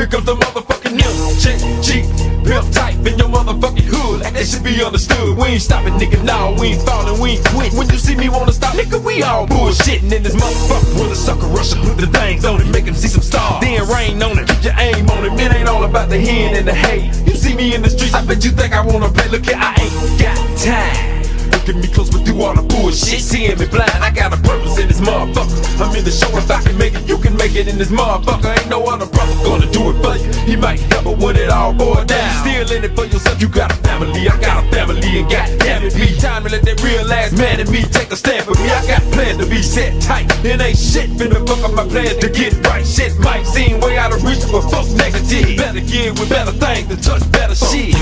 Here comes the motherfucking new check, G, pimp type in your motherfucking hood. Like that should be understood. We ain't stopping, nigga, nah, we ain't falling, we ain't quit. When you see me wanna stop, nigga, we all bullshitting in this motherfucker. When a sucker rush put the things on it, make him see some stars. Then rain on it, keep your aim on it. It ain't all about the hen and the hay. You see me in the streets, I bet you think I wanna play. Look here, I ain't got time. Look at me close, but through all the bullshit, seeing me blind, I got a purpose in this motherfucker. I'm in the show, if I can make it, you can make it in this motherfucker. Ain't no other brother gonna do it for you. He might help, but when it all boils down, still in it for yourself. You got a family, I got a family, and goddamn it, be time to let that real ass man in me take a stand for me. I got plans to be set tight, it ain't shit finna fuck up my plans to get right. Shit might seem way out of reach, but fuck negative. Better get with better things to touch better shit.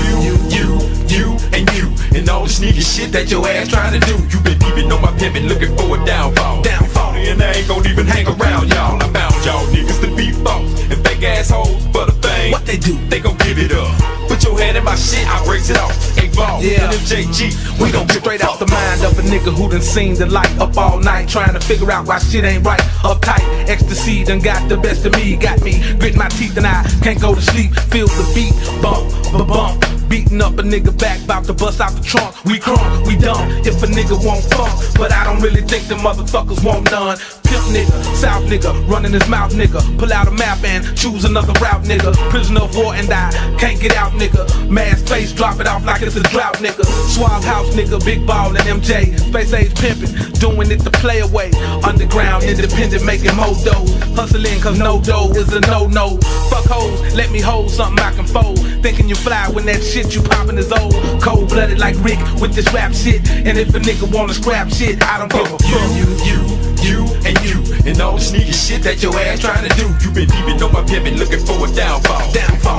You, and all the sneaky shit that your ass trying to do. You been peeping on my pimpin', looking for a downfall. And I ain't gon' even hang around y'all. I found y'all niggas to be false and fake assholes for the thing. What they do? They gon' give it up. Put your hand in my shit, I breaks it off. Evolve, yeah. MJG, we gon' get straight out the mind of a nigga who done seen the light up all night, trying to figure out why shit ain't right. Uptight, ecstasy done got the best of me. Got me grit my teeth and I can't go to sleep. Feel the beat, bump. Beating up a nigga back, bout to bust out the trunk. We crunk, we dumb, if a nigga won't funk. But I don't really think the motherfuckers want none. Pimp nigga, South nigga, running his mouth nigga. Pull out a map and choose another route nigga. Prisoner of war and I can't get out nigga. Mass face, drop it off like it's a drought nigga. Swab house nigga, big ball and MJ. Space age pimpin', doing it the play away. Underground, independent, making more dough. Hustling cause no dough is a no-no. Fuck hoes, let me hold something I can fold. Thinking you fly when that shit you poppin' is old. Cold-blooded like Rick with this rap shit. And if a nigga wanna scrap shit, I don't give a fuck. You, and all the sneaky shit that your ass trying to do. You been peeping on my pimpin', looking for a downfall.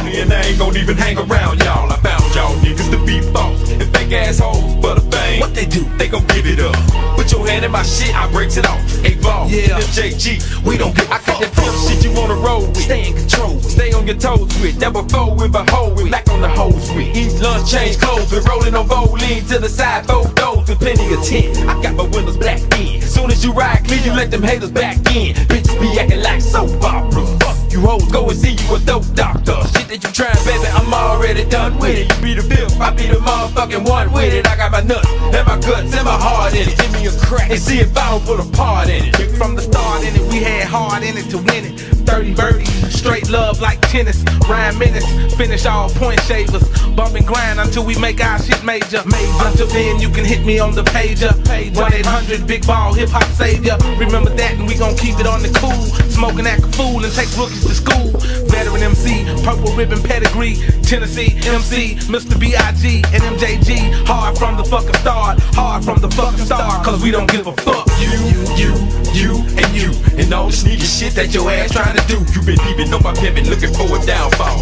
And I ain't gon' even hang around y'all. I found y'all niggas to be false and fake assholes for the fame. What they do? They gon' give it up. Put your hand in my shit, I breaks it off. Evolve, yeah. MJG, we don't give a fuck. That pimp shit you wanna roll with. Stay in control, stay on your toes with. Never fold with a hoe with. Back on the hose with. Eat lunch, change clothes, been rolling on lean to the side, fold those with plenty of tint. I got my windows black in. Soon as you ride clean, you let them haters back in. Bitches be acting like soap opera. Fuck you hoes, go and see you a dope doctor. Shit that you tryin', baby, I'm already done with it. You be the fifth, I be the motherfucking one with it. I got my nuts and my guts and my heart in it. Give me a crack and see if I don't put a part in it. From the start in it, we had hard in it to win it. 30 birdies, straight love like tennis. Rhyme minutes, finish all point shavers. Bump and grind until we make our shit major. Until then, you can hit me on the pager. 1-800 Big Ball Hip Hop Savior. Remember that, and we gon' keep it on the cool. Smoking act a fool and take rookies to school. Veteran MC, purple ribbon pedigree. Tennessee MC, Mr. B.I.G. and MJG. Hard from the fucking start, hard from the fucking start. Cause we don't give a fuck. You, and all the sneaky shit that your ass trying to do. You been peeping on my pimpin', looking for a downfall.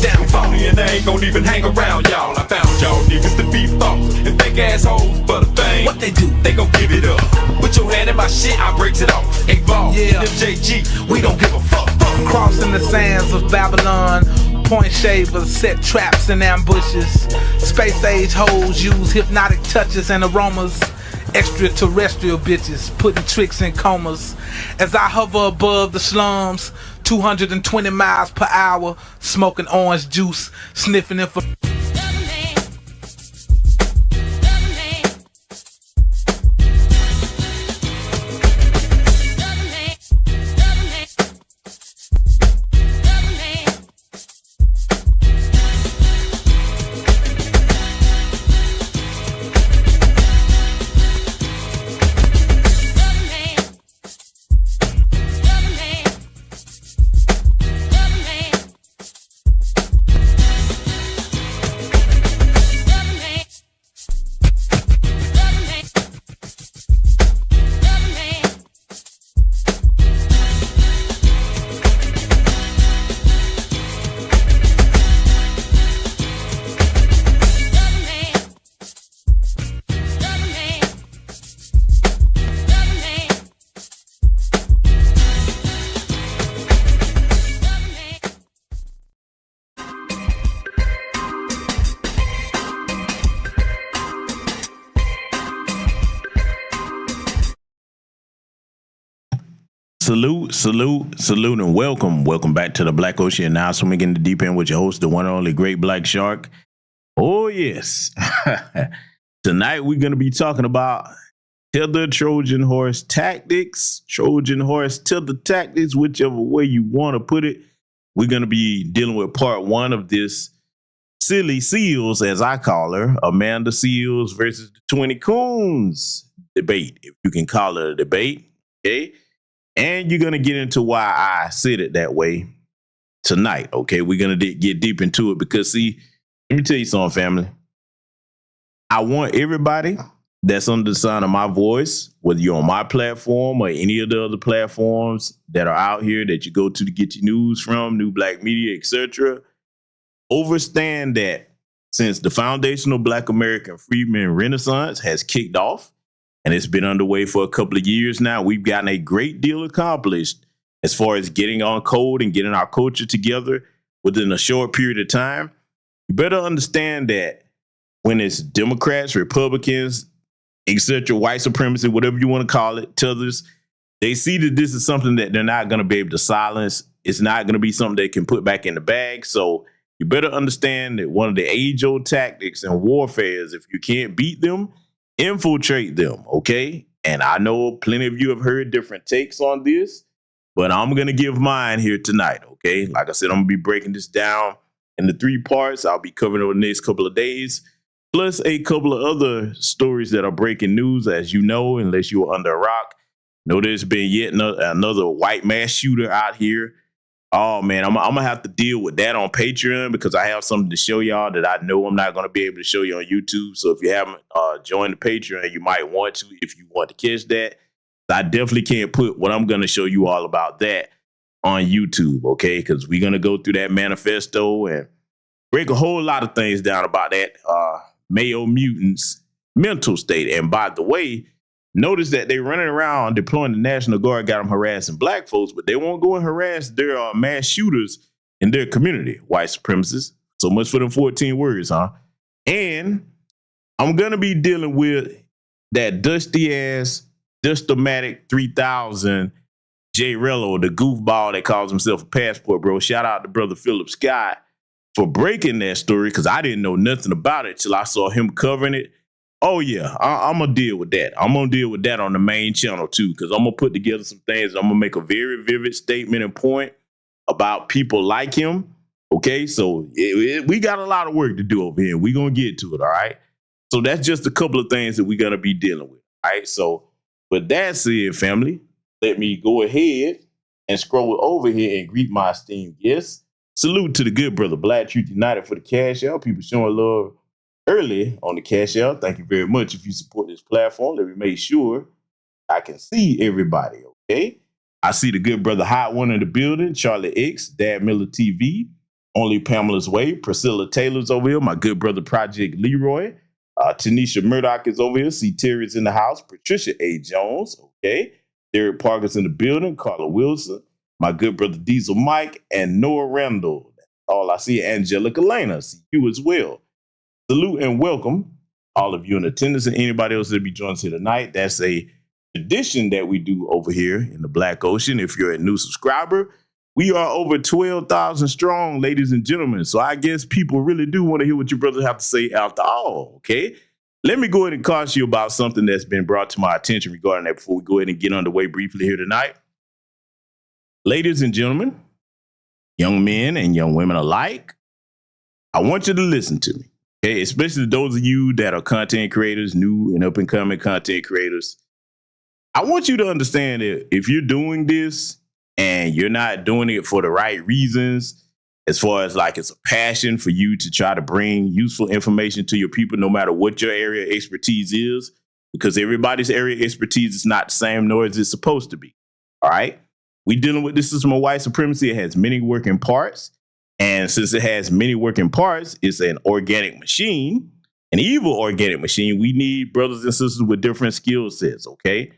And I ain't gon' even hang around y'all. I found y'all niggas to be false and fake assholes for the fame. What they do? They gon' give it up. Put your hand in my shit, I breaks it off. Evolve, yeah. MJG, we don't give a fuck. Crossing the sands of Babylon. Point shavers set traps and ambushes. Space age hoes use hypnotic touches and aromas. Extraterrestrial bitches putting tricks in comas. As I hover above the slums, 220 miles per hour, smoking orange juice, sniffing it for Salute, and welcome back to the Black Ocean Announcement. We get in the deep end with your host, the one and only Great Black Shark. Oh yes, tonight we're going to be talking about Tether Trojan horse tactics, Tether tactics, whichever way you want to put it. We're going to be dealing with part one of this silly seals, as I call her, Amanda Seals versus the 20 Coons debate, if you can call it a debate. Okay. And you're going to get into why I said it that way tonight. Okay. We're going to get deep into it because, see, let me tell you something, family. I want everybody that's under the sound of my voice, whether you're on my platform or any of the other platforms that are out here that you go to get your news from, New Black Media, etc., understand that since the foundational Black American Freedmen Renaissance has kicked off, and it's been underway for a couple of years now, we've gotten a great deal accomplished as far as getting on code and getting our culture together within a short period of time. You better understand that when it's Democrats, Republicans, etc., white supremacy, whatever you want to call it, tethers, they see that this is something that they're not going to be able to silence. It's not going to be something they can put back in the bag. So you better understand that one of the age-old tactics in warfare is if you can't beat them, infiltrate them, okay? And I know plenty of you have heard different takes on this, but I'm going to give mine here tonight, okay? Like I said, I'm going to be breaking this down into 3 parts. I'll be covering over the next couple of days, plus a couple of other stories that are breaking news, as you know, unless you were under a rock. Know there's been yet another white mass shooter out here. Oh, man, I'm going to have to deal with that on Patreon because I have something to show y'all that I know I'm not going to be able to show you on YouTube. So if you haven't joined the Patreon, you might want to if you want to catch that. I definitely can't put what I'm going to show you all about that on YouTube, okay? Because we're going to go through that manifesto and break a whole lot of things down about that Mayo mutants' mental state. And by the way, notice that they're running around deploying the National Guard, got them harassing black folks, but they won't go and harass their mass shooters in their community, white supremacists. So much for them 14 words, huh? And I'm going to be dealing with that dusty-ass, Dustomatic 3000 J. Rello, the goofball that calls himself a passport, bro. Shout out to brother Philip Scott for breaking that story because I didn't know nothing about it till I saw him covering it. Oh, yeah, I'm going to deal with that. I'm going to deal with that on the main channel, too, because I'm going to put together some things. I'm going to make a very vivid statement and point about people like him. OK, so we got a lot of work to do over here. We're going to get to it. All right. So that's just a couple of things that we're going to be dealing with. All right. So with that said, family, let me go ahead and scroll over here and greet my esteemed guests. Salute to the good brother Black Truth United for the cash out. People showing love early on the cash out. Thank you very much. If you support this platform, let me make sure I can see everybody. Okay. I see the good brother Hot One in the building. Charlie X, Dad Miller TV, Only Pamela's Way, Priscilla Taylor's over here. My good brother Project Leroy. Tanisha Murdoch is over here. See Terry's in the house. Patricia A. Jones. Okay. Derek Parker's in the building. Carla Wilson. My good brother Diesel Mike and Noah Randall. That's all I see. Angelica Lena. See you as well. Salute and welcome all of you in attendance and anybody else that be joining us here tonight. That's a tradition that we do over here in the Black Ocean. If you're a new subscriber, we are over 12,000 strong, ladies and gentlemen. So I guess people really do want to hear what your brothers have to say after all, okay? Let me go ahead and caution you about something that's been brought to my attention regarding that before we go ahead and get underway briefly here tonight. Ladies and gentlemen, young men and young women alike, I want you to listen to me. Okay, especially those of you that are content creators, new and up-and-coming content creators. I want you to understand that if you're doing this and you're not doing it for the right reasons, as far as like it's a passion for you to try to bring useful information to your people, no matter what your area of expertise is, because everybody's area of expertise is not the same, nor is it supposed to be. All right? We're dealing with this system of white supremacy. It has many working parts. And since it has many working parts, it's an organic machine, an evil organic machine. We need brothers and sisters with different skill sets, okay?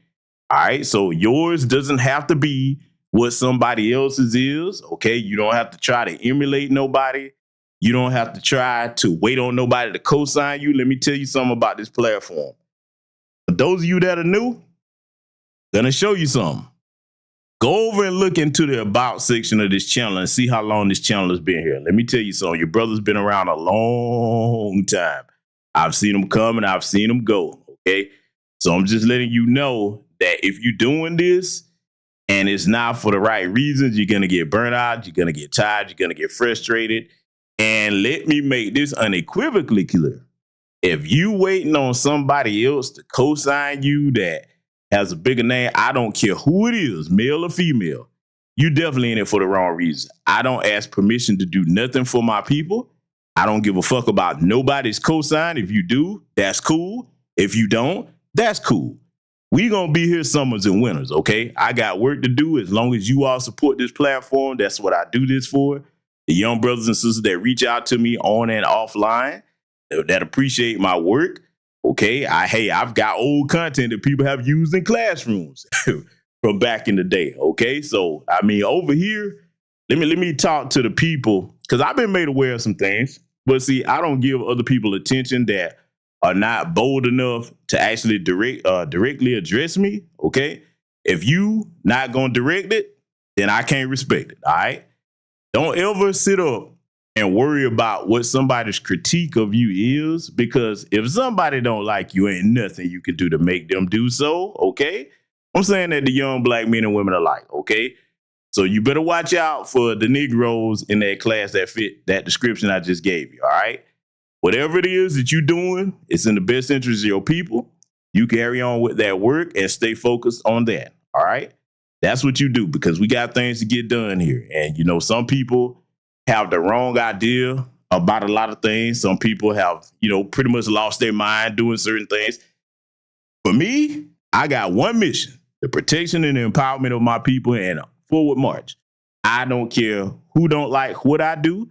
All right, so yours doesn't have to be what somebody else's is, okay? You don't have to try to emulate nobody. You don't have to try to wait on nobody to co-sign you. Let me tell you something about this platform. For those of you that are new, gonna show you something. Go over and look into the about section of this channel and see how long this channel has been here. Let me tell you something. Your brother's been around a long time. I've seen him come and I've seen him go. Okay. So I'm just letting you know that if you're doing this and it's not for the right reasons, you're going to get burnt out. You're going to get tired. You're going to get frustrated. And let me make this unequivocally clear. If you waiting on somebody else to co-sign you that has a bigger name, I don't care who it is, male or female, you definitely in it for the wrong reason. I don't ask permission to do nothing for my people. I don't give a fuck about nobody's cosign. If you do, that's cool. If you don't, that's cool. We gonna be here summers and winters, okay? I got work to do. As long as you all support this platform, that's what I do this for. The young brothers and sisters that reach out to me on and offline, that appreciate my work. Okay, I've got old content that people have used in classrooms from back in the day. Okay, so I mean, over here, let me talk to the people because I've been made aware of some things. But see, I don't give other people attention that are not bold enough to actually directly address me. Okay, if you not gonna direct it, then I can't respect it. All right, don't ever sit up and worry about what somebody's critique of you is, because if somebody don't like you, ain't nothing you can do to make them do so, okay? I'm saying that the young black men and women alike, okay? So you better watch out for the Negroes in that class that fit that description I just gave you, all right? Whatever it is that you're doing, it's in the best interest of your people. You carry on with that work and stay focused on that, all right? That's what you do, because we got things to get done here. And, you know, some people have the wrong idea about a lot of things. Some people have, you know, pretty much lost their mind doing certain things. For me, I got one mission: the protection and the empowerment of my people and a forward march. I don't care who don't like what I do.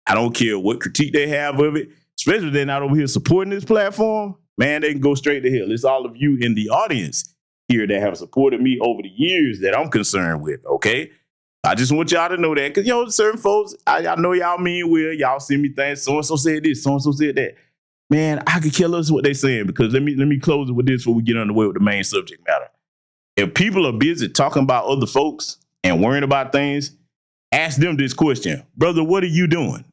I don't care what critique they have of it, especially if they're not over here supporting this platform. Man, they can go straight to hell. It's all of you in the audience here that have supported me over the years that I'm concerned with, okay? I just want y'all to know that, because, you know, certain folks, I know y'all mean well. Y'all send me things. So-and-so said this. So-and-so said that. Man, I could kill us what they saying, because let me close it with this before we get underway with the main subject matter. If people are busy talking about other folks and worrying about things, ask them this question. Brother, what are you doing?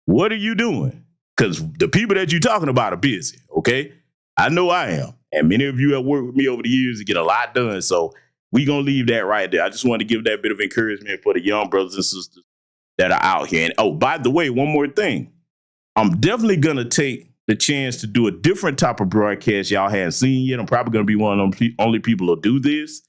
What are you doing? Because the people that you're talking about are busy, okay? I know I am. And many of you have worked with me over the years to get a lot done. So we gonna leave that right there. I just want to give that bit of encouragement for the young brothers and sisters that are out here. And oh, by the way, one more thing. I'm definitely gonna take the chance to do a different type of broadcast y'all haven't seen yet. I'm probably gonna be one of the only people who do this.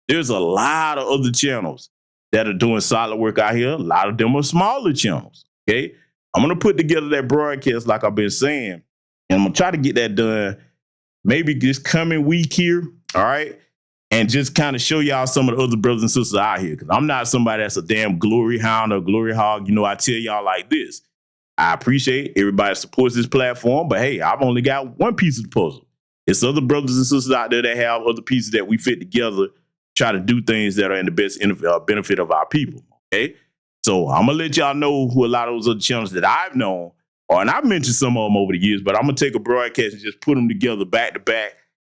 There's a lot of other channels that are doing solid work out here. A lot of them are smaller channels. Okay. I'm gonna put together that broadcast like I've been saying, and I'm gonna try to get that done maybe this coming week here. All right. And just kind of show y'all some of the other brothers and sisters out here. Because I'm not somebody that's a damn glory hound or glory hog. You know, I tell y'all like this. I appreciate everybody supports this platform, but hey, I've only got one piece of the puzzle. It's other brothers and sisters out there that have other pieces that we fit together, try to do things that are in the best benefit of our people, okay? So I'm going to let y'all know who a lot of those other channels that I've known are, and I've mentioned some of them over the years, but I'm going to take a broadcast and just put them together back to back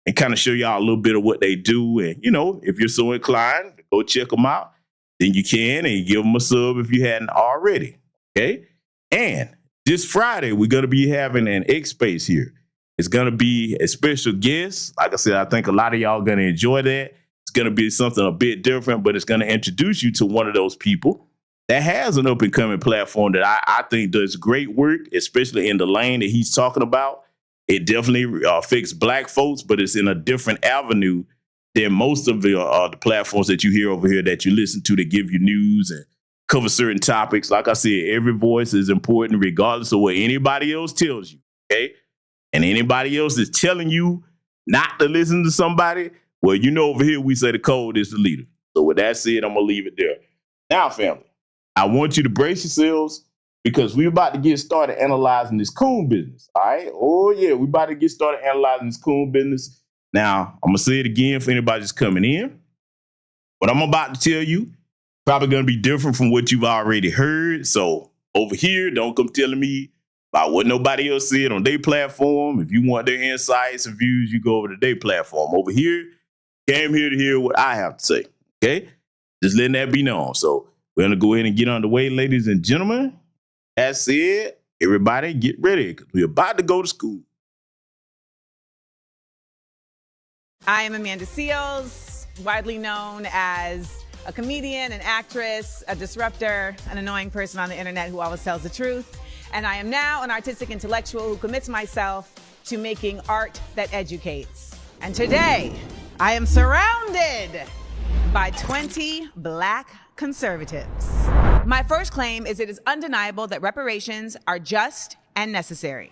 and kind of show y'all a little bit of what they do. And, you know, if you're so inclined to go check them out, then you can, and give them a sub if you hadn't already, okay? And this Friday, we're going to be having an X Space here. It's going to be a special guest. Like I said, I think a lot of y'all are going to enjoy that. It's going to be something a bit different, but it's going to introduce you to one of those people that has an up-and-coming platform that I think does great work, especially in the lane that he's talking about. It definitely affects black folks, but it's in a different avenue than most of the platforms that you hear over here that you listen to that give you news and cover certain topics. Like I said, every voice is important regardless of what anybody else tells you, okay? And anybody else is telling you not to listen to somebody, well, you know, over here we say the code is the leader. So with that said, I'm going to leave it there. Now, family, I want you to brace yourselves, because we're about to get started analyzing this coon business, all right? Oh, yeah, we're about to get started analyzing this coon business. Now, I'm going to say it again for anybody that's coming in. What I'm about to tell you probably going to be different from what you've already heard. So over here, don't come telling me about what nobody else said on their platform. If you want their insights and views, you go over to their platform. Over here, came here to hear what I have to say, okay? Just letting that be known. So we're going to go ahead and get underway, ladies and gentlemen. That's it. Everybody get ready because we're about to go to school. I am Amanda Seals, widely known as a comedian, an actress, a disruptor, an annoying person on the internet who always tells the truth. And I am now an artistic intellectual who commits myself to making art that educates. And today, I am surrounded by 20 black conservatives. My first claim is it is undeniable that reparations are just and necessary.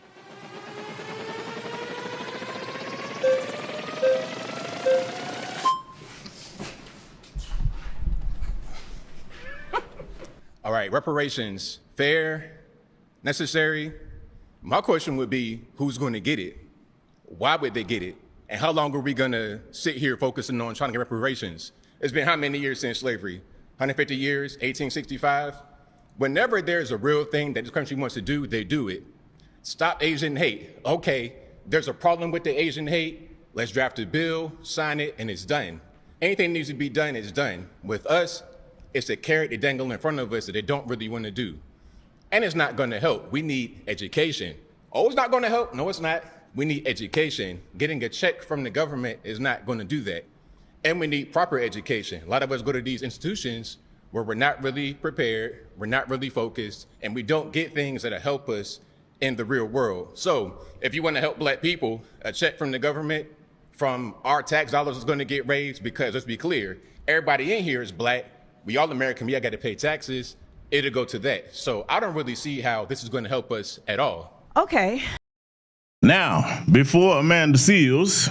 All right, reparations, fair, necessary. My question would be, who's going to get it? Why would they get it? And how long are we going to sit here focusing on trying to get reparations? It's been how many years since slavery? 150 years, 1865? Whenever there's a real thing that this country wants to do, they do it. Stop Asian hate. Okay, there's a problem with the Asian hate. Let's draft a bill, sign it, and it's done. Anything that needs to be done is done. With us, it's a carrot they dangle in front of us that they don't really want to do. And it's not going to help. We need education. Oh, it's not going to help. No, it's not. We need education. Getting a check from the government is not going to do that. And we need proper education. A lot of us go to these institutions where we're not really prepared, we're not really focused, and we don't get things that'll help us in the real world. So if you want to help black people, a check from the government, from our tax dollars is going to get raised because, let's be clear, everybody in here is black. We all American, we all got to pay taxes. It'll go to that. So I don't really see how this is going to help us at all. Okay. Now, before Amanda Seals,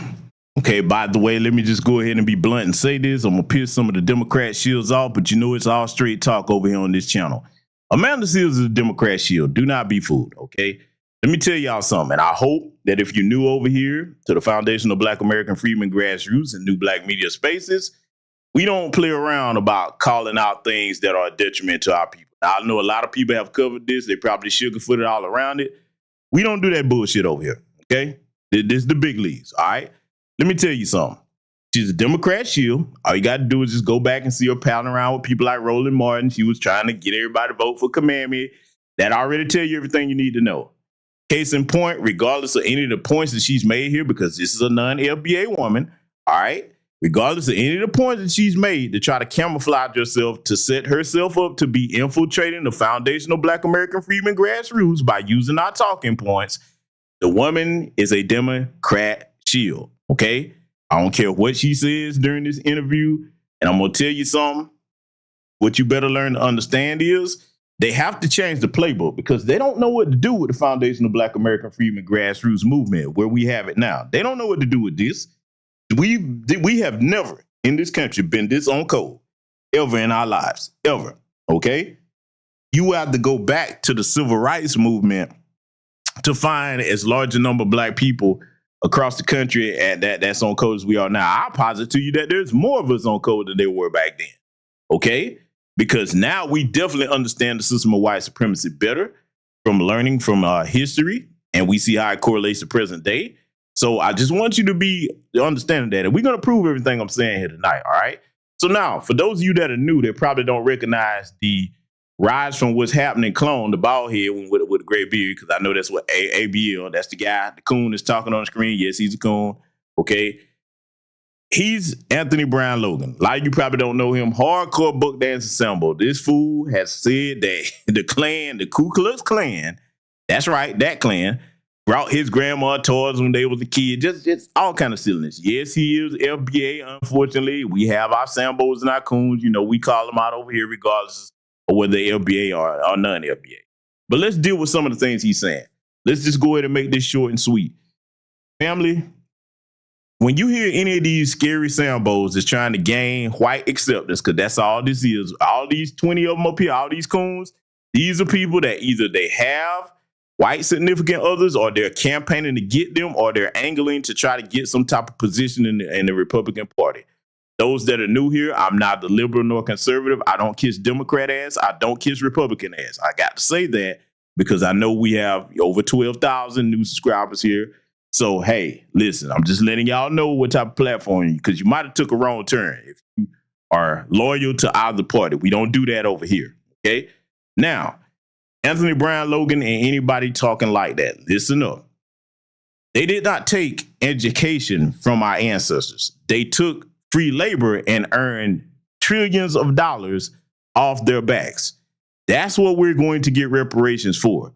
okay, by the way, let me just go ahead and be blunt and say this. I'm going to piss some of the Democrat shields off, but you know it's all straight talk over here on this channel. Amanda Seals is a Democrat shield. Do not be fooled, okay? Let me tell y'all something, and I hope that if you're new over here to the Foundation of Black American Freedmen Grassroots and New Black Media Spaces, we don't play around about calling out things that are a detriment to our people. Now, I know a lot of people have covered this. They probably sugarfooted all around it. We don't do that bullshit over here, okay? This is the big leagues, all right? Let me tell you something. She's a Democrat shield. All you got to do is just go back and see her palling around with people like Roland Martin. She was trying to get everybody to vote for Commandment. That already tell you everything you need to know. Case in point, regardless of any of the points that she's made here, because this is a non-FBA woman, all right? Regardless of any of the points that she's made to try to camouflage herself, to set herself up to be infiltrating the foundational Black American Freedmen Grassroots by using our talking points, the woman is a Democrat shield, okay? I don't care what she says during this interview, and I'm going to tell you something. What you better learn to understand is they have to change the playbook because they don't know what to do with the foundational Black American Freedmen Grassroots movement where we have it now. They don't know what to do with this. We have never in this country been this on code ever in our lives, ever, okay? You have to go back to the civil rights movement to find as large a number of black people across the country and that's on code as we are now. I'll posit to you that there's more of us on code than there were back then, okay? Because now we definitely understand the system of white supremacy better from learning from history, and we see how it correlates to present day. So I just want you to be understanding that. And we're going to prove everything I'm saying here tonight, all right? So now, for those of you that are new, that probably don't recognize the Rise from What's Happening clone, the bald head with a gray beard, because I know that's what ABL, that's the guy, the coon that's talking on the screen. Yes, he's a coon, okay? He's Anthony Brown Logan. A lot of you probably don't know him. Hardcore book dance assemble. This fool has said that the Klan, the Ku Klux Klan, that's right, that Klan, brought his grandma toys when they was a kid. Just all kind of silliness. Yes, he is FBA, unfortunately. We have our Sambos and our coons. You know, we call them out over here regardless of whether they're FBA or non-FBA. But let's deal with some of the things he's saying. Let's just go ahead and make this short and sweet. Family, when you hear any of these scary Sambos that's trying to gain white acceptance, because that's all this is, all these 20 of them up here, all these coons, these are people that either they have white significant others, or they're campaigning to get them, or they're angling to try to get some type of position in the Republican Party. Those that are new here, I'm not the liberal nor conservative. I don't kiss Democrat ass. I don't kiss Republican ass. I got to say that because I know we have over 12,000 new subscribers here. So, hey, listen, I'm just letting y'all know what type of platform, because you might have took a wrong turn. If you are loyal to either party. We don't do that over here. Okay. Now, Anthony Brown, Logan, and anybody talking like that, listen up. They did not take education from our ancestors. They took free labor and earned trillions of dollars off their backs. That's what we're going to get reparations for.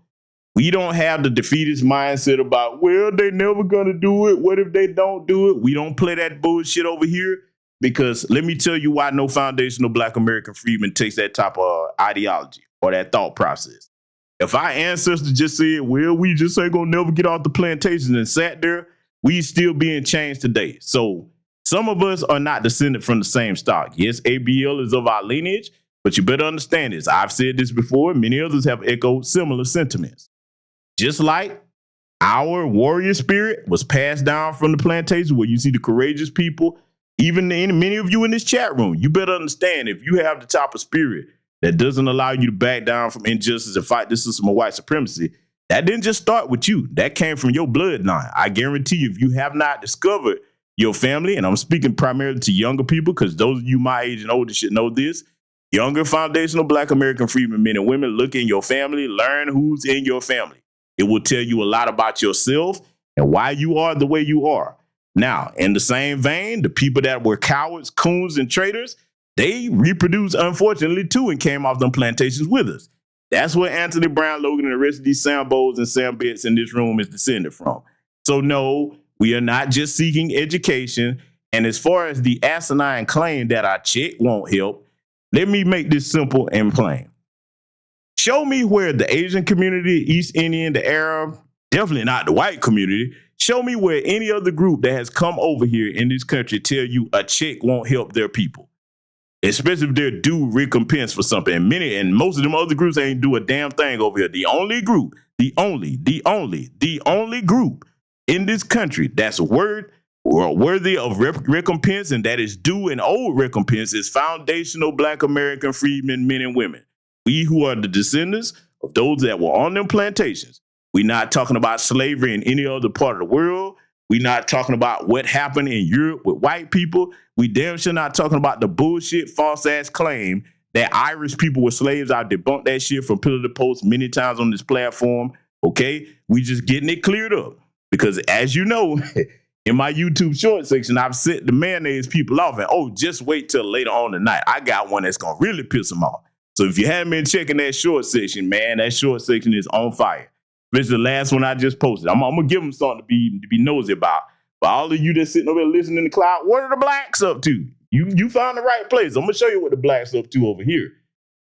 We don't have the defeatist mindset about, well, they never gonna do it. What if they don't do it? We don't play that bullshit over here, because let me tell you why no foundational Black American freedman takes that type of ideology or that thought process. If our ancestors just said, well, we just ain't gonna never get off the plantations and sat there, we still being changed today. So some of us are not descended from the same stock. Yes, ABL is of our lineage, but you better understand this. I've said this before. Many others have echoed similar sentiments. Just like our warrior spirit was passed down from the plantation, where you see the courageous people, even many of you in this chat room, you better understand, if you have the type of spirit that doesn't allow you to back down from injustice and fight the system of white supremacy, that didn't just start with you. That came from your bloodline. I guarantee you, if you have not discovered your family, and I'm speaking primarily to younger people, because those of you my age and older should know this, younger foundational Black American freedmen, men and women, look in your family, learn who's in your family. It will tell you a lot about yourself and why you are the way you are. Now, in the same vein, the people that were cowards, coons, and traitors, they reproduced, unfortunately, too, and came off them plantations with us. That's where Anthony Brown, Logan, and the rest of these Sambos and Sam Betts in this room is descended from. So, no, we are not just seeking education. And as far as the asinine claim that our check won't help, let me make this simple and plain. Show me where the Asian community, East Indian, the Arab, definitely not the white community. Show me where any other group that has come over here in this country tell you a check won't help their people, especially if they're due recompense for something. And most of them other groups ain't do a damn thing over here. The only group, the only group in this country that's worthy of recompense and that is due and owed recompense is foundational Black American freedmen, men and women. We who are the descendants of those that were on them plantations. We're not talking about slavery in any other part of the world. We're not talking about what happened in Europe with white people. We damn sure not talking about the bullshit, false-ass claim that Irish people were slaves. I've debunked that shit from pillar to post many times on this platform, okay? We just getting it cleared up. Because as you know, in my YouTube short section, I've set the mayonnaise people off. And, oh, just wait till later on tonight. I got one that's going to really piss them off. So if you haven't been checking that short section, man, that short section is on fire. This is the last one I just posted. I'm gonna give them something to be nosy about. But all of you that's sitting over there listening in the cloud, what are the blacks up to? You found the right place. I'm gonna show you what the blacks up to over here.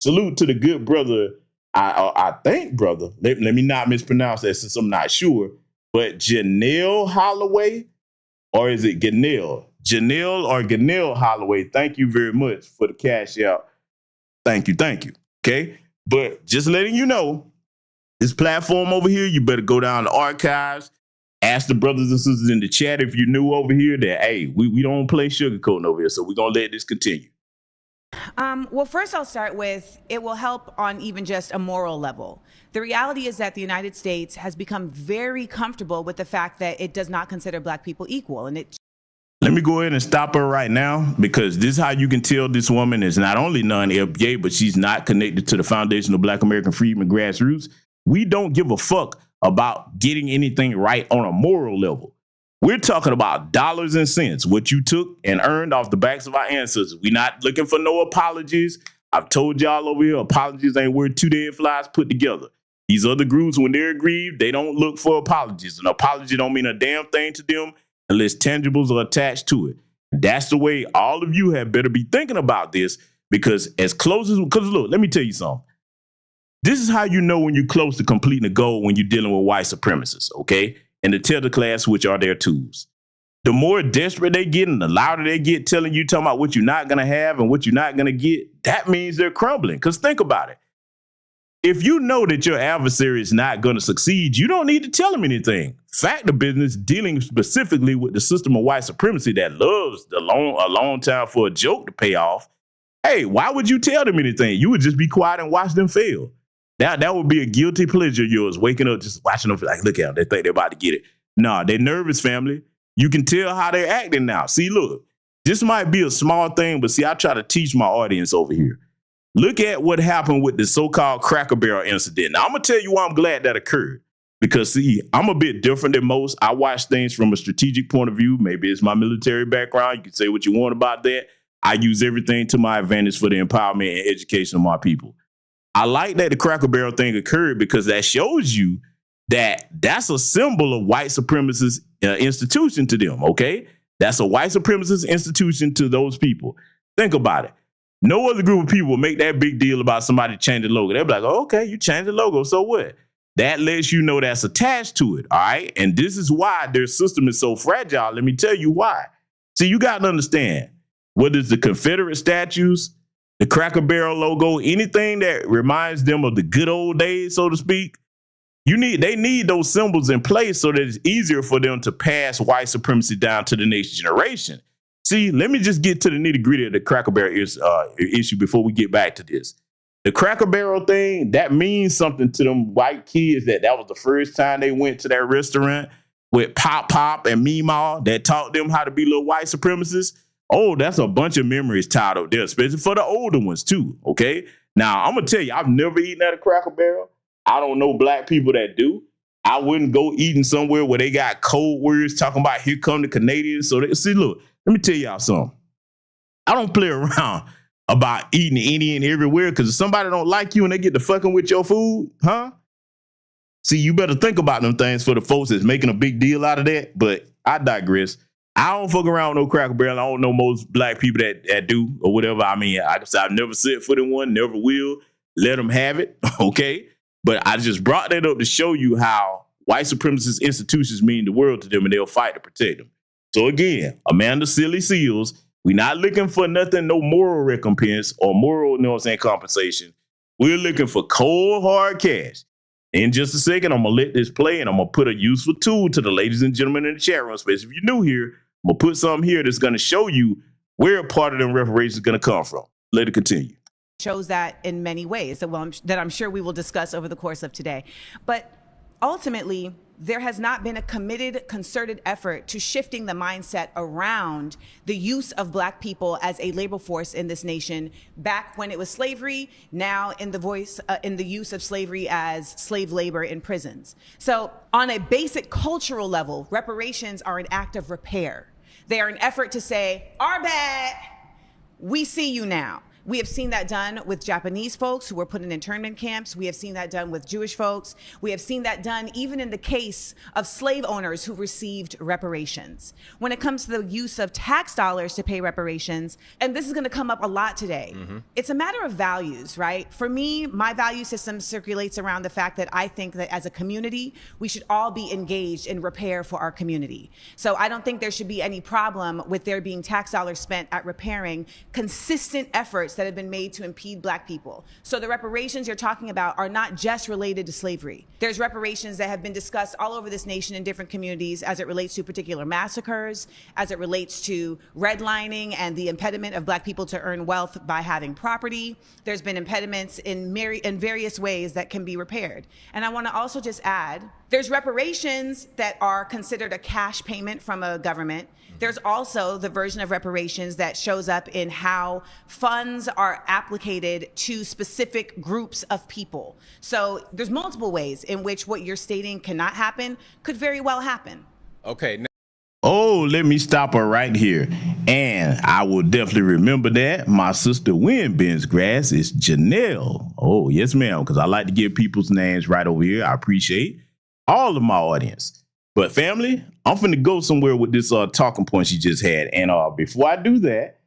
Salute to the good brother. I think brother. Let me not mispronounce that since I'm not sure. But Janelle Holloway, or is it Ganelle? Janelle or Ganelle Holloway. Thank you very much for the cash out. Thank you. Okay, but just letting you know. This platform over here, you better go down to archives, ask the brothers and sisters in the chat if you're new over here that, hey, we don't play sugarcoating over here, so we're going to let this continue. Well, first I'll start with, it will help on even just a moral level. The reality is that the United States has become very comfortable with the fact that it does not consider Black people equal. And it. Let me go ahead and stop her right now, because this is how you can tell this woman is not only non-FBA, but she's not connected to the foundational Black American freedmen grassroots. We don't give a fuck about getting anything right on a moral level. We're talking about dollars and cents, what you took and earned off the backs of our ancestors. We're not looking for no apologies. I've told y'all over here, apologies ain't worth two dead flies put together. These other groups, when they're aggrieved, they don't look for apologies. An apology don't mean a damn thing to them unless tangibles are attached to it. That's the way all of you have better be thinking about this, because because look, let me tell you something. This is how you know when you're close to completing a goal when you're dealing with white supremacists, okay? And the Tether class, which are their tools. The more desperate they get and the louder they get telling you, talking about what you're not going to have and what you're not going to get, that means they're crumbling. Because think about it. If you know that your adversary is not going to succeed, you don't need to tell them anything. Fact of business, dealing specifically with the system of white supremacy that loves a long time for a joke to pay off, hey, why would you tell them anything? You would just be quiet and watch them fail. That would be a guilty pleasure of yours, waking up just watching them like, look at them, they think they're about to get it. Nah, they're nervous, family. You can tell how they're acting now. See, look, This might be a small thing, but see, I try to teach my audience over here. Look at what happened with the so-called Cracker Barrel incident. Now, I'm going to tell you why I'm glad that occurred. Because, see, I'm a bit different than most. I watch things from a strategic point of view. Maybe it's my military background. You can say what you want about that. I use everything to my advantage for the empowerment and education of my people. I like that the Cracker Barrel thing occurred because that shows you that that's a symbol of white supremacist institution to them, okay? That's a white supremacist institution to those people. Think about it. No other group of people will make that big deal about somebody changing the logo. They'll be like, oh, okay, you changed the logo, so what? That lets you know that's attached to it, all right? And this is why their system is so fragile. Let me tell you why. See, you got to understand, whether it's the Confederate statues, the Cracker Barrel logo, anything that reminds them of the good old days, so to speak, they need those symbols in place so that it's easier for them to pass white supremacy down to the next generation. See, let me just get to the nitty-gritty of the Cracker Barrel issue before we get back to this. The Cracker Barrel thing, that means something to them white kids that was the first time they went to that restaurant with Pop and Meemaw that taught them how to be little white supremacists. Oh, that's a bunch of memories tied up there, especially for the older ones too, okay? Now, I'm going to tell you, I've never eaten at a Cracker Barrel. I don't know black people that do. I wouldn't go eating somewhere where they got code words talking about here come the Canadians. So see, look, let me tell y'all something. I don't play around about eating Indian everywhere, because if somebody don't like you and they get to fucking with your food, huh? See, you better think about them things for the folks that's making a big deal out of that. But I digress. I don't fuck around with no Cracker Barrel. I don't know most black people that do or whatever. I mean, I've never set foot in one, never will. Let them have it, okay? But I just brought that up to show you how white supremacist institutions mean the world to them, and they'll fight to protect them. So again, Amanda Silly Seals, we're not looking for nothing, no moral recompense or moral, compensation. We're looking for cold, hard cash. In just a second, I'm going to let this play, and I'm going to put a useful tool to the ladies and gentlemen in the chat room space. If you're new here, I'm going to put something here that's going to show you where a part of them reparations is going to come from. Let it continue. Shows that in many ways that I'm sure we will discuss over the course of today. But ultimately, there has not been a committed, concerted effort to shifting the mindset around the use of black people as a labor force in this nation back when it was slavery, now in the use of slavery as slave labor in prisons. So on a basic cultural level, reparations are an act of repair. They are an effort to say, our bad, we see you now. We have seen that done with Japanese folks who were put in internment camps. We have seen that done with Jewish folks. We have seen that done even in the case of slave owners who received reparations. When it comes to the use of tax dollars to pay reparations, and this is going to come up a lot today, it's a matter of values, right? For me, my value system circulates around the fact that I think that as a community, we should all be engaged in repair for our community. So I don't think there should be any problem with there being tax dollars spent at repairing consistent efforts that have been made to impede black people. So the reparations you're talking about are not just related to slavery. There's reparations that have been discussed all over this nation in different communities as it relates to particular massacres, as it relates to redlining and the impediment of black people to earn wealth by having property. There's been impediments in various ways that can be repaired. And I want to also just add, there's reparations that are considered a cash payment from a government. There's also the version of reparations that shows up in how funds are applicated to specific groups of people. So there's multiple ways in which what you're stating cannot happen could very well happen. Okay. Oh, let me stop her right here. And I will definitely remember that. My sister Win bends grass is Janelle. Oh, yes, ma'am, because I like to give people's names right over here. I appreciate all of my audience. But family, I'm finna go somewhere with this talking point she just had. And before I do that,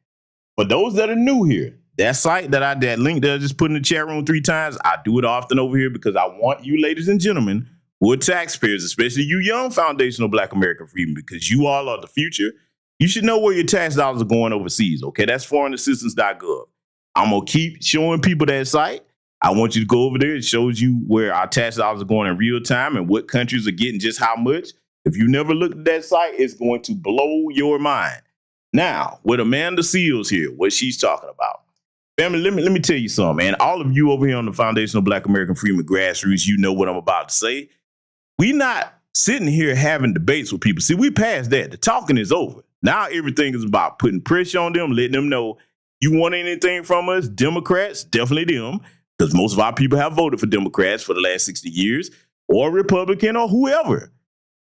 for those that are new here, that site that link that I just put in the chat room 3 times, I do it often over here because I want you ladies and gentlemen who are taxpayers, especially you young foundational Black American freedom, because you all are the future. You should know where your tax dollars are going overseas, okay? That's foreignassistance.gov. I'm going to keep showing people that site. I want you to go over there. It shows you where our tax dollars are going in real time and what countries are getting just how much. If you never looked at that site, it's going to blow your mind. Now, with Amanda Seals here, what she's talking about. Family, let me tell you something, man. All of you over here on the Foundational Black American Freedom Grassroots, you know what I'm about to say. We not sitting here having debates with people. See, we passed that. The talking is over. Now everything is about putting pressure on them, letting them know you want anything from us, Democrats, definitely them, because most of our people have voted for Democrats for the last 60 years, or Republican or whoever.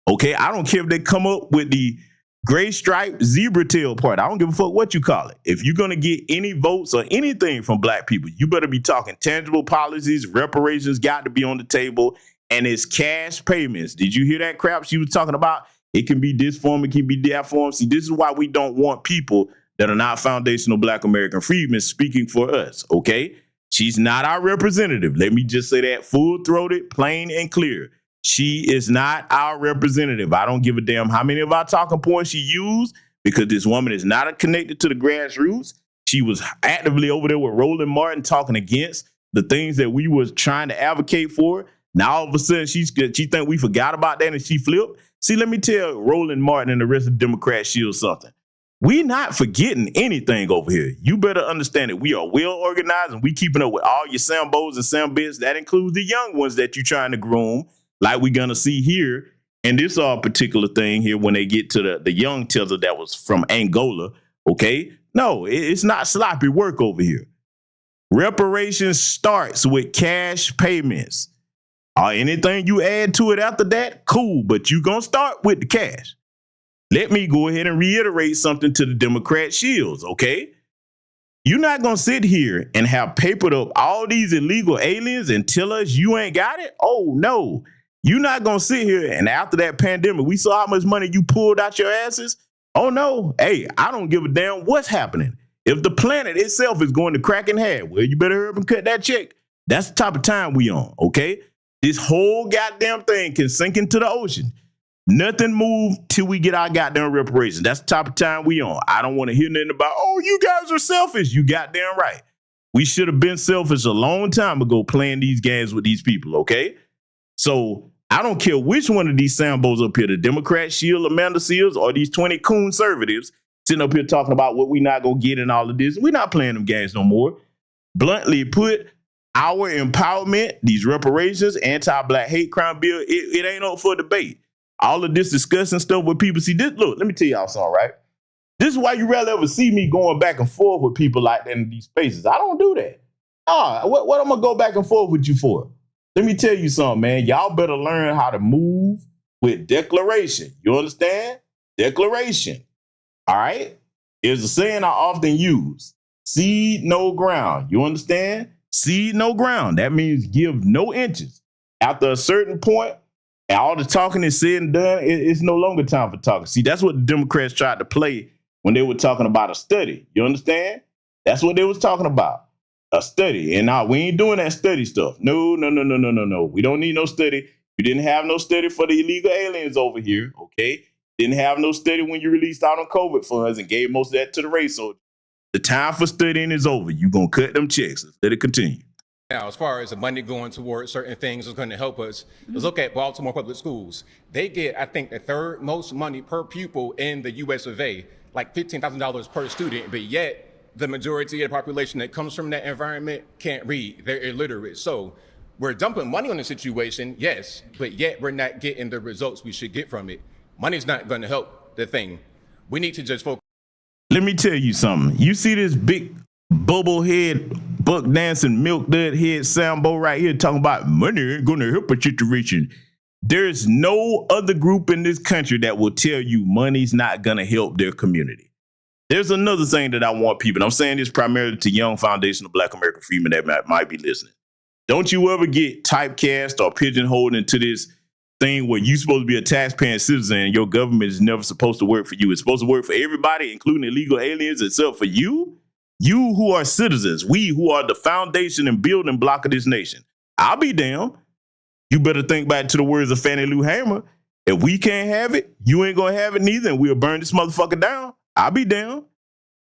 Okay, I don't care if they come up with the gray stripe zebra tail part. I don't give a fuck what you call it. If you're going to get any votes or anything from black people, you better be talking tangible policies. Reparations got to be on the table, and it's cash payments. Did you hear that crap she was talking about? It can be this form, it can be that form. See, this is why we don't want people that are not foundational Black American freedmen speaking for us, okay? She's not our representative. Let me just say that full-throated, plain and clear. She is not our representative. I don't give a damn how many of our talking points she used, because this woman is not connected to the grassroots. She was actively over there with Roland Martin talking against the things that we was trying to advocate for. Now all of a sudden she think we forgot about that and she flipped. See, let me tell Roland Martin and the rest of the Democrats shield something. We not forgetting anything over here. You better understand that we are well organized and we keeping up with all your Sambos and Sambits. That includes the young ones that you're trying to groom, like we're going to see here. And this particular thing here, when they get to the young Tether that was from Angola, okay? No, it's not sloppy work over here. Reparations starts with cash payments. Anything you add to it after that, cool, but you going to start with the cash. Let me go ahead and reiterate something to the Democrat shields, okay? You're not going to sit here and have papered up all these illegal aliens and tell us you ain't got it? Oh, no. You're not going to sit here and after that pandemic, we saw how much money you pulled out your asses. Oh, no. Hey, I don't give a damn what's happening. If the planet itself is going to crack in half, well, you better hurry up and cut that check. That's the type of time we on, okay? This whole goddamn thing can sink into the ocean. Nothing move till we get our goddamn reparations. That's the type of time we on. I don't want to hear nothing about, oh, you guys are selfish. You goddamn right. We should have been selfish a long time ago playing these games with these people, okay? So I don't care which one of these Sambos up here, the Democrat shield, Amanda Seals, or these 20 coonservatives sitting up here talking about what we not going to get in all of this. We're not playing them games no more. Bluntly put, our empowerment, these reparations, anti-black hate crime bill, it ain't up for debate. All of this discussing stuff with people. See, this, look, let me tell y'all something, right? This is why you rarely ever see me going back and forth with people like that in these spaces. I don't do that. What I'm going to go back and forth with you for? Let me tell you something, man. Y'all better learn how to move with declaration. You understand? Declaration. All right? It's a saying I often use. Seed, no ground. You understand? Seed, no ground. That means give no inches. After a certain point, and all the talking is said and done, it's no longer time for talking. See, that's what the Democrats tried to play when they were talking about a study. You understand? That's what they was talking about, a study. And now we ain't doing that study stuff. No. We don't need no study. You didn't have no study for the illegal aliens over here, okay? Didn't have no study when you released out on COVID funds and gave most of that to the race soldiers. The time for studying is over. You're going to cut them checks. Let it continue. Now, as far as the money going towards certain things is going to help us, let's look at Baltimore Public Schools. They get, I think, the third most money per pupil in the US of A, like $15,000 per student, but yet the majority of the population that comes from that environment can't read. They're illiterate. So we're dumping money on the situation, yes, but yet we're not getting the results we should get from it. Money's not going to help the thing. We need to just focus. Let me tell you something. You see this big bubble head, buck dancing, milk dud head Sambo right here talking about money ain't gonna help a situation. There's no other group in this country that will tell you money's not gonna help their community. There's another thing that I want people, and I'm saying this primarily to young foundational Black American freedmen that might be listening. Don't you ever get typecast or pigeonholed into this thing where you're supposed to be a taxpaying citizen and your government is never supposed to work for you. It's supposed to work for everybody, including illegal aliens, except for you. You who are citizens, we who are the foundation and building block of this nation. I'll be damned. You better think back to the words of Fannie Lou Hamer. If we can't have it, you ain't gonna have it neither, and we'll burn this motherfucker down. I'll be damned.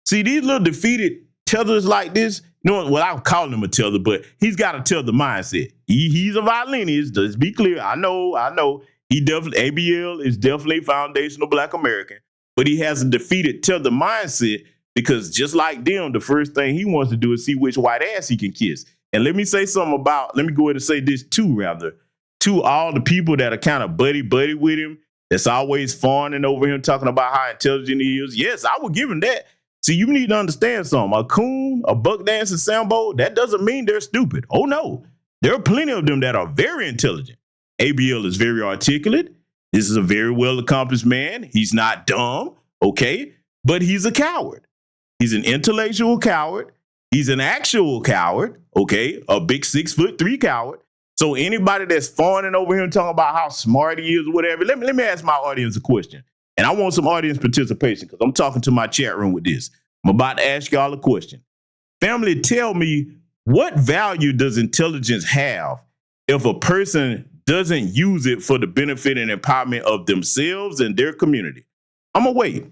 See, these little defeated tethers like this, you know, well, I'm calling him a tether, but he's got a tether mindset. He's a violinist, let's be clear. I know. He definitely, ABL is definitely foundational Black American, but he has a defeated tether mindset. Because just like them, the first thing he wants to do is see which white ass he can kiss. And let me say something about, let me go ahead and say this too, rather, to all the people that are kind of buddy with him, that's always fawning over him, talking about how intelligent he is. Yes, I would give him that. See, you need to understand something. A coon, a buck dancing Sambo, that doesn't mean they're stupid. Oh, no. There are plenty of them that are very intelligent. ABL is very articulate. This is a very well-accomplished man. He's not dumb, okay? But he's a coward. He's an intellectual coward. He's an actual coward, okay? A big 6'3" coward. So anybody that's fawning over him talking about how smart he is or whatever, let me ask my audience a question. And I want some audience participation because I'm talking to my chat room with this. I'm about to ask y'all a question. Family, tell me, what value does intelligence have if a person doesn't use it for the benefit and empowerment of themselves and their community? I'm gonna wait.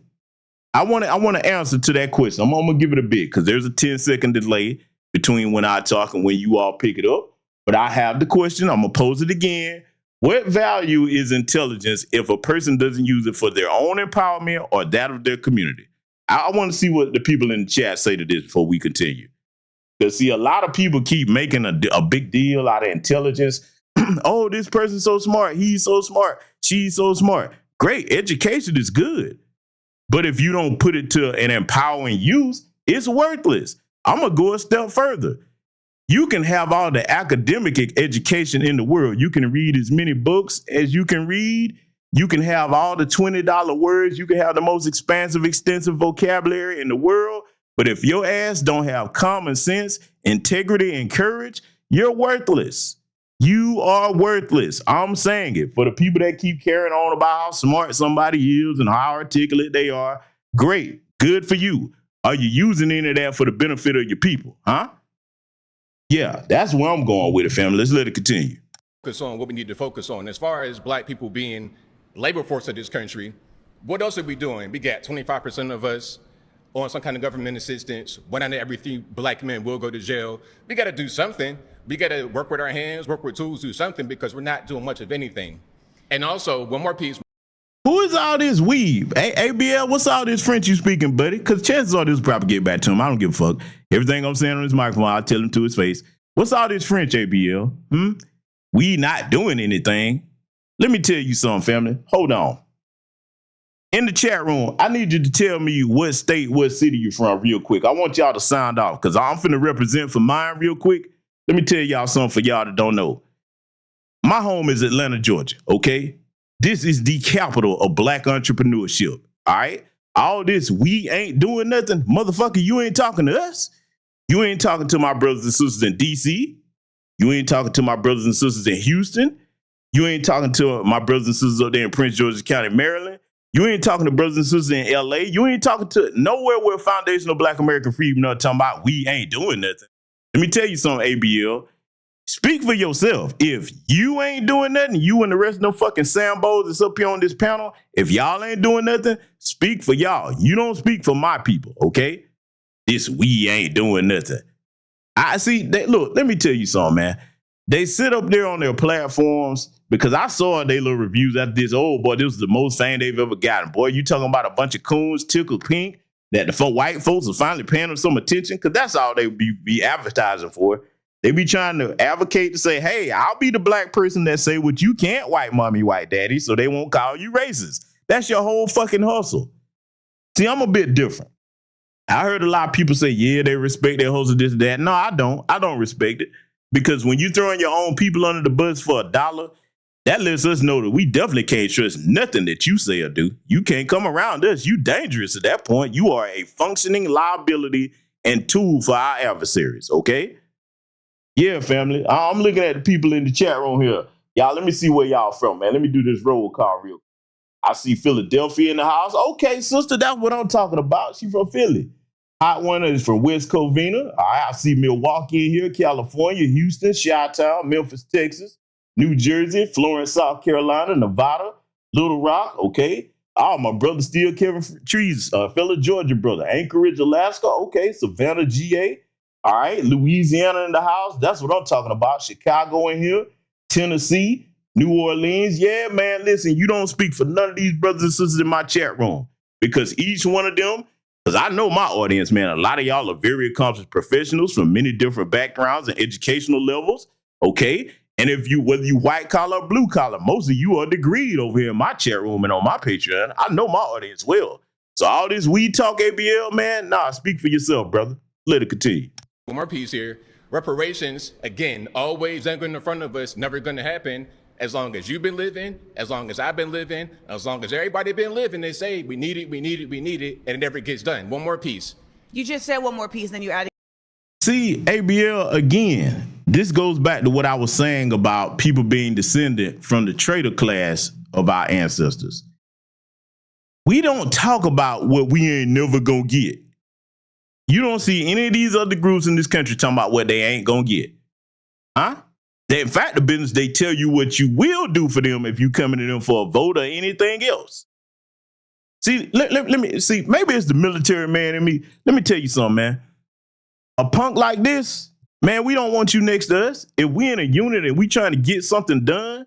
I want to answer to that question. I'm gonna give it a bit because there's a 10-second delay between when I talk and when you all pick it up. But I have the question. I'm gonna pose it again. What value is intelligence if a person doesn't use it for their own empowerment or that of their community? I want to see what the people in the chat say to this before we continue. Because, see, a lot of people keep making a big deal out of intelligence. Oh, this person's so smart. He's so smart. She's so smart. Great. Education is good. But if you don't put it to an empowering use, it's worthless. I'm going to go a step further. You can have all the academic education in the world. You can read as many books as you can read. You can have all the $20 words. You can have the most expansive, extensive vocabulary in the world. But if your ass don't have common sense, integrity, and courage, you're worthless. You are worthless. I'm saying it. For the people that keep carrying on about how smart somebody is and how articulate they are, great. Good for you. Are you using any of that for the benefit of your people? Huh? Yeah, that's where I'm going with it, family. Let's let it continue. Focus on what we need to focus on. As far as black people being labor force of this country, what else are we doing? We got 25% of us on some kind of government assistance. 1 out of every 3 black men will go to jail. We got to do something. We got to work with our hands, work with tools, do something, because we're not doing much of anything. And also, one more piece. Who is all this weave? Hey, ABL, what's all this French you speaking, buddy? Because chances are this will probably get back to him. I don't give a fuck. Everything I'm saying on this microphone, I'll tell him to his face. What's all this French, ABL? We not doing anything. Let me tell you something, family. Hold on. In the chat room, I need you to tell me what state, what city you're from real quick. I want y'all to sound off because I'm finna represent for mine real quick. Let me tell y'all something for y'all that don't know. My home is Atlanta, Georgia, okay? This is the capital of black entrepreneurship, all right? All this, we ain't doing nothing. Motherfucker, you ain't talking to us. You ain't talking to my brothers and sisters in D.C. You ain't talking to my brothers and sisters in Houston. You ain't talking to my brothers and sisters up there in Prince George's County, Maryland. You ain't talking to brothers and sisters in L.A. You ain't talking to nowhere where Foundational Black American Freedom not talking about we ain't doing nothing. Let me tell you something, ABL. Speak for yourself. If you ain't doing nothing, you and the rest of them fucking Sambos that's up here on this panel, if y'all ain't doing nothing, speak for y'all. You don't speak for my people, okay? This we ain't doing nothing. I see, look, let me tell you something, man. They sit up there on their platforms because I saw their little reviews after this. Oh, boy, this was the most fame they've ever gotten. Boy, you talking about a bunch of coons, tickled pink, that the white folks are finally paying them some attention because that's all they be advertising for. They be trying to advocate to say, hey, I'll be the black person that say what you can't, white mommy, white daddy, so they won't call you racist. That's your whole fucking hustle. See, I'm a bit different. I heard a lot of people say, yeah, they respect their hustle, this, that. No, I don't. I don't respect it. Because when you throwing your own people under the bus for $1, that lets us know that we definitely can't trust nothing that you say or do. You can't come around us. You dangerous at that point. You are a functioning liability and tool for our adversaries, okay? Yeah, family. I'm looking at the people in the chat room here. Y'all, let me see where y'all from, man. Let me do this roll call real quick. I see Philadelphia in the house. Okay, sister, that's what I'm talking about. She from Philly. Hot one is from West Covina. All right, I see Milwaukee in here, California, Houston, Chi-Town, Memphis, Texas, New Jersey, Florence, South Carolina, Nevada, Little Rock, okay. Oh, my brother still Kevin Trees, fellow Georgia brother. Anchorage, Alaska, okay. Savannah, GA. All right, Louisiana in the house. That's what I'm talking about. Chicago in here, Tennessee, New Orleans. Yeah, man, listen, you don't speak for none of these brothers and sisters in my chat room because each one of them, because I know my audience, man, a lot of y'all are very accomplished professionals from many different backgrounds and educational levels, okay? And if you, whether you white collar or blue collar, most of you are degreed over here in my chat room and on my Patreon. I know my audience well. So all this weed talk, ABL, man, nah, speak for yourself, brother. Let it continue. One more piece here. Reparations, again, always anchored in front of us, never going to happen. As long as you've been living, as long as I've been living, as long as everybody been living, they say we need it, we need it, we need it, and it never gets done. One more piece. You just said one more piece, then you added. See, ABL, again, this goes back to what I was saying about people being descendant from the trader class of our ancestors. We don't talk about what we ain't never gonna get. You don't see any of these other groups in this country talking about what they ain't gonna get. Huh? In fact, the business, they tell you what you will do for them if you coming to them for a vote or anything else. See, let me see, maybe it's the military man in me. Let me tell you something, man. A punk like this, man, we don't want you next to us. If we in a unit and we trying to get something done,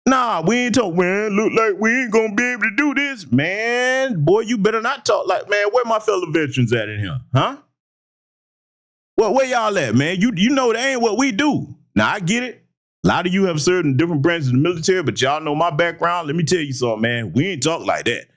nah, we ain't talk, man, look like we ain't gonna be able to do this. Man, boy, you better not talk like, man, where my fellow veterans at in here, huh? Well, where y'all at, man? You know that ain't what we do. Now, I get it. A lot of you have served in different branches of the military, but y'all know my background. Let me tell you something, man. We ain't talk like that.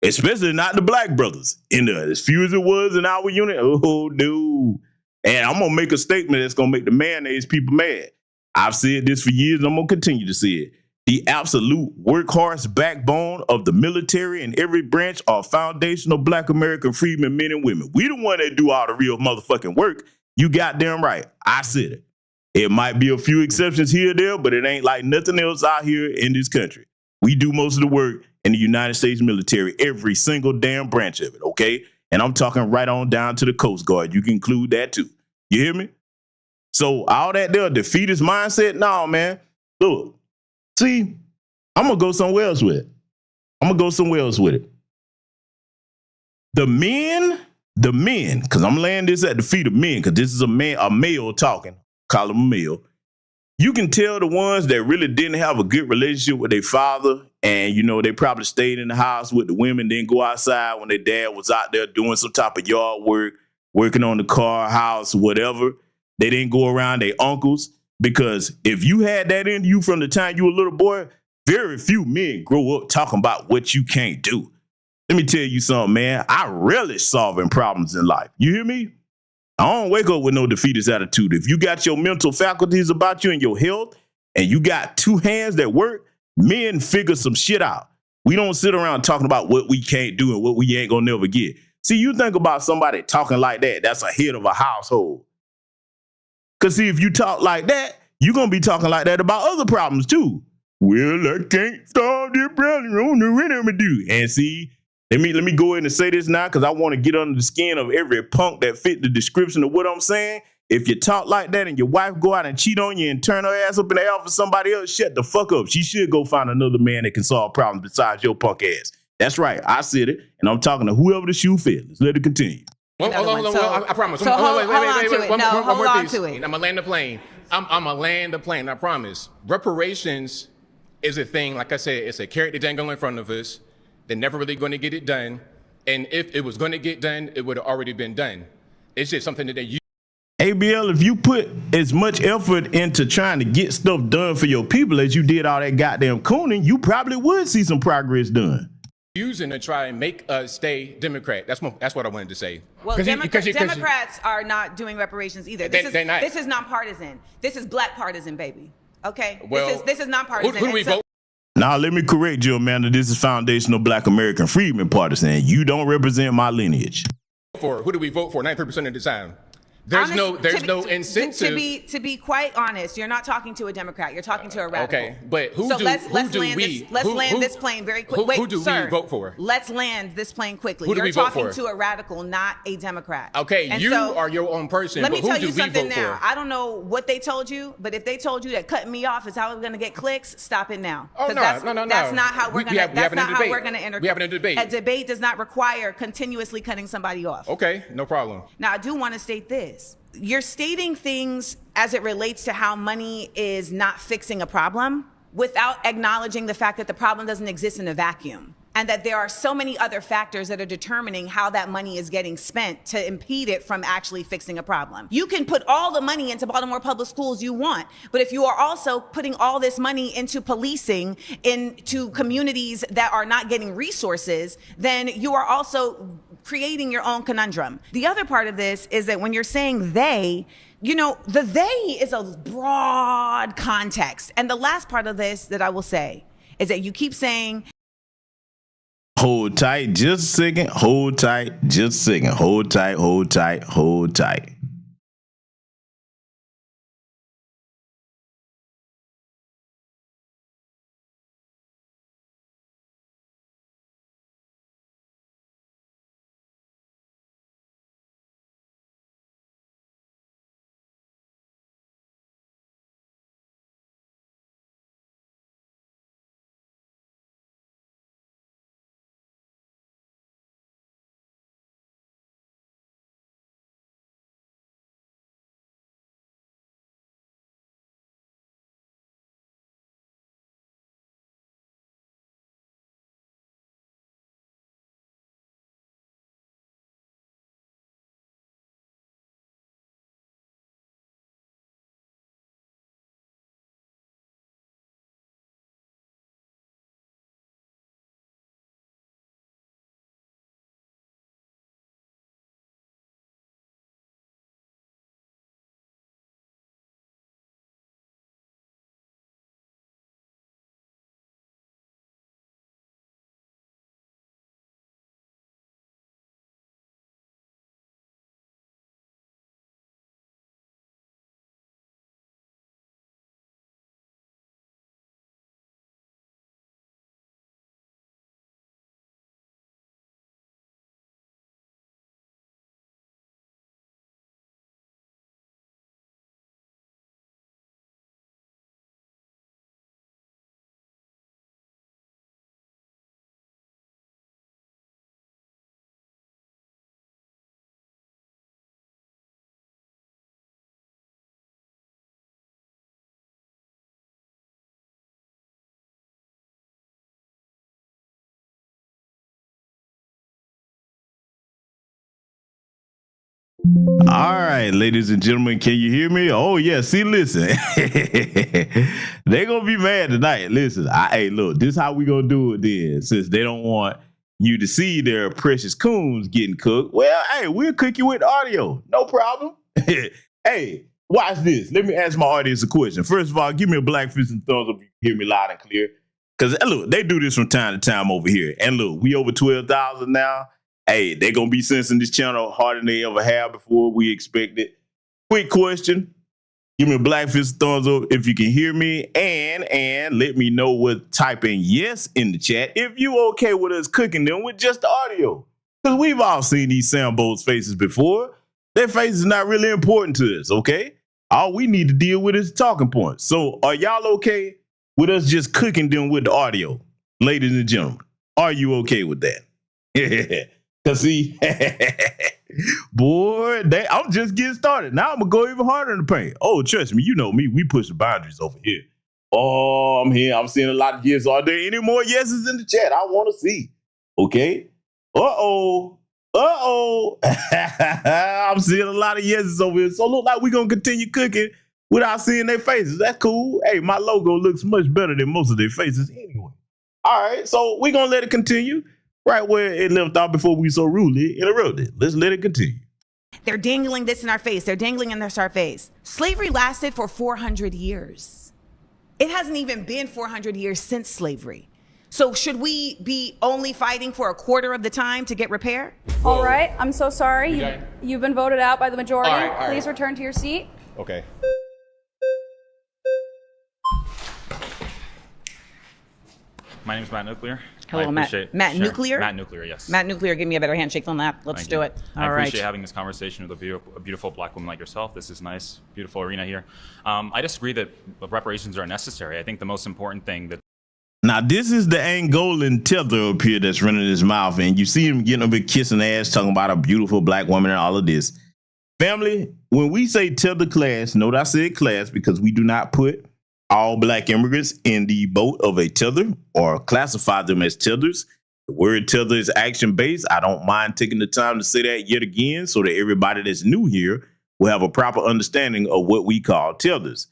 Especially not the black brothers in there. As few as it was in our unit, oh, dude. And I'm going to make a statement that's going to make the mayonnaise people mad. I've said this for years, and I'm going to continue to say it. The absolute workhorse backbone of the military and every branch are foundational black American freedmen, men and women. We the one that do all the real motherfucking work. You goddamn right. I said it. It might be a few exceptions here or there, but it ain't like nothing else out here in this country. We do most of the work in the United States military, every single damn branch of it, okay? And I'm talking right on down to the Coast Guard. You can include that too. You hear me? So all that there, defeatist mindset, no, man. Look, see, I'm going to go somewhere else with it. The men, because I'm laying this at the feet of men, because this is a male talking. Call them a male. You can tell the ones that really didn't have a good relationship with their father, and you know they probably stayed in the house with the women, didn't go outside when their dad was out there doing some type of yard work, working on the car, house, whatever. They didn't go around their uncles, because if you had that in you from the time you were a little boy, very few men grow up talking about what you can't do. Let me tell you something, man. I relish solving problems in life. You hear me? I don't wake up with no defeatist attitude. If you got your mental faculties about you and your health, and you got two hands that work, men figure some shit out. We don't sit around talking about what we can't do and what we ain't gonna never get. See, you think about somebody talking like that, that's a head of a household. Because see, if you talk like that, you're gonna be talking like that about other problems too. Well, I can't solve this problem. I don't know what I'm gonna do. And see, let me go ahead and say this now, because I want to get under the skin of every punk that fit the description of what I'm saying. If you talk like that and your wife go out and cheat on you and turn her ass up in the air for somebody else, shut the fuck up. She should go find another man that can solve problems besides your punk ass. That's right. I said it, and I'm talking to whoever the shoe fits. Let's let it continue. Hold on, I promise. So hold on to it. I'm gonna land the plane. I'm gonna land the plane. I promise. Reparations is a thing. Like I said, it's a carrot that dangle in front of us. They're never really going to get it done. And if it was going to get done, it would have already been done. It's just something that they use. ABL, if you put as much effort into trying to get stuff done for your people as you did all that goddamn cooning, you probably would see some progress done. Using to try and make us stay Democrat. That's what I wanted to say. Well, Democrats are not doing reparations either. They're not. This is nonpartisan. This is black partisan, baby. Okay? Well, this is nonpartisan. Who do we vote? Now, let me correct you, Amanda. This is foundational black American freedmen partisan. You don't represent my lineage. Who do we vote for 93% of the time? There's no incentive. To be quite honest, you're not talking to a Democrat. You're talking to a radical. Okay, but let's land this plane very quickly. Who do we vote for? Let's land this plane quickly. Who do we vote for? You're talking to a radical, not a Democrat. Okay, and you are your own person. Let me tell you vote something now. For? I don't know what they told you, but if they told you that cutting me off is how we're going to get clicks, stop it now. Oh no, that's not how we're going to. That's not how we're going to We having a debate. A debate does not require continuously cutting somebody off. Okay, no problem. Now I do want to state this. You're stating things as it relates to how money is not fixing a problem without acknowledging the fact that the problem doesn't exist in a vacuum. and that there are so many other factors that are determining how that money is getting spent to impede it from actually fixing a problem. You can put all the money into Baltimore public schools you want, but if you are also putting all this money into policing, into communities that are not getting resources, then you are also creating your own conundrum. The other part of this is that when you're saying they, you know, the they is a broad context. And the last part of this that I will say is that you keep saying, hold tight just a second. Hold tight just a second. Hold tight, hold tight, hold tight. All right, ladies and gentlemen, can you hear me? Oh, yeah. See, listen. They're going to be mad tonight. Listen, hey, look, this is how we going to do it then. Since they don't want you to see their precious coons getting cooked, well, hey, we'll cook you with audio. No problem. Hey, watch this. Let me ask my audience a question. First of all, give me a black fist and thumbs up if you hear me loud and clear. Because, look, they do this from time to time over here. And, look, we over 12,000 now. Hey, they're going to be sensing this channel harder than they ever have before we expected. Quick question. Give me a black fist thumbs up if you can hear me. And let me know with typing yes in the chat if you okay with us cooking them with just the audio. Because we've all seen these Sambo's faces before. Their faces not really important to us, okay? All we need to deal with is talking points. So are y'all okay with us just cooking them with the audio? Ladies and gentlemen, are you okay with that? Cause see, boy, I'm just getting started. Now I'm gonna go even harder in the paint. Oh, trust me, you know me. We push the boundaries over here. Oh, I'm here. I'm seeing a lot of yeses. Are there any more yeses in the chat? I want to see. Okay. Uh-oh. I'm seeing a lot of yeses over here. So look like we're gonna continue cooking without seeing their faces. That's cool. Hey, my logo looks much better than most of their faces anyway. All right, so we're gonna let it continue. Right where it left off before we so rudely interrupted. Let's let it continue. they're dangling this in our face. They're dangling in this our face. Slavery lasted for 400 years. It hasn't even been 400 years since slavery. So should we be only fighting for a quarter of the time to get repair? All right, I'm so sorry. You've been voted out by the majority. All right. Please return to your seat. Okay. My name is Matt Nuclear. Hello, Matt. Matt Nuclear? Matt Nuclear, yes. Matt Nuclear, give me a better handshake than that. Let's do it. I All right. appreciate having this conversation with a beautiful black woman like yourself. This is nice, beautiful arena here. I disagree that reparations are necessary. I think the most important thing that Now, this is the Angolan Tether up here that's running his mouth, and you see him getting a bit kissing ass, talking about a beautiful black woman and all of this. Family, when we say Tether class, note I said class because we do not put all black immigrants in the boat of a tether or classify them as tethers. The word tether is action-based. I don't mind taking the time to say that yet again so that everybody that's new here will have a proper understanding of what we call tethers.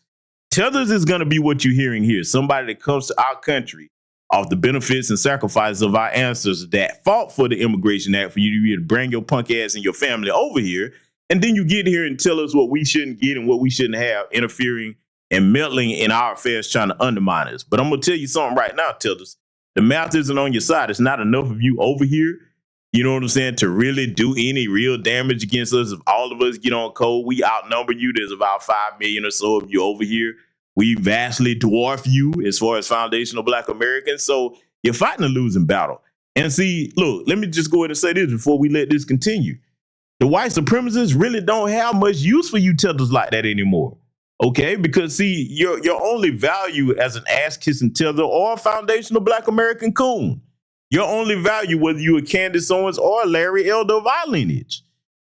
Tethers is going to be what you're hearing here. Somebody that comes to our country off the benefits and sacrifices of our ancestors that fought for the Immigration Act for you to bring your punk ass and your family over here. And then you get here and tell us what we shouldn't get and what we shouldn't have, interfering and meddling in our affairs, trying to undermine us. But I'm going to tell you something right now, tethers. The math isn't on your side. It's not enough of you over here, you know what I'm saying, to really do any real damage against us. If all of us get on code, we outnumber you. There's about 5 million or so of you over here. We vastly dwarf you as far as foundational Black Americans. So you're fighting a losing battle. And see, look, let me just go ahead and say this before we let this continue. The white supremacists really don't have much use for you tethers like that anymore. Okay, because see, your only value as an ass-kissing tether or a foundational Black American coon, your only value, whether you a Candace Owens or a Larry Elder of our lineage,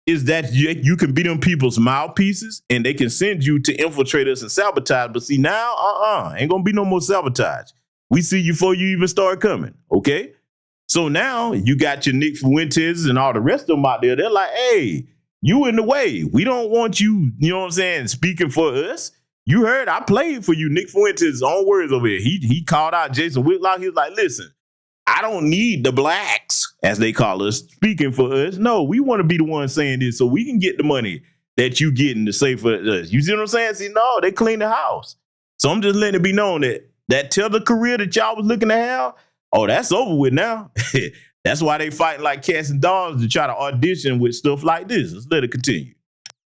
is that you can be them people's mouthpieces and they can send you to infiltrate us and sabotage. But see, now, ain't gonna be no more sabotage. We see you before you even start coming, okay? So now you got your Nick Fuentes and all the rest of them out there. They're like, hey, you in the way. We don't want you, you know what I'm saying, speaking for us. You heard I played for you. Nick Fuentes' own words over here. He called out Jason Whitlock. He was like, listen, I don't need the blacks, as they call us, speaking for us. No, we want to be the ones saying this so we can get the money that you getting to say for us. You see what I'm saying? See, no, they clean the house. So I'm just letting it be known that that tether career that y'all was looking to have, oh, that's over with now. That's why they fighting like cats and dogs to try to audition with stuff like this. Let's let it continue.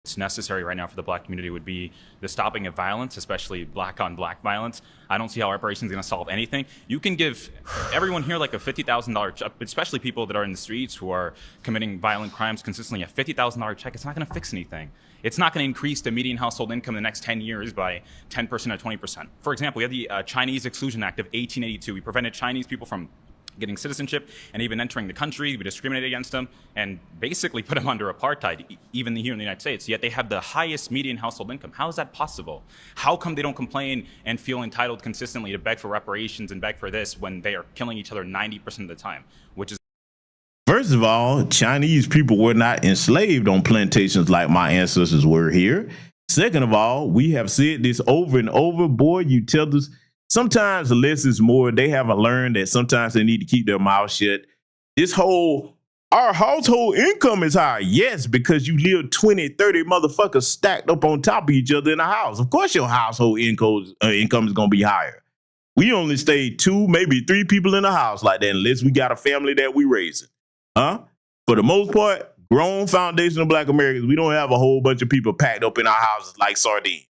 It's necessary right now for the Black community would be the stopping of violence, especially Black on Black violence. I don't see how reparations is going to solve anything. You can give everyone here like a $50,000, especially people that are in the streets who are committing violent crimes consistently, a $50,000 check. It's not going to fix anything. It's not going to increase the median household income in the next 10 years by 10% or 20%. For example, we had the Chinese Exclusion Act of 1882. We prevented Chinese people from getting citizenship and even entering the country. We discriminated against them and basically put them under apartheid, even here in the United States. Yet they have the highest median household income. How is that possible? How come they don't complain and feel entitled consistently to beg for reparations and beg for this when they are killing each other 90% of the time, which is... First of all, Chinese people were not enslaved on plantations like my ancestors were here. Second of all, we have said this over and over. Boy, you tell us, sometimes less is more. They haven't learned that sometimes they need to keep their mouth shut. This whole, our household income is higher. Yes, because you live 20, 30 motherfuckers stacked up on top of each other in a house. Of course your household income is going to be higher. We only stay 2, maybe 3 people in a house like that unless we got a family that we raising. For the most part, grown foundational Black Americans, we don't have a whole bunch of people packed up in our houses like sardines.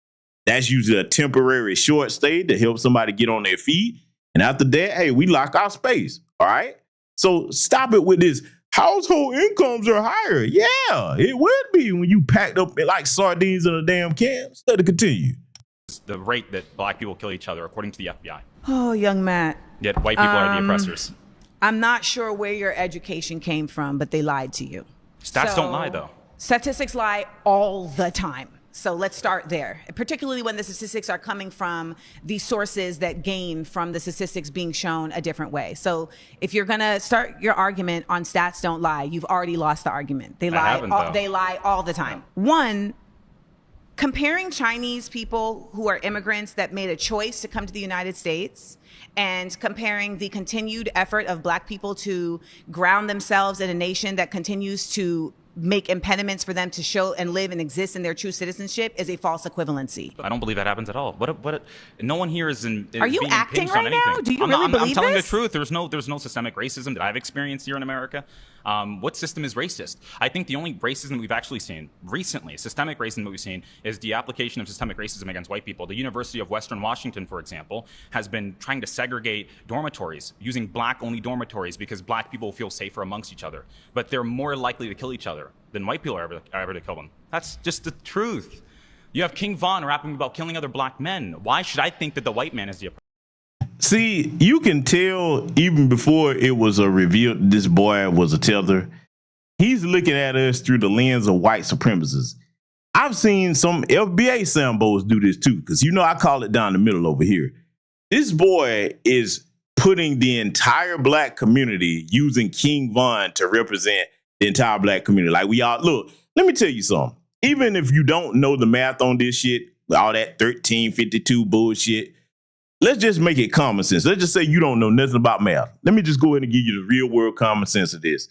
That's usually a temporary short stay to help somebody get on their feet. And after that, hey, we lock our space. All right. So stop it with this. Household incomes are higher. Yeah, it would be when you packed up like sardines in a damn can. Let it continue. The rate that Black people kill each other, according to the FBI. Oh, young Matt. Yet white people are the oppressors. I'm not sure where your education came from, but they lied to you. Stats don't lie, though. Statistics lie all the time. So let's start there, particularly when the statistics are coming from the sources that gain from the statistics being shown a different way. So if you're going to start your argument on stats don't lie, you've already lost the argument. They lie all the time. One, comparing Chinese people who are immigrants that made a choice to come to the United States and comparing the continued effort of Black people to ground themselves in a nation that continues to make impediments for them to show and live and exist in their true citizenship is a false equivalency. I don't believe that happens at all. No one here is Are you being acting impinged right on anything. now? Do you really believe I'm telling this? the truth. There's no systemic racism that I've experienced here in America. What system is racist? I think the only racism we've actually seen recently, systemic racism that we've seen, is the application of systemic racism against white people. The University of Western Washington, for example, has been trying to segregate dormitories, using Black-only dormitories because Black people feel safer amongst each other. But they're more likely to kill each other than white people are ever to kill them. That's just the truth. You have King Von rapping about killing other Black men. Why should I think that the white man is the oppressor? See, you can tell even before it was a reveal this boy was a tether, he's looking at us through the lens of white supremacists. I've seen some FBA Sambos do this too, because you know I call it down the middle over here. This boy is putting the entire black community using King Von to represent the entire black community. Like we all, look, let me tell you something. Even if you don't know the math on this shit, all that 1352 bullshit, let's just make it common sense. Let's just say you don't know nothing about math. Let me just go ahead and give you the real world common sense of this.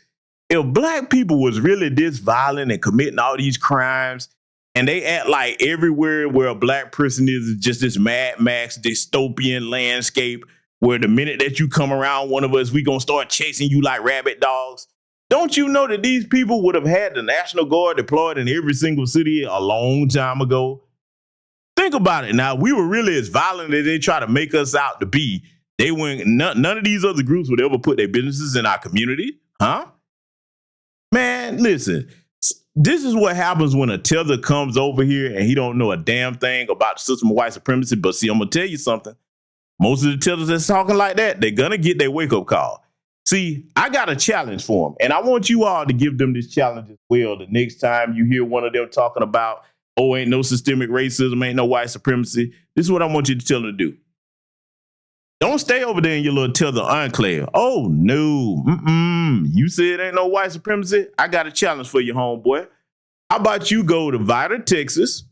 If black people was really this violent and committing all these crimes, and they act like everywhere where a black person is just this Mad Max dystopian landscape where the minute that you come around one of us, we gonna start chasing you like rabid dogs. Don't you know that these people would have had the National Guard deployed in every single city a long time ago? Think about it now. We were really as violent as they try to make us out to be. They went, none of these other groups would ever put their businesses in our community, huh? Man, listen, this is what happens when a Tether comes over here and he don't know a damn thing about the system of white supremacy. But see, I'm going to tell you something. Most of the Tethers that's talking like that, they're going to get their wake-up call. See, I got a challenge for them, and I want you all to give them this challenge as well the next time you hear one of them talking about, oh, ain't no systemic racism, ain't no white supremacy. This is what I want you to tell them to do. Don't stay over there in your little Tether enclave. Oh, no. You said ain't no white supremacy? I got a challenge for you, homeboy. How about you go to Vida, Texas,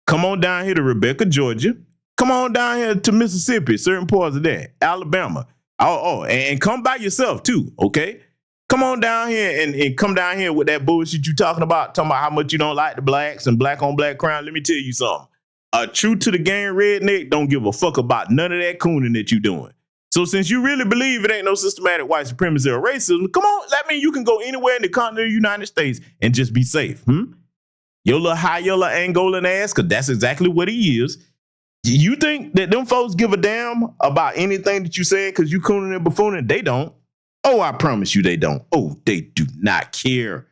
come on down here to Rebecca, Georgia, come on down here to Mississippi, certain parts of that, Alabama. And come by yourself too, okay? Come on down here and come down here with that bullshit you talking about how much you don't like the blacks and black on black crime. Let me tell you something. A true to the game redneck don't give a fuck about none of that cooning that you doing. So since you really believe it ain't no systematic white supremacy or racism, come on, that means you can go anywhere in the continental United States and just be safe. Your little high yellow Angolan ass, because that's exactly what he is. You think that them folks give a damn about anything that you say because you cooning and buffooning? They don't. Oh, I promise you they don't. Oh, they do not care.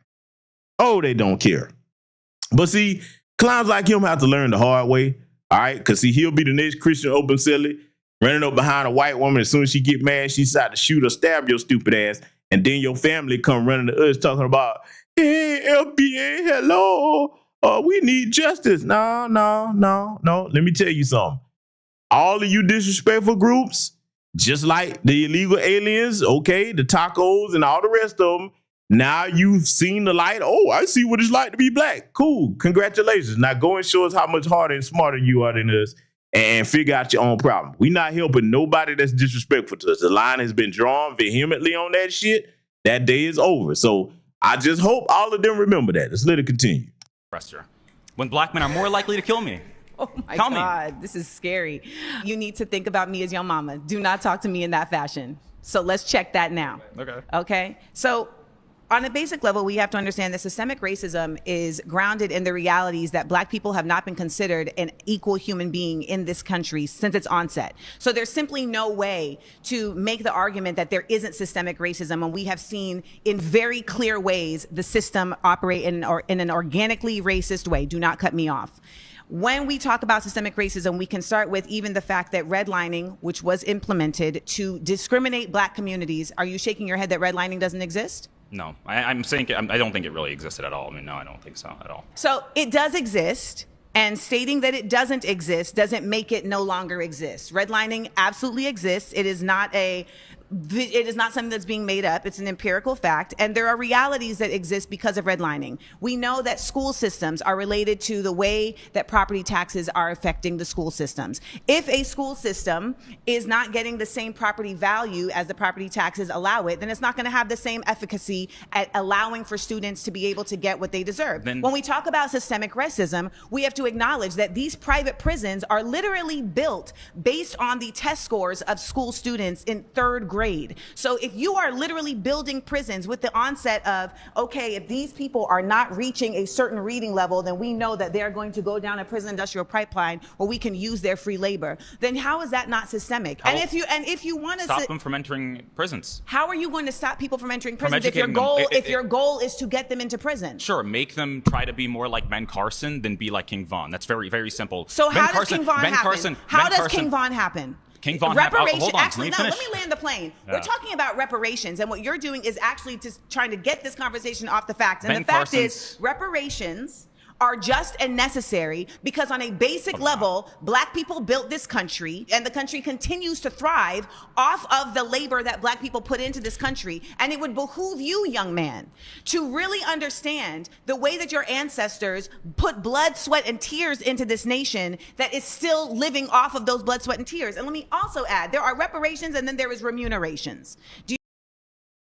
Oh, they don't care. But see, clowns like him have to learn the hard way, all right? Because see, he'll be the next Christian Open Silly, running up behind a white woman. As soon as she get mad, she decide to shoot or stab your stupid ass. And then your family come running to us talking about, hey, FBA, hello. We need justice. No. Let me tell you something. All of you disrespectful groups, just like the illegal aliens, okay, the tacos and all the rest of them, now you've seen the light. Oh, I see what it's like to be black. Cool. Congratulations. Now go and show us how much harder and smarter you are than us and figure out your own problem. We're not helping nobody that's disrespectful to us. The line has been drawn vehemently on that shit. That day is over. So I just hope all of them remember that. Let's let it continue. When black men are more likely to kill me. Oh my God, this is scary. You need to think about me as your mama. Do not talk to me in that fashion. So let's check that now. Okay. So on a basic level, we have to understand that systemic racism is grounded in the realities that black people have not been considered an equal human being in this country since its onset. So there's simply no way to make the argument that there isn't systemic racism when we have seen in very clear ways the system operate in an organically racist way. Do not cut me off. When we talk about systemic racism, we can start with even the fact that redlining, which was implemented to discriminate black communities. Are you shaking your head that redlining doesn't exist? No, I'm saying I don't think it really existed at all. I mean, no, I don't think so at all. So it does exist, and stating that it doesn't exist doesn't make it no longer exist. Redlining absolutely exists. It is not something that's being made up. It's an empirical fact. And there are realities that exist because of redlining. We know that school systems are related to the way that property taxes are affecting the school systems. If a school system is not getting the same property value as the property taxes allow it, then it's not going to have the same efficacy at allowing for students to be able to get what they deserve. When we talk about systemic racism, we have to acknowledge that these private prisons are literally built based on the test scores of school students in third grade. So if you are literally building prisons with the onset of, okay, if these people are not reaching a certain reading level, then we know that they're going to go down a prison industrial pipeline where we can use their free labor. Then how is that not systemic? And if you want to stop them from entering prisons, how are you going to stop people from entering prisons if your goal is to get them into prison? Sure, make them try to be more like Ben Carson than be like King Von. That's very, very simple. So how does King Von happen? How does King Von happen? King Von reparations. Actually, no. Let me land the plane. Yeah. We're talking about reparations, and what you're doing is actually just trying to get this conversation off the facts. And the fact is, reparations are just and necessary because on a basic level, black people built this country and the country continues to thrive off of the labor that black people put into this country. And it would behoove you, young man, to really understand the way that your ancestors put blood, sweat, and tears into this nation that is still living off of those blood, sweat, and tears. And let me also add, there are reparations and then there is remunerations.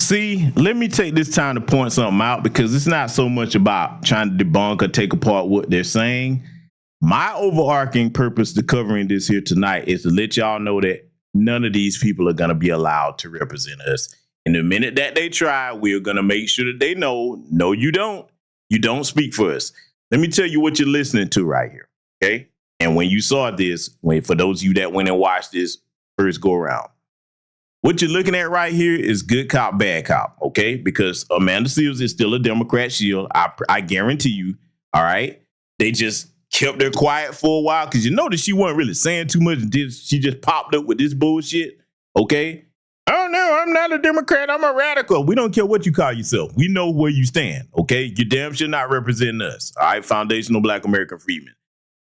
See, let me take this time to point something out, because it's not so much about trying to debunk or take apart what they're saying. My overarching purpose to covering this here tonight is to let y'all know that none of these people are going to be allowed to represent us. And the minute that they try, we're going to make sure that they know, no, you don't. You don't speak for us. Let me tell you what you're listening to right here, okay? And when you saw this, for those of you that went and watched this first go around, what you're looking at right here is good cop, bad cop, okay? Because Amanda Seals is still a Democrat shield. I guarantee you, all right? They just kept her quiet for a while because you notice she wasn't really saying too much. She just popped up with this bullshit, okay? Oh, no, I'm not a Democrat. I'm a radical. We don't care what you call yourself. We know where you stand, okay? You damn sure not representing us, all right? Foundational Black American Freedmen.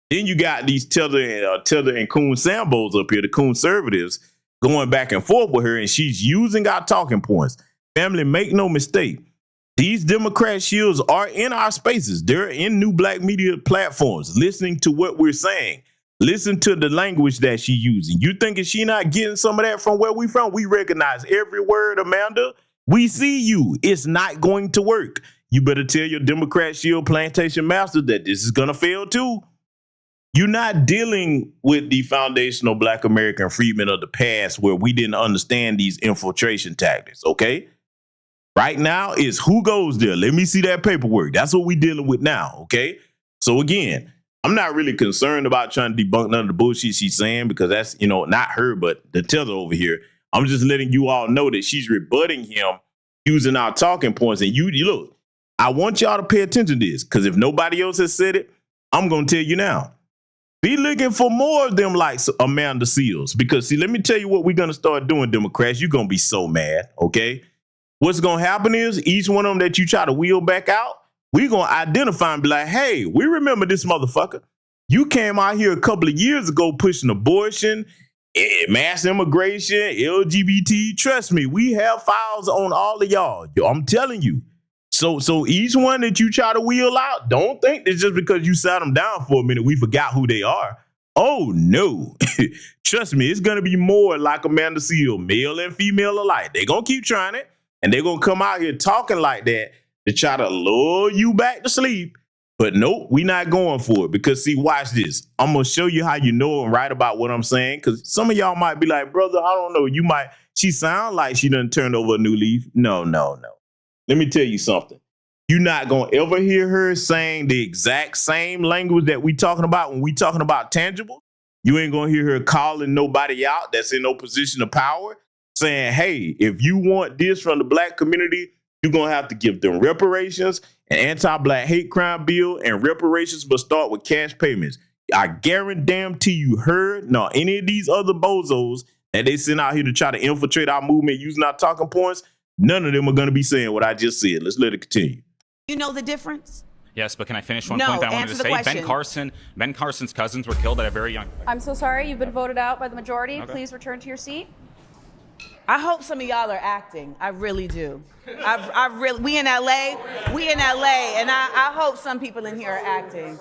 Then you got these Tether and coon Sambos up here, the coonservatives, going back and forth with her, and she's using our talking points. Family, make no mistake. These Democrat shields are in our spaces. They're in new black media platforms, listening to what we're saying. Listen to the language that she's using. You thinking she not getting some of that from where we from? We recognize every word, Amanda. We see you. It's not going to work. You better tell your Democrat shield plantation master that this is going to fail too. You're not dealing with the foundational Black American freedmen of the past where we didn't understand these infiltration tactics, okay? Right now is who goes there. Let me see that paperwork. That's what we're dealing with now, okay? So again, I'm not really concerned about trying to debunk none of the bullshit she's saying, because that's, you know, not her, but the Tether over here. I'm just letting you all know that she's rebutting him using our talking points. And you look, I want y'all to pay attention to this, because if nobody else has said it, I'm going to tell you now. Be looking for more of them like Amanda Seals, because see, let me tell you what we're going to start doing, Democrats. You're going to be so mad, okay? What's going to happen is each one of them that you try to wheel back out, we're going to identify and be like, hey, we remember this motherfucker. You came out here a couple of years ago pushing abortion, mass immigration, LGBT. Trust me, we have files on all of y'all. I'm telling you. So each one that you try to wheel out, don't think it's just because you sat them down for a minute, we forgot who they are. Oh, no. Trust me, it's going to be more like Amanda Seals, male and female alike. They're going to keep trying it, and they're going to come out here talking like that to try to lure you back to sleep. But nope, we're not going for it, because, see, watch this. I'm going to show you how you know I'm right about what I'm saying, because some of y'all might be like, brother, I don't know. She sound like she done turned over a new leaf. No. Let me tell you something. You're not going to ever hear her saying the exact same language that we talking about when we talking about tangible. You ain't going to hear her calling nobody out that's in no position of power, saying, hey, if you want this from the black community, you're going to have to give them reparations, an anti-black hate crime bill, and reparations must start with cash payments. I guarantee you her, no, any of these other bozos that they send out here to try to infiltrate our movement using our talking points, none of them are going to be saying what I just said. Let's let it continue. You know the difference? Yes, but can I finish one point that I wanted to say? Question. Ben Carson's cousins were killed at a very young... I'm so sorry. You've been voted out by the majority. Okay. Please return to your seat. I hope some of y'all are acting. I really do. We in LA, and I hope some people in here are acting.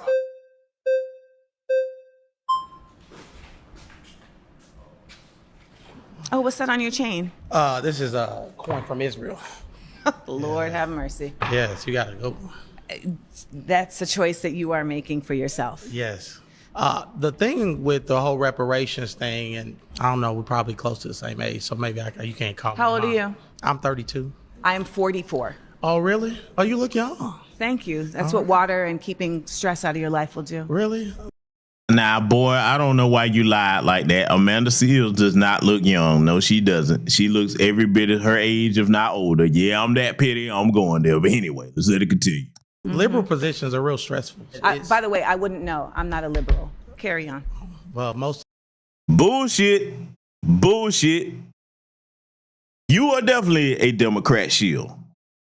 Oh, what's that on your chain? This is a coin from Israel. Lord have mercy. Yes, you got to go. That's a choice that you are making for yourself. Yes. The thing with the whole reparations thing, and I don't know, we're probably close to the same age, so maybe you can't call me. How old are you? I'm 32. I am 44. Oh, really? Oh, you look young. Thank you. That's what water and keeping stress out of your life will do. Really? Nah, boy, I don't know why you lied like that. Amanda Seals does not look young. No, she doesn't. She looks every bit of her age, if not older. Yeah, I'm that petty. I'm going there. But anyway, let's let it continue. Mm-hmm. Liberal positions are real stressful. By the way, I wouldn't know. I'm not a liberal. Carry on. Well, most... Bullshit. You are definitely a Democrat shield.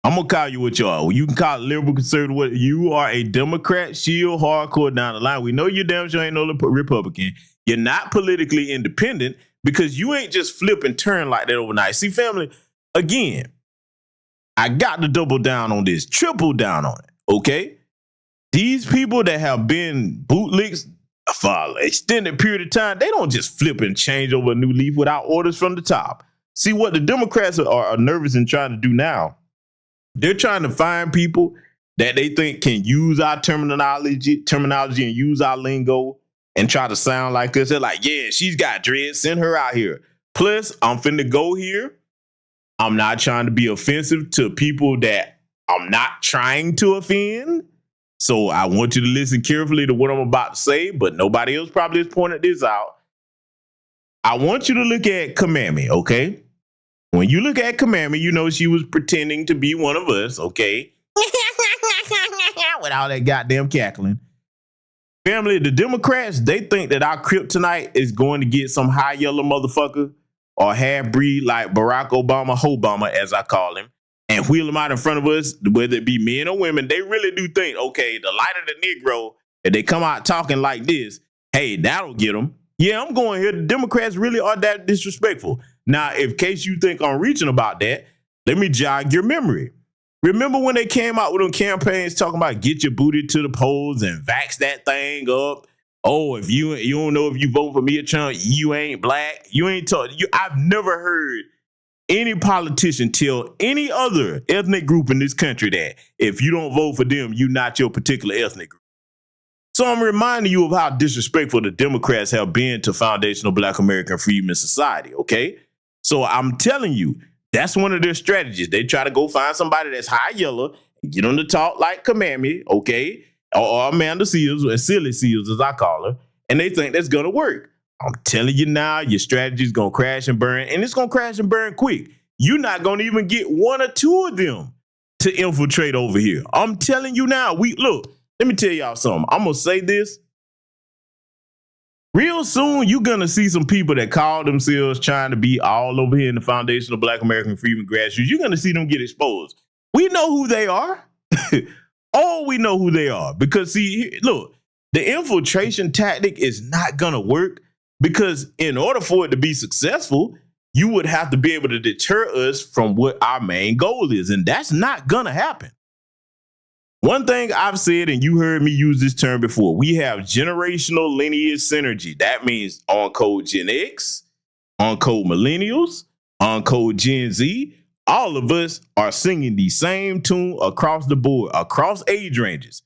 I'm gonna call you what you are. You can call it liberal, conservative. What you are, a Democrat, shill, hardcore down the line. We know you damn sure ain't no Republican. You're not politically independent because you ain't just flip and turn like that overnight. See, family, again, I got to double down on this, triple down on it. Okay, these people that have been bootlegs for an extended period of time, they don't just flip and change over a new leaf without orders from the top. See, what the Democrats are nervous and trying to do now. They're trying to find people that they think can use our terminology and use our lingo and try to sound like us. They're like, yeah, she's got dreads. Send her out here. Plus, I'm finna go here. I'm not trying to be offensive to people that I'm not trying to offend. So I want you to listen carefully to what I'm about to say, but nobody else probably has pointed this out. I want you to look at Kamami, okay? When you look at Kamami, you know she was pretending to be one of us, okay? With all that goddamn cackling. Family, the Democrats, they think that our kryptonite is going to get some high yellow motherfucker or half-breed like Barack Obama, as I call him, and wheel him out in front of us, whether it be men or women. They really do think, okay, the lighter the Negro, if they come out talking like this, hey, that'll get them. Yeah, I'm going here. The Democrats really are that disrespectful. Now, in case you think I'm reaching about that, let me jog your memory. Remember when they came out with them campaigns talking about get your booty to the polls and vax that thing up? Oh, if you don't know if you vote for me or Trump, you ain't black. You ain't talk. I've never heard any politician tell any other ethnic group in this country that if you don't vote for them, you're not your particular ethnic group. So I'm reminding you of how disrespectful the Democrats have been to foundational Black American freedom and society, okay? So I'm telling you, that's one of their strategies. They try to go find somebody that's high yellow, get them to talk like Kamami, okay? Or Amanda Seals, or Silly Seals as I call her, and they think that's gonna work. I'm telling you now, your strategy is gonna crash and burn, and it's gonna crash and burn quick. You're not gonna even get one or two of them to infiltrate over here. I'm telling you now, look, let me tell y'all something. I'm gonna say this. Real soon, you're going to see some people that call themselves trying to be all over here in the foundation of Black American freedom grassroots. You're going to see them get exposed. We know who they are. Oh, we know who they are. Because, see, look, the infiltration tactic is not going to work because in order for it to be successful, you would have to be able to deter us from what our main goal is. And that's not going to happen. One thing I've said, and you heard me use this term before, we have generational lineage synergy. That means on code Gen X, on code millennials, on code Gen Z. All of us are singing the same tune across the board, across age ranges.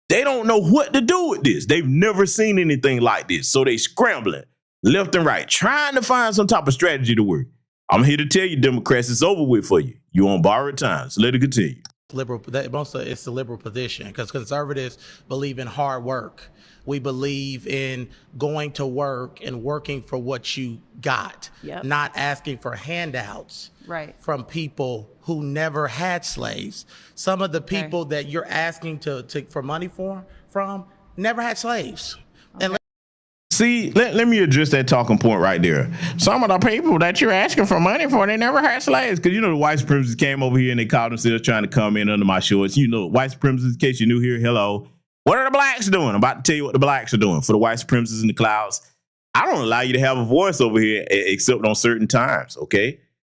They don't know what to do with this. They've never seen anything like this. So they scrambling left and right, trying to find some type of strategy to work. I'm here to tell you, Democrats, it's over with for you. You on borrowed time. So let it continue. Liberal, it's the liberal position because conservatives believe in hard work. We believe in going to work and working for what you got, not asking for handouts from people who never had slaves. Some of the people that you're asking for money from never had slaves. And see, let me address that talking point right there. Some of the people that you're asking for money for, they never had slaves. Because, you know, the white supremacists came over here and they called themselves trying to come in under my shorts. You know, white supremacists, in case you're new here, hello. What are the blacks doing? I'm about to tell you what the blacks are doing for the white supremacists in the clouds. I don't allow you to have a voice over here except on certain times, okay?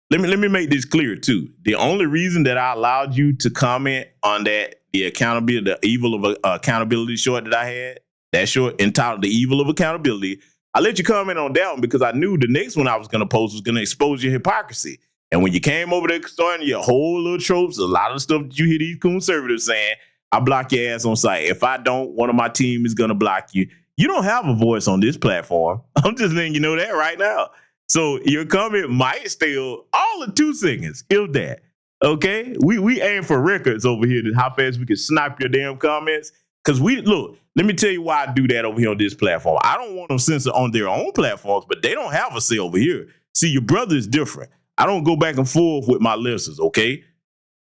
Let me make this clear, too. The only reason that I allowed you to comment on that, the accountability, the evil of accountability short that I had, that short entitled The Evil of Accountability, I let you comment on that one because I knew the next one I was going to post was going to expose your hypocrisy. And when you came over there starting your whole little tropes, a lot of stuff that you hear these coonservatives saying, I block your ass on sight. If I don't, one of my team is going to block you. You don't have a voice on this platform. I'm just letting you know that right now. So your comment might steal all of 2 seconds, if that. Okay? We aim for records over here, how fast we can snipe your damn comments. Because look, let me tell you why I do that over here on this platform. I don't want them censored on their own platforms, but they don't have a say over here. See, your brother is different. I don't go back and forth with my listeners, okay?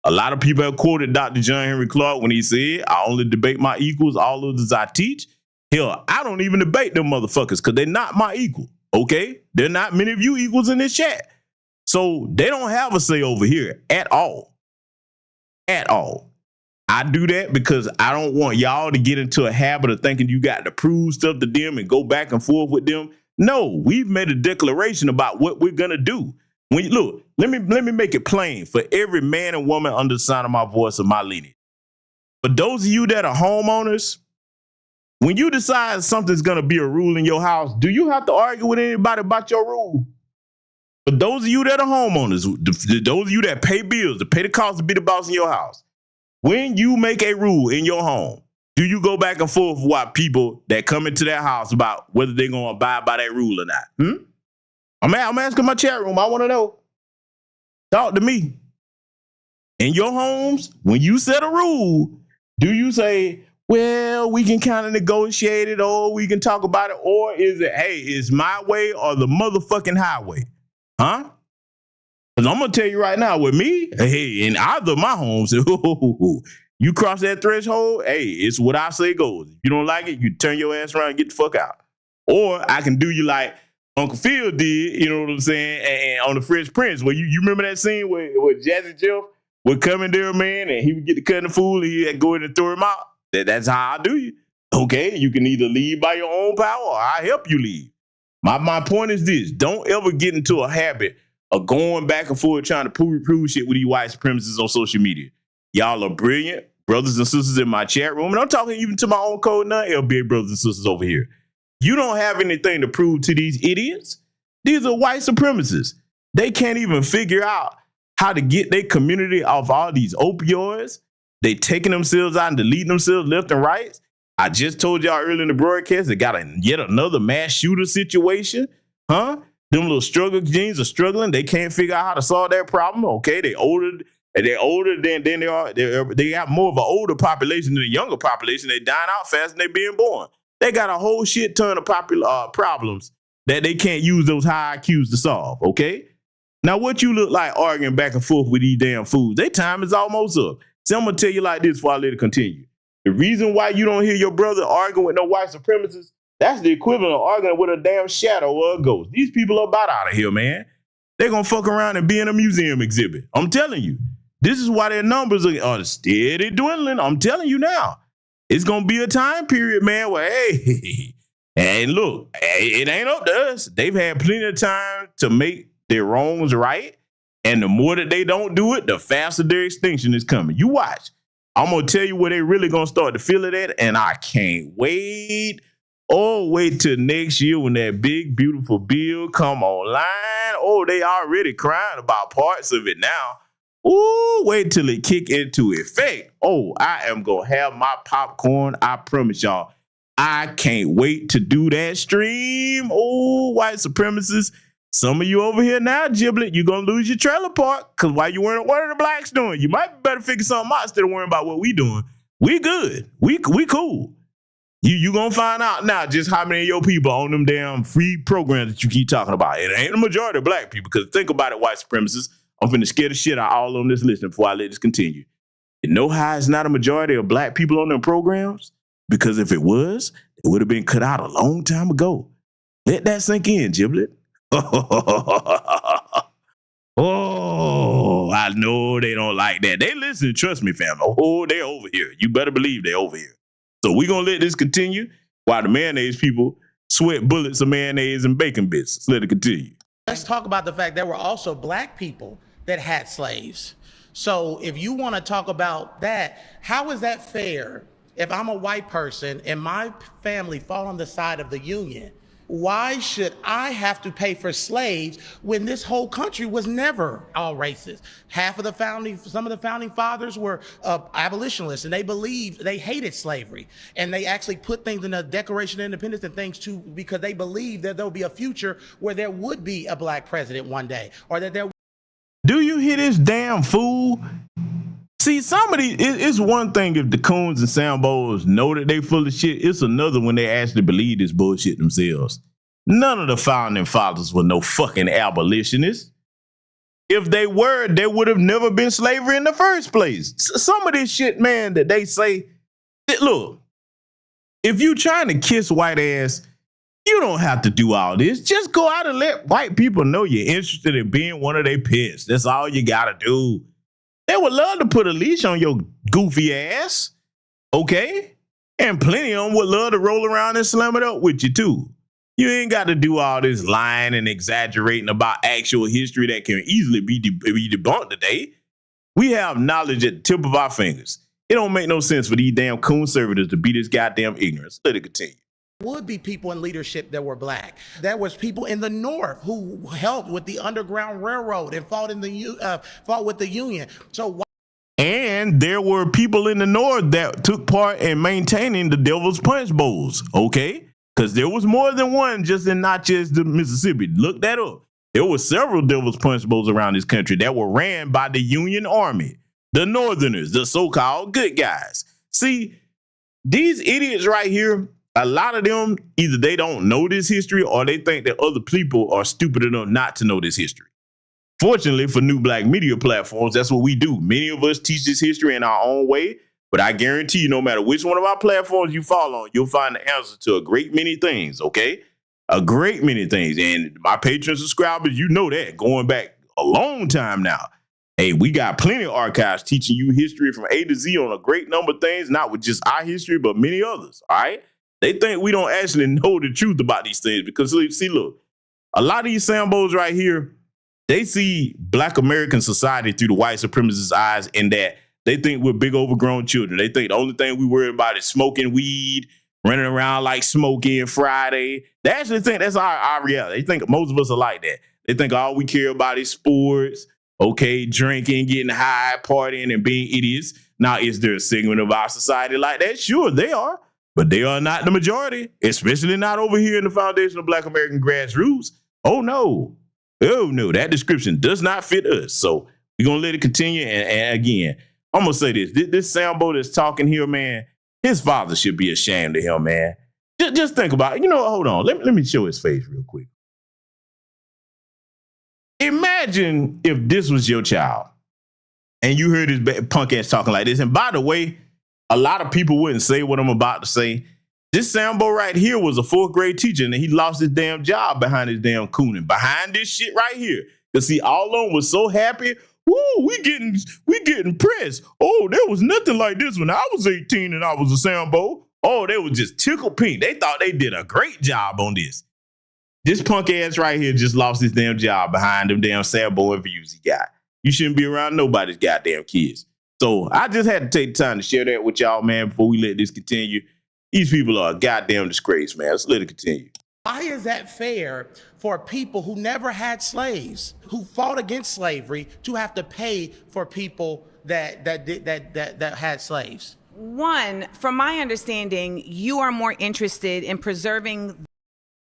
A lot of people have quoted Dr. John Henry Clark when he said, I only debate my equals, all others I teach. Hell, I don't even debate them motherfuckers because they're not my equal, okay? They're not many of you equals in this chat. So they don't have a say over here at all. at all. I do that because I don't want y'all to get into a habit of thinking you got to prove stuff to them and go back and forth with them. No, we've made a declaration about what we're gonna do. When you look, let me make it plain for every man and woman under the sound of my voice and my lineage. For those of you that are homeowners, when you decide something's gonna be a rule in your house, do you have to argue with anybody about your rule? For those of you that are homeowners, those of you that pay bills, to pay the cost to be the boss in your house, when you make a rule in your home, do you go back and forth with people that come into that house about whether they're going to abide by that rule or not? I'm asking my chat room. I want to know. Talk to me. In your homes, when you set a rule, do you say, well, we can kind of negotiate it, or we can talk about it, or is it, hey, it's my way or the motherfucking highway? Huh? Because I'm going to tell you right now, with me, hey, in either of my homes, you cross that threshold, hey, it's what I say goes. If you don't like it, you turn your ass around and get the fuck out. Or I can do you like Uncle Phil did, you know what I'm saying, and on the Fresh Prince, where you remember that scene where Jazzy Jeff would come in there, man, and he would get the cutting fool, and he had to go in and throw him out. That's how I do you. Okay, you can either leave by your own power or I help you leave. My point is this: don't ever get into a habit of going back and forth trying to prove shit with these white supremacists on social media. Y'all are brilliant brothers and sisters in my chat room, and I'm talking even to my own code non-LBA brothers and sisters over here. You don't have anything to prove to these idiots. These are white supremacists. They can't even figure out how to get their community off all these opioids. They taking themselves out and deleting themselves left and right. I just told y'all earlier in the broadcast, they got yet another mass shooter situation. Huh? Them little struggle genes are struggling. They can't figure out how to solve that problem. Okay, they're older than they are. They got more of an older population than a younger population. They dying out faster than they being born. They got a whole shit ton of problems that they can't use those high IQs to solve. Okay, now what you look like arguing back and forth with these damn fools? Their time is almost up. So I'm gonna tell you like this before I let it continue. The reason why you don't hear your brother arguing with no white supremacists, that's the equivalent of arguing with a damn shadow or a ghost. These people are about out of here, man. They're going to fuck around and be in a museum exhibit. I'm telling you. This is why their numbers are steady dwindling. I'm telling you now. It's going to be a time period, man, where, hey, and look, it ain't up to us. They've had plenty of time to make their wrongs right. And the more that they don't do it, the faster their extinction is coming. You watch. I'm going to tell you where they really going to start to feel it at, and I can't wait. Oh, wait till next year when that big, beautiful bill come online. Oh, they already crying about parts of it now. Ooh, wait till it kick into effect. Oh, I am going to have my popcorn. I promise y'all. I can't wait to do that stream. Oh, white supremacists. Some of you over here now, Giblet, you're going to lose your trailer park because while you weren't, what are the blacks doing? You might better figure something out instead of worrying about what we doing. We good. We cool. You going to find out now just how many of your people on them damn free programs that you keep talking about. It ain't the majority of black people because think about it, white supremacists. I'm finna scare the shit out of all on this list before I let this continue. You know how it's not a majority of black people on them programs? Because if it was, it would have been cut out a long time ago. Let that sink in, Giblet. Oh, I know they don't like that. They listen, trust me, fam. Oh, they're over here. You better believe they're over here. So we're going to let this continue while the mayonnaise people sweat bullets of mayonnaise and bacon bits. Let's let it continue. Let's talk about the fact there were also black people that had slaves. So if you want to talk about that, how is that fair? If I'm a white person and my family fall on the side of the Union, why should I have to pay for slaves when this whole country was never all racist? Some of the founding fathers were abolitionists, and they hated slavery. And they actually put things in the Declaration of Independence and things too, because they believed that there'll be a future where there would be a black president one day, or that there. Do you hear this damn fool? See, it's one thing if the coons and Sambos know that they full of shit. It's another when they actually believe this bullshit themselves. None of the founding fathers were no fucking abolitionists. If they were, there would have never been slavery in the first place. Some of this shit, man, that they say, look, if you trying to kiss white ass, you don't have to do all this. Just go out and let white people know you're interested in being one of their pets. That's all you gotta do. They would love to put a leash on your goofy ass, okay? And plenty of them would love to roll around and slam it up with you too. You ain't got to do all this lying and exaggerating about actual history that can easily be debunked today. We have knowledge at the tip of our fingers. It don't make no sense for these damn coonservatives to be this goddamn ignorance. Let it continue. Would be people in leadership that were black. There was people in the North who helped with the Underground Railroad and fought with the Union. So and there were people in the North that took part in maintaining the Devil's Punch Bowls, okay? Because there was more than one just in not just the Mississippi. Look that up. There were several Devil's Punch Bowls around this country that were ran by the Union Army, the Northerners, the so-called good guys. See, these idiots right here, a lot of them, either they don't know this history or they think that other people are stupid enough not to know this history. Fortunately for new black media platforms, that's what we do. Many of us teach this history in our own way, but I guarantee you, no matter which one of our platforms you follow on, you'll find the answer to a great many things, okay? A great many things. And my Patreon subscribers, you know that, going back a long time now. Hey, we got plenty of archives teaching you history from A to Z on a great number of things, not with just our history, but many others, all right? They think we don't actually know the truth about these things because, see, look, a lot of these Sambos right here, they see black American society through the white supremacist eyes in that they think we're big overgrown children. They think the only thing we worry about is smoking weed, running around like Smokey and Friday. They actually think that's our reality. They think most of us are like that. They think all we care about is sports, okay, drinking, getting high, partying, and being idiots. Now, is there a segment of our society like that? Sure, they are. But they are not the majority, especially not over here in the foundation of Black American grassroots. Oh, no. Oh, no, that description does not fit us. So we're going to let it continue. And again, I'm going to say this. This Sambo that's talking here, man, his father should be ashamed of him, man. Just think about it. You know what? Hold on. Let me show his face real quick. Imagine if this was your child and you heard this punk ass talking like this. And by the way, a lot of people wouldn't say what I'm about to say. This Sambo right here was a 4th grade teacher and he lost his damn job behind his damn cooning. Behind this shit right here. Because see, all of them was so happy. Woo, we getting pressed. Oh, there was nothing like this when I was 18 and I was a Sambo. Oh, they was just tickled pink. They thought they did a great job on this. This punk ass right here just lost his damn job behind them damn Sambo interviews he got. You shouldn't be around nobody's goddamn kids. So I just had to take the time to share that with y'all, man, before we let this continue. These people are a goddamn disgrace, man. Let's let it continue. Why is that fair for people who never had slaves, who fought against slavery, to have to pay for people that had slaves? One, from my understanding, you are more interested in preserving.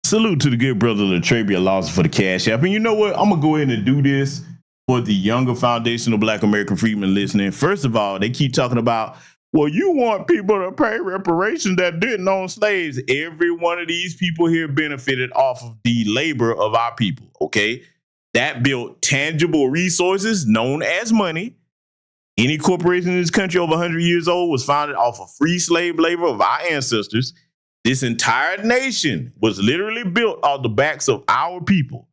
Salute to the good brother Latrabia Lawson for the Cash App. And you know what? I'm going to go ahead and do this for the younger foundational Black American freedmen listening. First of all, they keep talking about, well, you want people to pay reparations that didn't own slaves. Every one of these people here benefited off of the labor of our people, okay? That built tangible resources known as money. Any corporation in this country over 100 years old was founded off of free slave labor of our ancestors. This entire nation was literally built off the backs of our people.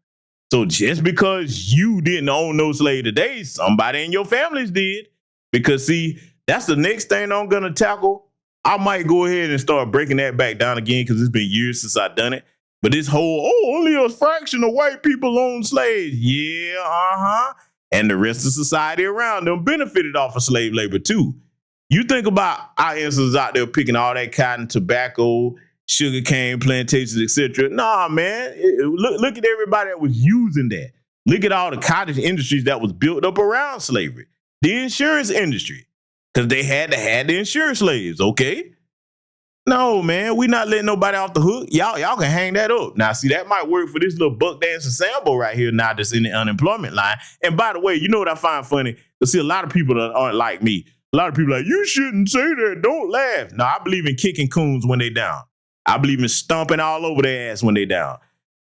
So just because you didn't own no slave today, somebody in your families did. Because see, that's the next thing I'm going to tackle. I might go ahead and start breaking that back down again because it's been years since I've done it. But this whole, only a fraction of white people own slaves. Yeah, And the rest of society around them benefited off of slave labor too. You think about our ancestors out there picking all that cotton, tobacco, sugarcane, plantations, etc. Nah, man. Look at everybody that was using that. Look at all the cottage industries that was built up around slavery. The insurance industry. Because they had to have the insurance slaves, okay? No, man, we not letting nobody off the hook. Y'all can hang that up. Now, see, that might work for this little buck dancing Sambo right here now that's in the unemployment line. And by the way, you know what I find funny? You see, a lot of people that aren't like me. A lot of people are like, you shouldn't say that. Don't laugh. No, I believe in kicking coons when they down. I believe in stomping all over their ass when they down.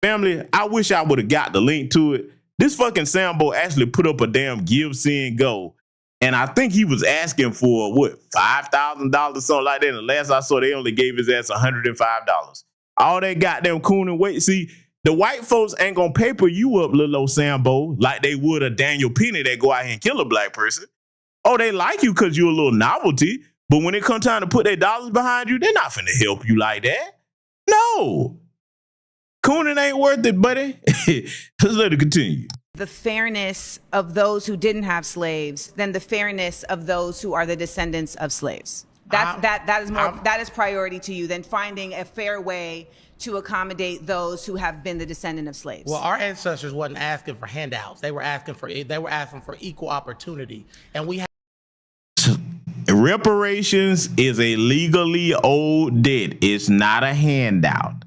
Family, I wish I would have got the link to it. This fucking Sambo actually put up a damn give, send, go. And I think he was asking for, what, $5,000 or something like that. And the last I saw, they only gave his ass $105. All that goddamn coon and wait. See, the white folks ain't gonna paper you up, little old Sambo, like they would a Daniel Penny that go out here and kill a black person. Oh, they like you because you're a little novelty, but when it comes time to put their dollars behind you, they're not finna help you like that. No. Cooning ain't worth it, buddy. Let's let it continue. The fairness of those who didn't have slaves than the fairness of those who are the descendants of slaves. That is priority to you than finding a fair way to accommodate those who have been the descendant of slaves. Well, our ancestors wasn't asking for handouts. They were asking for equal opportunity. And we have reparations is a legally owed debt. It's not a handout.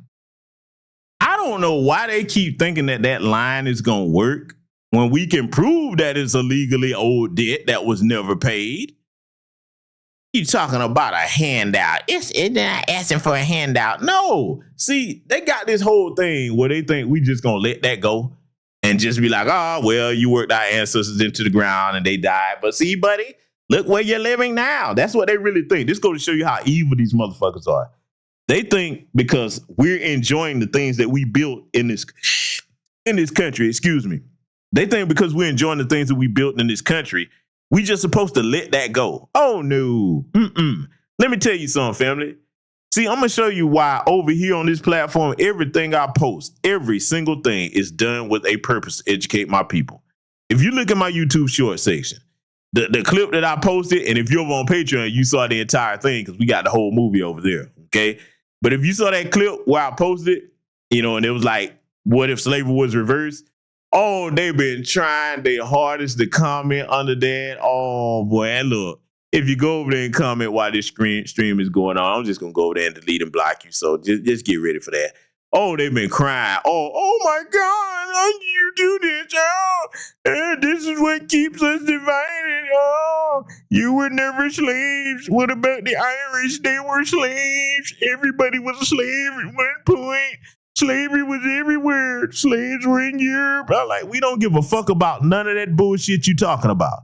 I don't know why they keep thinking that line is going to work when we can prove that it's a legally owed debt that was never paid. You talking about a handout. They're not asking for a handout. No. See, they got this whole thing where they think we just going to let that go and just be like, oh, well, you worked our ancestors into the ground and they died. But see, buddy, look where you're living now. That's what they really think. This goes to show you how evil these motherfuckers are. They think because we're enjoying the things that we built in this country, excuse me. They think because we're enjoying the things that we built in this country, we just supposed to let that go. Oh, no. Let me tell you something, family. See, I'm going to show you why over here on this platform, everything I post, every single thing is done with a purpose to educate my people. If you look at my YouTube short section, the clip that I posted, and if you're on Patreon, you saw the entire thing because we got the whole movie over there, okay? But if you saw that clip where I posted, and it was like, what if slavery was reversed? Oh, they've been trying their hardest to comment under that. Oh, boy, and look, if you go over there and comment while this stream is going on, I'm just going to go over there and delete and block you. So just get ready for that. Oh, they've been crying. Oh my God, how do you do this? Oh, this is what keeps us divided. Oh, you were never slaves. What about the Irish? They were slaves. Everybody was a slave at one point. Slavery was everywhere. Slaves were in Europe. I'm like, we don't give a fuck about none of that bullshit you talking about.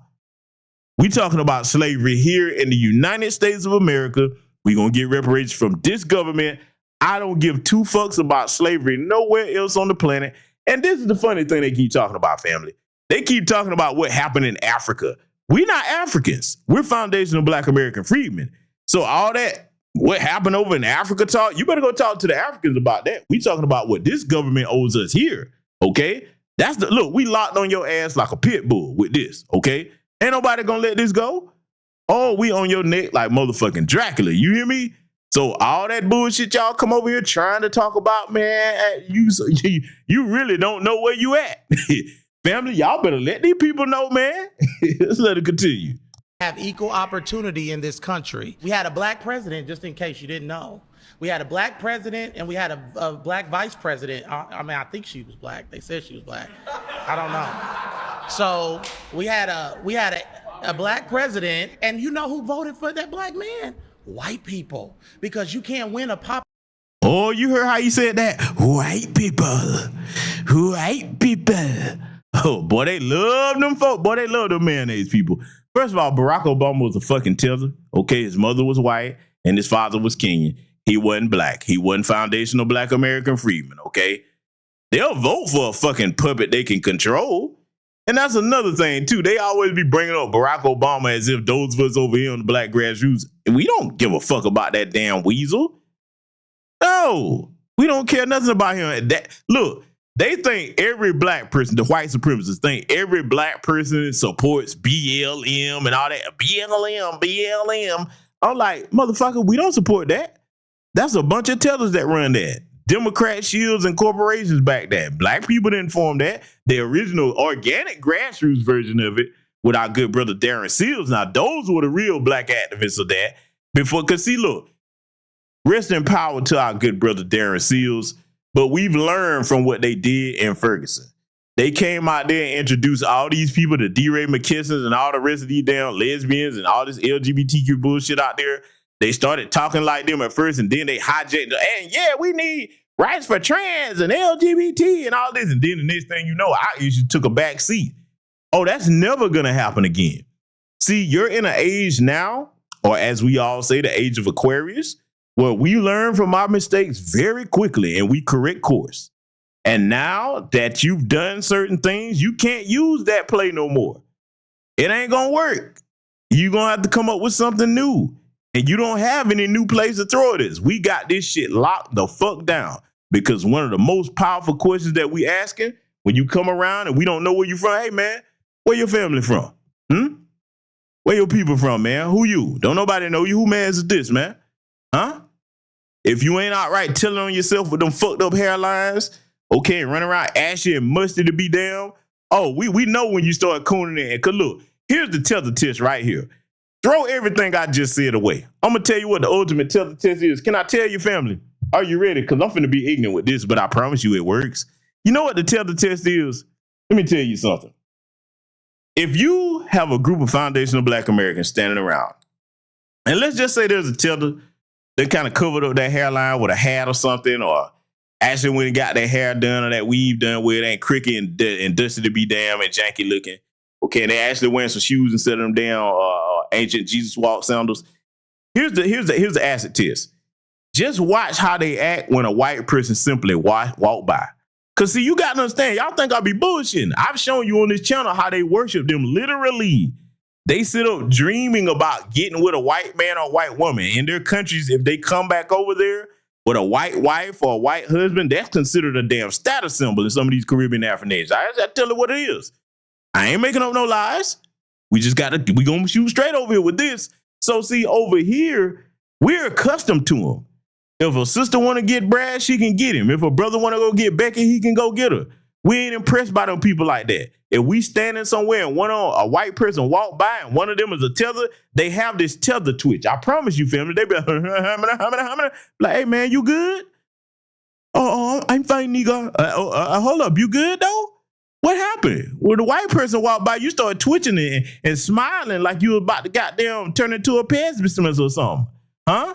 We talking about slavery here in the United States of America. We gonna get reparations from this government. I don't give two fucks about slavery nowhere else on the planet. And this is the funny thing they keep talking about, family. They keep talking about what happened in Africa. We're not Africans. We're foundational Black American freedmen. So all that, what happened over in Africa talk, you better go talk to the Africans about that. We talking about what this government owes us here, okay? Look, we locked on your ass like a pit bull with this, okay? Ain't nobody gonna let this go. Oh, we on your neck like motherfucking Dracula, you hear me? So all that bullshit y'all come over here trying to talk about, man, you really don't know where you at. Family, y'all better let these people know, man. Let's let it continue. Have equal opportunity in this country. We had a Black president, just in case you didn't know. We had a Black president and we had a Black vice president. I mean, I think she was Black. They said she was Black. I don't know. So we had a Black president, and you know who voted for that Black man? White people, because you can't win a pop. Oh, you heard how you said that? White people. White people. Oh, boy, they love them folk. Boy, they love them mayonnaise people. First of all, Barack Obama was a fucking tether. Okay, his mother was white and his father was Kenyan. He wasn't Black. He wasn't foundational Black American freedman, okay? They'll vote for a fucking puppet they can control. And that's another thing, too. They always be bringing up Barack Obama as if those of us over here on the Black grassroots, we don't give a fuck about that damn weasel. No, we don't care nothing about him. Look, they think every Black person, the white supremacists think every Black person supports BLM and all that. BLM. I'm like, motherfucker, we don't support that. That's a bunch of tellers that run that. Democrat shields and corporations back then. Black people didn't form that. The original organic grassroots version of it with our good brother Darren Seals. Now, those were the real Black activists of that. Because see, look, rest in power to our good brother Darren Seals, but we've learned from what they did in Ferguson. They came out there and introduced all these people, the D-Ray McKissons and all the rest of these damn lesbians and all this LGBTQ bullshit out there. They started talking like them at first, and then they hijacked, and yeah, we need rights for trans and LGBT and all this. And then the next thing you know, our issue took a back seat. Oh, that's never going to happen again. See, you're in an age now, or as we all say, the age of Aquarius, where we learn from our mistakes very quickly and we correct course. And now that you've done certain things, you can't use that play no more. It ain't going to work. You're going to have to come up with something new. And you don't have any new place to throw this. We got this shit locked the fuck down because one of the most powerful questions that we asking when you come around and we don't know where you from, hey, man, where your family from? Where your people from, man? Who you? Don't nobody know you. Who man is this, man? Huh? If you ain't outright telling on yourself with them fucked up hairlines, okay, run around ashy and musty to be damn. Oh, we know when you start cooning in. Cause look, here's the tether test right here. Throw everything I just said away. I'm gonna tell you what the ultimate tether test is. Can I tell you, family? Are you ready? Cause I'm finna be ignorant with this, but I promise you it works. You know what the tether test is? Let me tell you something. If you have a group of foundational Black Americans standing around, and let's just say there's a tether that kind of covered up that hairline with a hat or something, or actually when it got their hair done or that weave done where it ain't cricky and dusty to be damn and janky looking. Okay, and they actually wearing some shoes instead of them damn ancient Jesus walk sandals. Here's the acid test. Just watch how they act when a white person simply walk by. Cause see, you gotta understand, y'all think I be bullshitting. I've shown you on this channel how they worship them literally. They sit up dreaming about getting with a white man or white woman. In their countries, if they come back over there with a white wife or a white husband, that's considered a damn status symbol in some of these Caribbean African nations. I tell you what it is. I ain't making up no lies. We gonna shoot straight over here with this. So see, over here, we're accustomed to them. If a sister want to get Brad, she can get him. If a brother want to go get Becky, he can go get her. We ain't impressed by them people like that. If we standing somewhere and a white person walk by and one of them is a tether, they have this tether twitch. I promise you, family. They be like, hey, man, you good? Oh, I'm fine, nigga. Hold up, you good, though? What happened? When the white person walked by, you started twitching it and smiling like you was about to goddamn turn into a pessimist or something. Huh?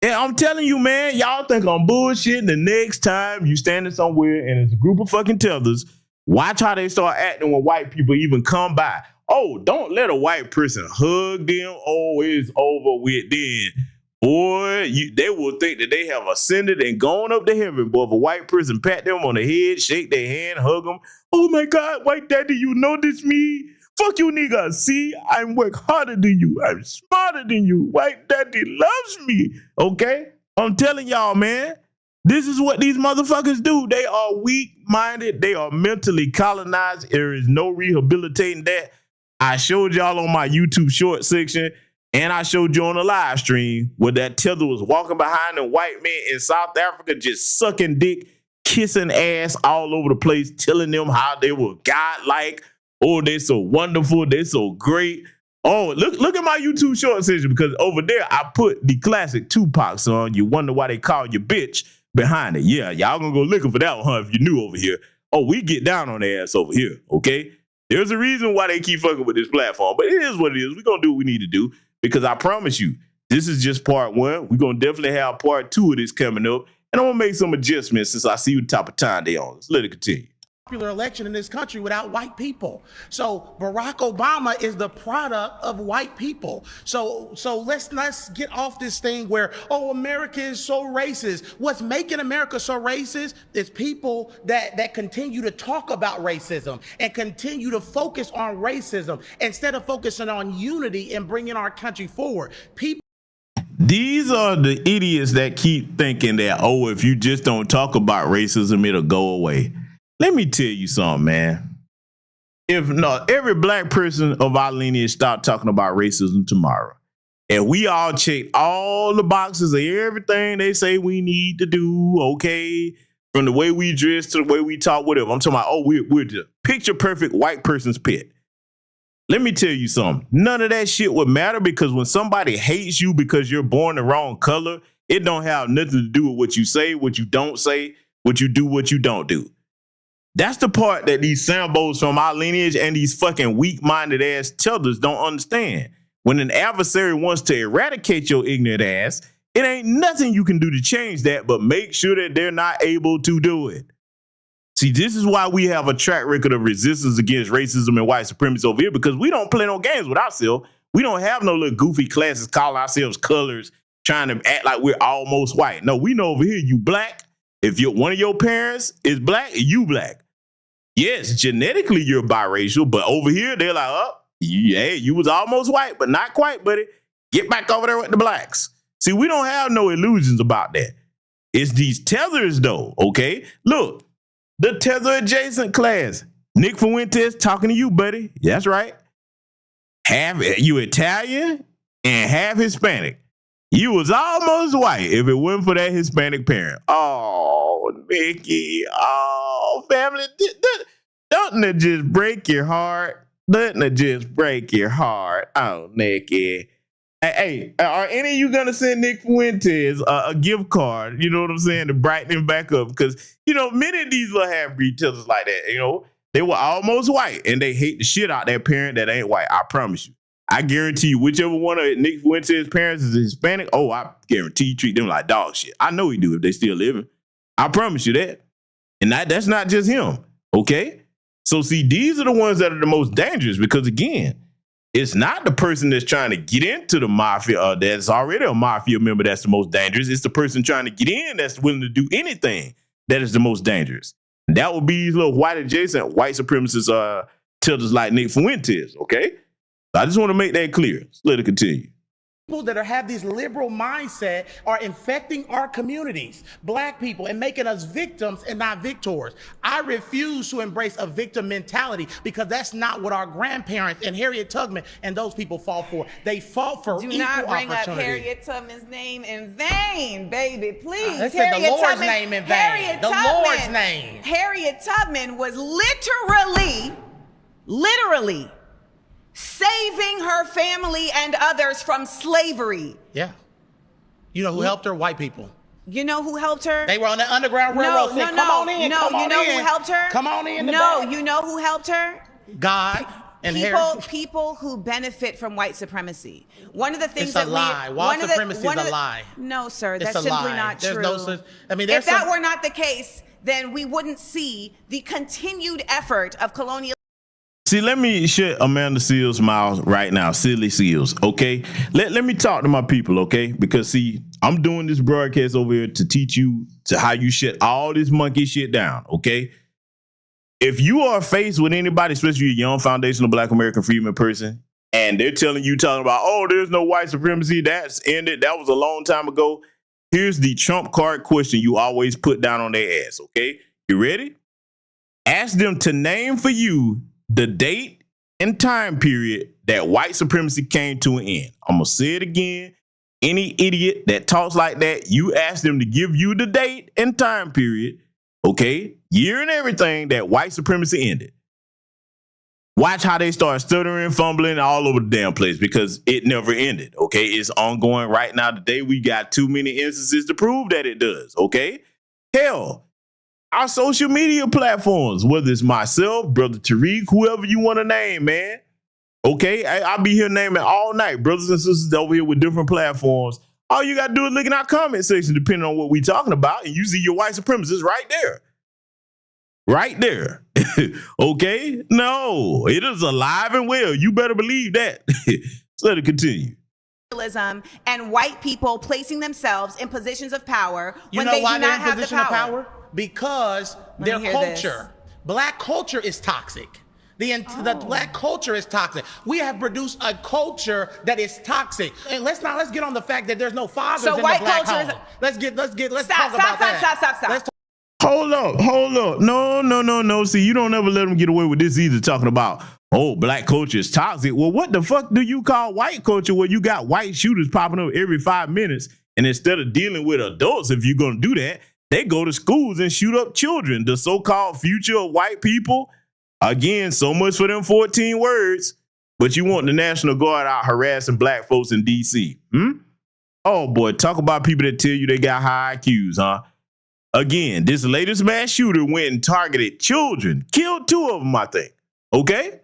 Yeah, I'm telling you, man, y'all think I'm bullshitting. The next time you standing somewhere and it's a group of fucking tethers, watch how they start acting when white people even come by. Oh, don't let a white person hug them. Oh, it's over with then. Boy, they will think that they have ascended and gone up to heaven. Boy, if a white person pat them on the head, shake their hand, hug them. Oh my God, white daddy, you know this me? Fuck you, nigga. See, I work harder than you. I'm smarter than you. White daddy loves me. Okay? I'm telling y'all, man. This is what these motherfuckers do. They are weak-minded. They are mentally colonized. There is no rehabilitating that. I showed y'all on my YouTube short section, and I showed you on the live stream where that tether was walking behind the white man in South Africa, just sucking dick, kissing ass all over the place, telling them how they were godlike. Oh, they're so wonderful. They're so great. Oh, look at my YouTube short section, because over there I put the classic Tupac song, You Wonder Why They Call You Bitch, behind it. Yeah, y'all gonna go looking for that one, huh, if you're new over here. Oh, we get down on their ass over here, okay? There's a reason why they keep fucking with this platform, but it is what it is. We're gonna do what we need to do, because I promise you, this is just part one. We're gonna definitely have part two of this coming up, and I'm gonna make some adjustments since I see what type of time they on. Let's let it continue. Election in this country without white people. So Barack Obama is the product of white people. So let's get off this thing where, oh, America is so racist. What's making America so racist is people that continue to talk about racism and continue to focus on racism instead of focusing on unity and bringing our country forward. These are the idiots that keep thinking that, oh, if you just don't talk about racism, it'll go away. Let me tell you something, man. If not, every black person of our lineage start talking about racism tomorrow, and we all check all the boxes of everything they say we need to do, okay, from the way we dress to the way we talk, whatever. I'm talking about, oh, we're the picture perfect white person's pet. Let me tell you something. None of that shit would matter, because when somebody hates you because you're born the wrong color, it don't have nothing to do with what you say, what you don't say, what you do, what you don't do. That's the part that these Sambos from our lineage and these fucking weak-minded ass tethers don't understand. When an adversary wants to eradicate your ignorant ass, it ain't nothing you can do to change that, but make sure that they're not able to do it. See, this is why we have a track record of resistance against racism and white supremacy over here, because we don't play no games with ourselves. We don't have no little goofy classes, call ourselves colors, trying to act like we're almost white. No, we know over here you black. If one of your parents is black, you black. Yes, genetically you're biracial, but over here they're like, oh, You was almost white, but not quite, buddy. Get back over there with the blacks. See, we don't have no illusions about that. It's these tethers, though, okay? Look, the tether adjacent class. Nick Fuentes talking to you, buddy. That's right. Half you Italian and half Hispanic. You was almost white if it wasn't for that Hispanic parent. Oh, Mickey. Oh, family. Doesn't it just break your heart? Doesn't it just break your heart? Oh, Nicky. Hey, are any of you going to send Nick Fuentes a gift card, you know what I'm saying, to brighten him back up? Because, you know, many of these little half-breed tethers like that, you know, they were almost white, and they hate the shit out that parent that ain't white. I promise you. I guarantee you, whichever one of Nick Fuentes' parents is Hispanic, oh, I guarantee you treat them like dog shit. I know he do if they still living. I promise you that. And that's not just him, okay? So, see, these are the ones that are the most dangerous because, again, it's not the person that's trying to get into the mafia that's already a mafia member that's the most dangerous. It's the person trying to get in that's willing to do anything that is the most dangerous. And that would be these little white adjacent white supremacist tethers like Nick Fuentes, okay? I just want to make that clear. Let's let it continue. People that have this liberal mindset are infecting our communities, black people, and making us victims and not victors. I refuse to embrace a victim mentality because that's not what our grandparents and Harriet Tubman and those people fought for. They fought for equal opportunity. Do not bring up Harriet Tubman's name in vain, baby, please. They said the Lord's name in vain. The Lord's name. Harriet Tubman was literally saving her family and others from slavery. Yeah. You know who helped her? White people. You know who helped her? They were on the Underground Railroad. Come on in. No, you know who helped her? Come on in. No, you know who helped her? God and people who benefit from white supremacy. One of the things it's a lie. White supremacy is a lie. No, sir, it's that's simply lie. not There's true. No such, I mean, if that were not the case, then we wouldn't see the continued effort of colonial. See, let me shut Amanda Seals' mouth right now, silly Seals, okay? Let me talk to my people, okay? Because, see, I'm doing this broadcast over here to teach you to how you shut all this monkey shit down, okay? If you are faced with anybody, especially a young foundational Black American freedman person, and they're telling you, talking about, oh, there's no white supremacy, that's ended, that was a long time ago, here's the trump card question you always put down on their ass, okay? You ready? Ask them to name for you the date and time period that white supremacy came to an end. I'm going to say it again. Any idiot that talks like that, you ask them to give you the date and time period, okay, year and everything that white supremacy ended. Watch how they start stuttering, fumbling all over the damn place because it never ended, okay? It's ongoing right now. Today, we got too many instances to prove that it does, okay? Hell, our social media platforms, whether it's myself, Brother Tariq, whoever you want to name, man. Okay, I'll be here naming all night. Brothers and sisters over here with different platforms. All you got to do is look in our comment section, depending on what we're talking about, and you see your white supremacists right there. Right there. Okay? No, it is alive and well. You better believe that. So let it continue. And white people placing themselves in positions of power when they do not have the power. Because their culture, black culture is toxic. The black culture is toxic. We have produced a culture that is toxic. And let's get on the fact that there's no fathers in the black home. Let's talk about that. Stop. Hold up. No. See, you don't ever let them get away with this either, talking about, oh, black culture is toxic. Well, what the fuck do you call white culture where you got white shooters popping up every 5 minutes? And instead of dealing with adults, if you're going to do that, they go to schools and shoot up children, the so-called future of white people. Again, so much for them 14 words, but you want the National Guard out harassing black folks in D.C. Oh, boy, talk about people that tell you they got high IQs, huh? Again, this latest mass shooter went and targeted children, killed 2 of them, I think. Okay?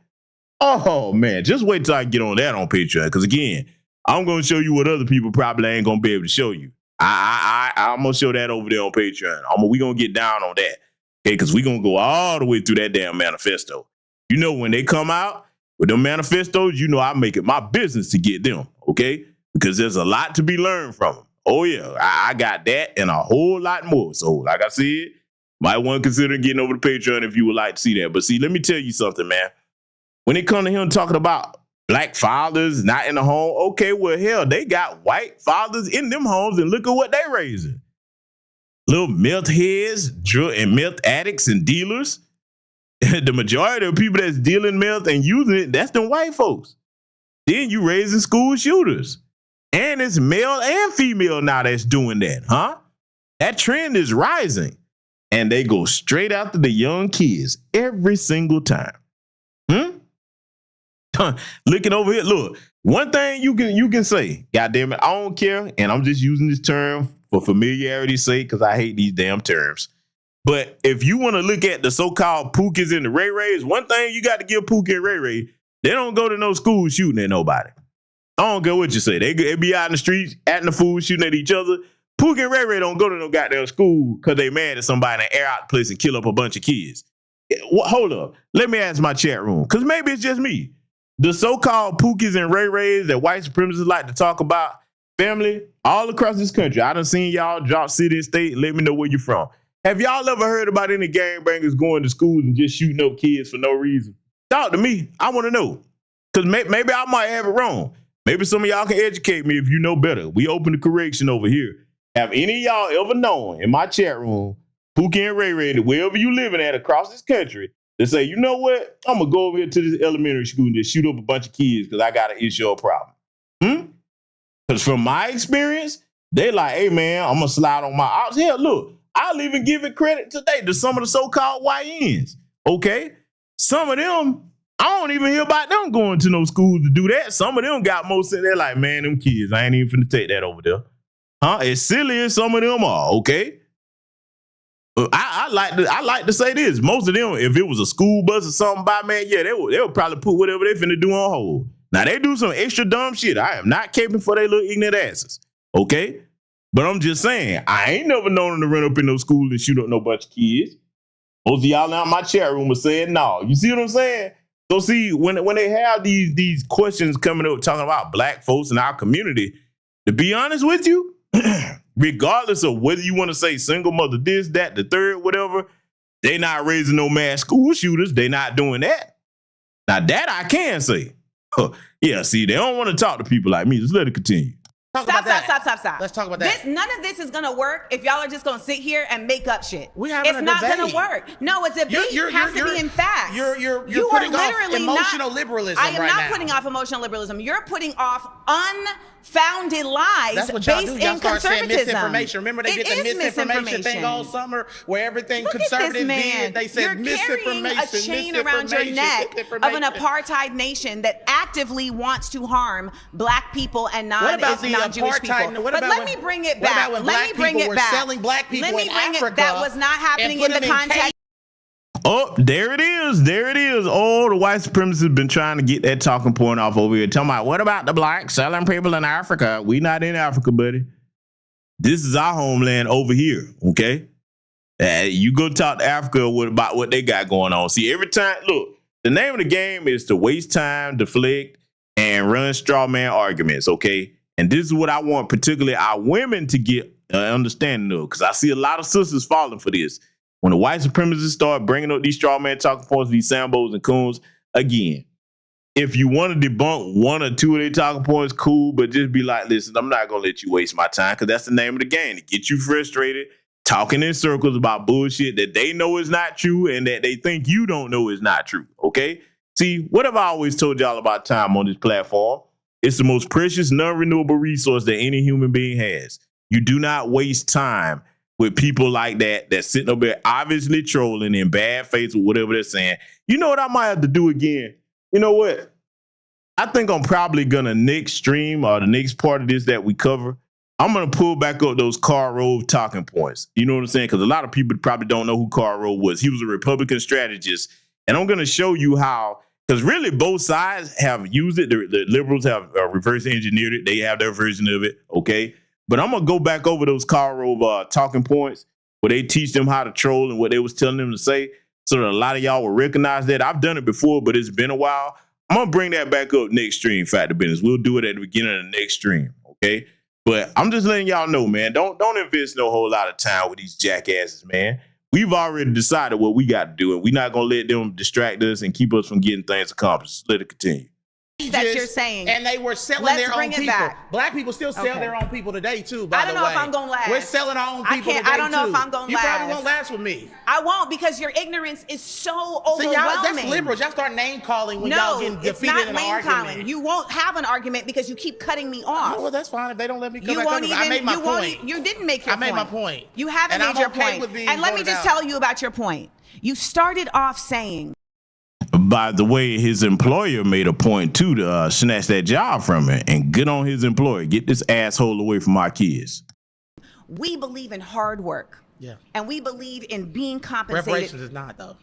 Oh, man, just wait till I get on that on Patreon, because, again, I'm going to show you what other people probably ain't going to be able to show you. I'm going to show that over there on Patreon. We going to get down on that, okay, because we going to go all the way through that damn manifesto. You know, when they come out with them manifestos, you know I make it my business to get them, okay, because there's a lot to be learned from them. Oh, yeah, I got that and a whole lot more. So, like I said, might want to consider getting over to Patreon if you would like to see that. But see, let me tell you something, man. When it comes to him talking about black fathers not in the home. Okay, well, hell, they got white fathers in them homes, and look at what they raising. Little meth heads, drug and meth addicts and dealers. The majority of people that's dealing meth and using it, that's them white folks. Then you raising school shooters. And it's male and female now that's doing that, huh? That trend is rising. And they go straight after the young kids every single time. Looking over here, look, one thing you can say, goddamn it, I don't care, and I'm just using this term for familiarity's sake because I hate these damn terms. But if you want to look at the so-called Pookies and the Ray Rays, one thing you got to give Pookie and Ray Ray, they don't go to no school shooting at nobody. I don't care what you say. They be out in the streets, acting the fool, shooting at each other. Pookie and Ray Ray don't go to no goddamn school because they mad at somebody and air out the place and kill up a bunch of kids. Hold up. Let me ask my chat room, because maybe it's just me. The so-called Pookies and Ray Rays that white supremacists like to talk about, family, all across this country. I done seen y'all drop city and state. Let me know where you're from. Have y'all ever heard about any gangbangers going to schools and just shooting up kids for no reason? Talk to me. I want to know. Because maybe I might have it wrong. Maybe some of y'all can educate me if you know better. We open the correction over here. Have any of y'all ever known in my chat room, Pookie and Ray Ray, wherever you living at across this country, to say, you know what? I'm going to go over here to this elementary school and just shoot up a bunch of kids because I got an issue or problem. Because from my experience, they like, hey, man, I'm going to slide on my ops. Hell, look, I'll even give it credit today to some of the so-called YNs, okay? Some of them, I don't even hear about them going to no schools to do that. Some of them got most of, they're like, man, them kids, I ain't even finna take that over there. As silly as some of them are, okay? I like to say this. Most of them, if it was a school bus or something by, man, yeah, they would probably put whatever they finna do on hold. Now, they do some extra dumb shit. I am not caping for their little ignorant asses, okay? But I'm just saying, I ain't never known them to run up in no school and shoot up no bunch of kids. Most of y'all out in my chat room are saying no. You see what I'm saying? So see, when they have these questions coming up talking about black folks in our community, to be honest with you, regardless of whether you want to say single mother this, that, the third, whatever, they not raising no mass school shooters. They not doing that. Now that I can say. Yeah, see, they don't want to talk to people like me. Just let it continue. Stop. Let's talk about that. None of this is gonna work if y'all are just gonna sit here and make up shit. It's not gonna work. No, a debate has to be in facts. You're you putting are off literally emotional liberalism I am right not now. putting off emotional liberalism. You're putting off unfounded lies That's what y'all based do. Y'all in start saying conservatism. misinformation. Remember they did the misinformation thing all summer where everything Look conservatives at this man. did. They said You're misinformation. carrying a chain around your neck of an apartheid nation that actively wants to harm black people and non-Jewish people. But let me bring it back. Let me bring it back. Selling black people in Africa. That was not happening in the context. Oh, there it is. There it is. Oh, the white supremacists have been trying to get that talking point off over here. Talking about, what about the blacks selling people in Africa? We not in Africa, buddy. This is our homeland over here, okay? You go talk to Africa about what they got going on. See, every time, look, the name of the game is to waste time, deflect, and run straw man arguments, okay? And this is what I want particularly our women to get understanding of, because I see a lot of sisters falling for this. When the white supremacists start bringing up these straw man talking points, these Sambos and Coons, again, if you want to debunk one or two of their talking points, cool, but just be like, listen, I'm not going to let you waste my time, because that's the name of the game, to get you frustrated, talking in circles about bullshit that they know is not true and that they think you don't know is not true, okay? See, what have I always told y'all about time on this platform? It's the most precious, non-renewable resource that any human being has. You do not waste time with people like that that's sitting up there obviously trolling in bad faith or whatever they're saying. You know what I might have to do again? You know what? I think I'm probably going to next stream or the next part of this that we cover, I'm going to pull back up those Karl Rove talking points. You know what I'm saying? Because a lot of people probably don't know who Karl Rove was. He was a Republican strategist. And I'm going to show you how, because really both sides have used it. The liberals have reverse engineered it. They have their version of it, okay? But I'm going to go back over those Karl Rove talking points where they teach them how to troll and what they was telling them to say so that a lot of y'all will recognize that. I've done it before, but it's been a while. I'm going to bring that back up next stream, Fact of Business. We'll do it at the beginning of the next stream, okay? But I'm just letting y'all know, man, don't invest no whole lot of time with these jackasses, man. We've already decided what we got to do, and we're not going to let them distract us and keep us from getting things accomplished. Let it continue. that you're saying. And they were selling Let's their own bring it people. back. Black people still sell Okay. their own people today too, by I don't the know way. if I'm gonna last. We're selling our own people today I don't know too. if I'm gonna You last. probably won't last with me. I won't, because your ignorance is so See, overwhelming. y'all, that's liberals. Y'all start name calling when y'all getting it's defeated not in an name argument. calling. You won't have an argument because you keep cutting me off. Oh, well, that's fine. If they don't let me come You back won't up, even. I made my you won't point. You didn't make your I point. made my point. You haven't And made I'm your okay point. with being And let me voted just out. tell you about your point. You started off saying, By the way, his employer made a point too to snatch that job from him and get on his employer. Get this asshole away from our kids. we believe in hard work. Yeah. And we believe in being compensated. Reparations is not, though.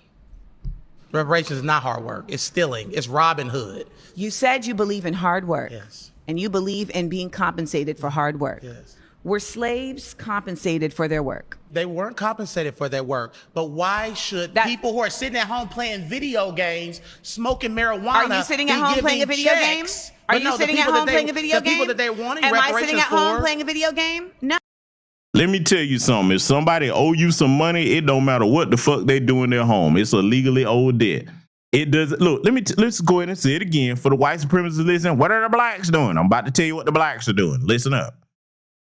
Reparations is not hard work. It's stealing. It's Robin Hood. You said you believe in hard work. Yes. And you believe in being compensated for hard work. Yes. Were slaves compensated for their work? They weren't compensated for their work. But why should people who are sitting at home playing video games, smoking marijuana, Are you sitting at be home giving playing a video game? checks? Are But you no, the sitting at people that home they- playing a video game? The people that they wanted Am I reparations sitting at home for- playing a video game? No. Let me tell you something. If somebody owe you some money, it don't matter what the fuck they do in their home. It's a legally owed debt. It doesn't. Look, let's go ahead and say it again for the white supremacists listening. What are the blacks doing? I'm about to tell you what the blacks are doing. Listen up.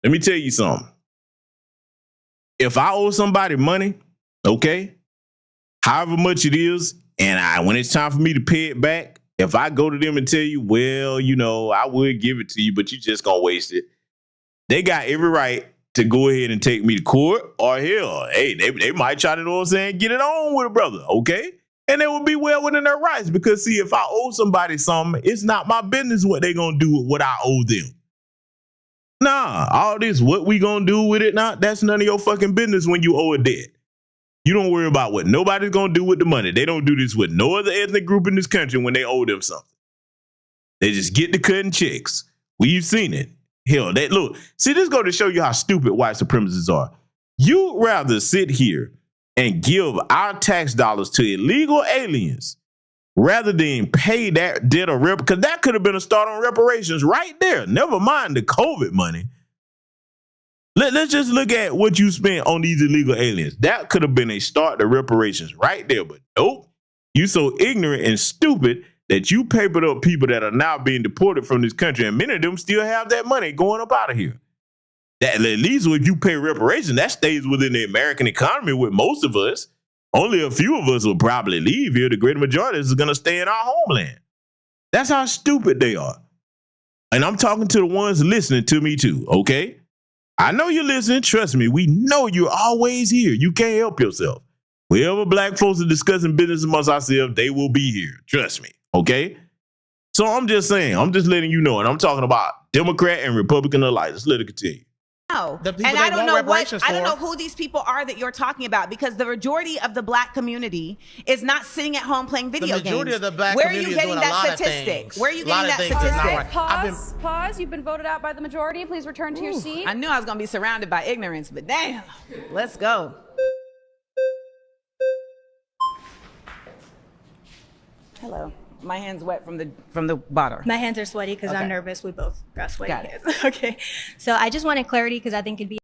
Let me tell you something. If I owe somebody money, okay, however much it is, and when it's time for me to pay it back, if I go to them and tell you, well, you know, I would give it to you, but you just gonna waste it. They got every right to go ahead and take me to court, or hell, hey, they might try to, know what I'm saying, get it on with a brother, okay? And they will be well within their rights, because see, if I owe somebody something, it's not my business what they gonna do with what I owe them. Nah, all this, what we gonna do with it now, that's none of your fucking business when you owe a debt. You don't worry about what nobody's gonna do with the money. They don't do this with no other ethnic group in this country when they owe them something. They just get the cutting checks. We've seen it. Hell, look, see, this go to show you how stupid white supremacists are. You'd rather sit here and give our tax dollars to illegal aliens rather than pay that debt or because that could have been a start on reparations right there. Never mind the COVID money. Let's just look at what you spent on these illegal aliens. That could have been a start to reparations right there. But nope, you so ignorant and stupid that you papered up people that are now being deported from this country, and many of them still have that money going up out of here. That at least if you pay reparations, that stays within the American economy with most of us. Only a few of us will probably leave here. The great majority is going to stay in our homeland. That's how stupid they are. And I'm talking to the ones listening to me too, okay? I know you're listening. Trust me, we know you're always here. You can't help yourself. Wherever black folks are discussing business amongst ourselves, they will be here. Trust me, okay? So I'm just saying, I'm just letting you know, and I'm talking about Democrat and Republican alike. Let's let it continue. No. The people And they I don't want know reparations I don't for. know who these people are that you're talking about, because the majority of the black community is not sitting at home playing video games. majority of the black Where are you community is getting doing a that lot of statistic? things. Where are you A lot getting of that things is not statistic? right. Pause. You've been voted out by the majority. Please return to your seat. I knew I was going to be surrounded by ignorance, but damn, let's go. Hello. My hand's wet from the bottle. My hands are sweaty because Okay. I'm nervous. We both got sweaty Got it. hands. Okay. So I just wanted clarity because I think it'd be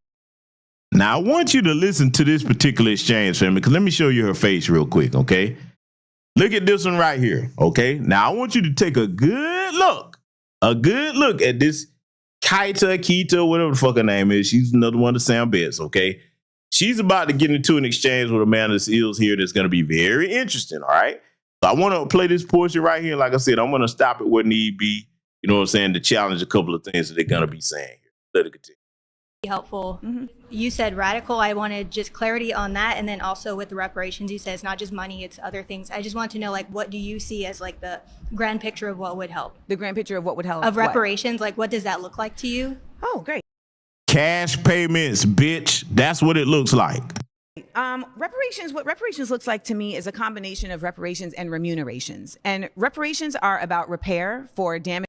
Now, I want you to listen to this particular exchange, family, because let me show you her face real quick, okay? Look at this one right here, okay? Now, I want you to take a good look at this Kita, whatever the fuck her name is. She's another one of Sam Betts, okay? She's about to get into an exchange with Amanda Seals here that's going to be very interesting, all right? So I want to play this portion right here. Like I said, I'm going to stop it where need be, you know what I'm saying, to challenge a couple of things that they're going to be saying here. Let it continue. helpful. You said radical. I wanted just clarity on that. And then also with the reparations, you said it's not just money, it's other things. I just want to know, like, what do you see as like the grand picture of what would help? The grand picture of what would help? Of what? reparations, like what does that look like to you? Oh, great. Cash payments, bitch. That's what it looks like. Reparations, what reparations looks like to me is a combination of reparations and remunerations. And reparations are about repair for damage.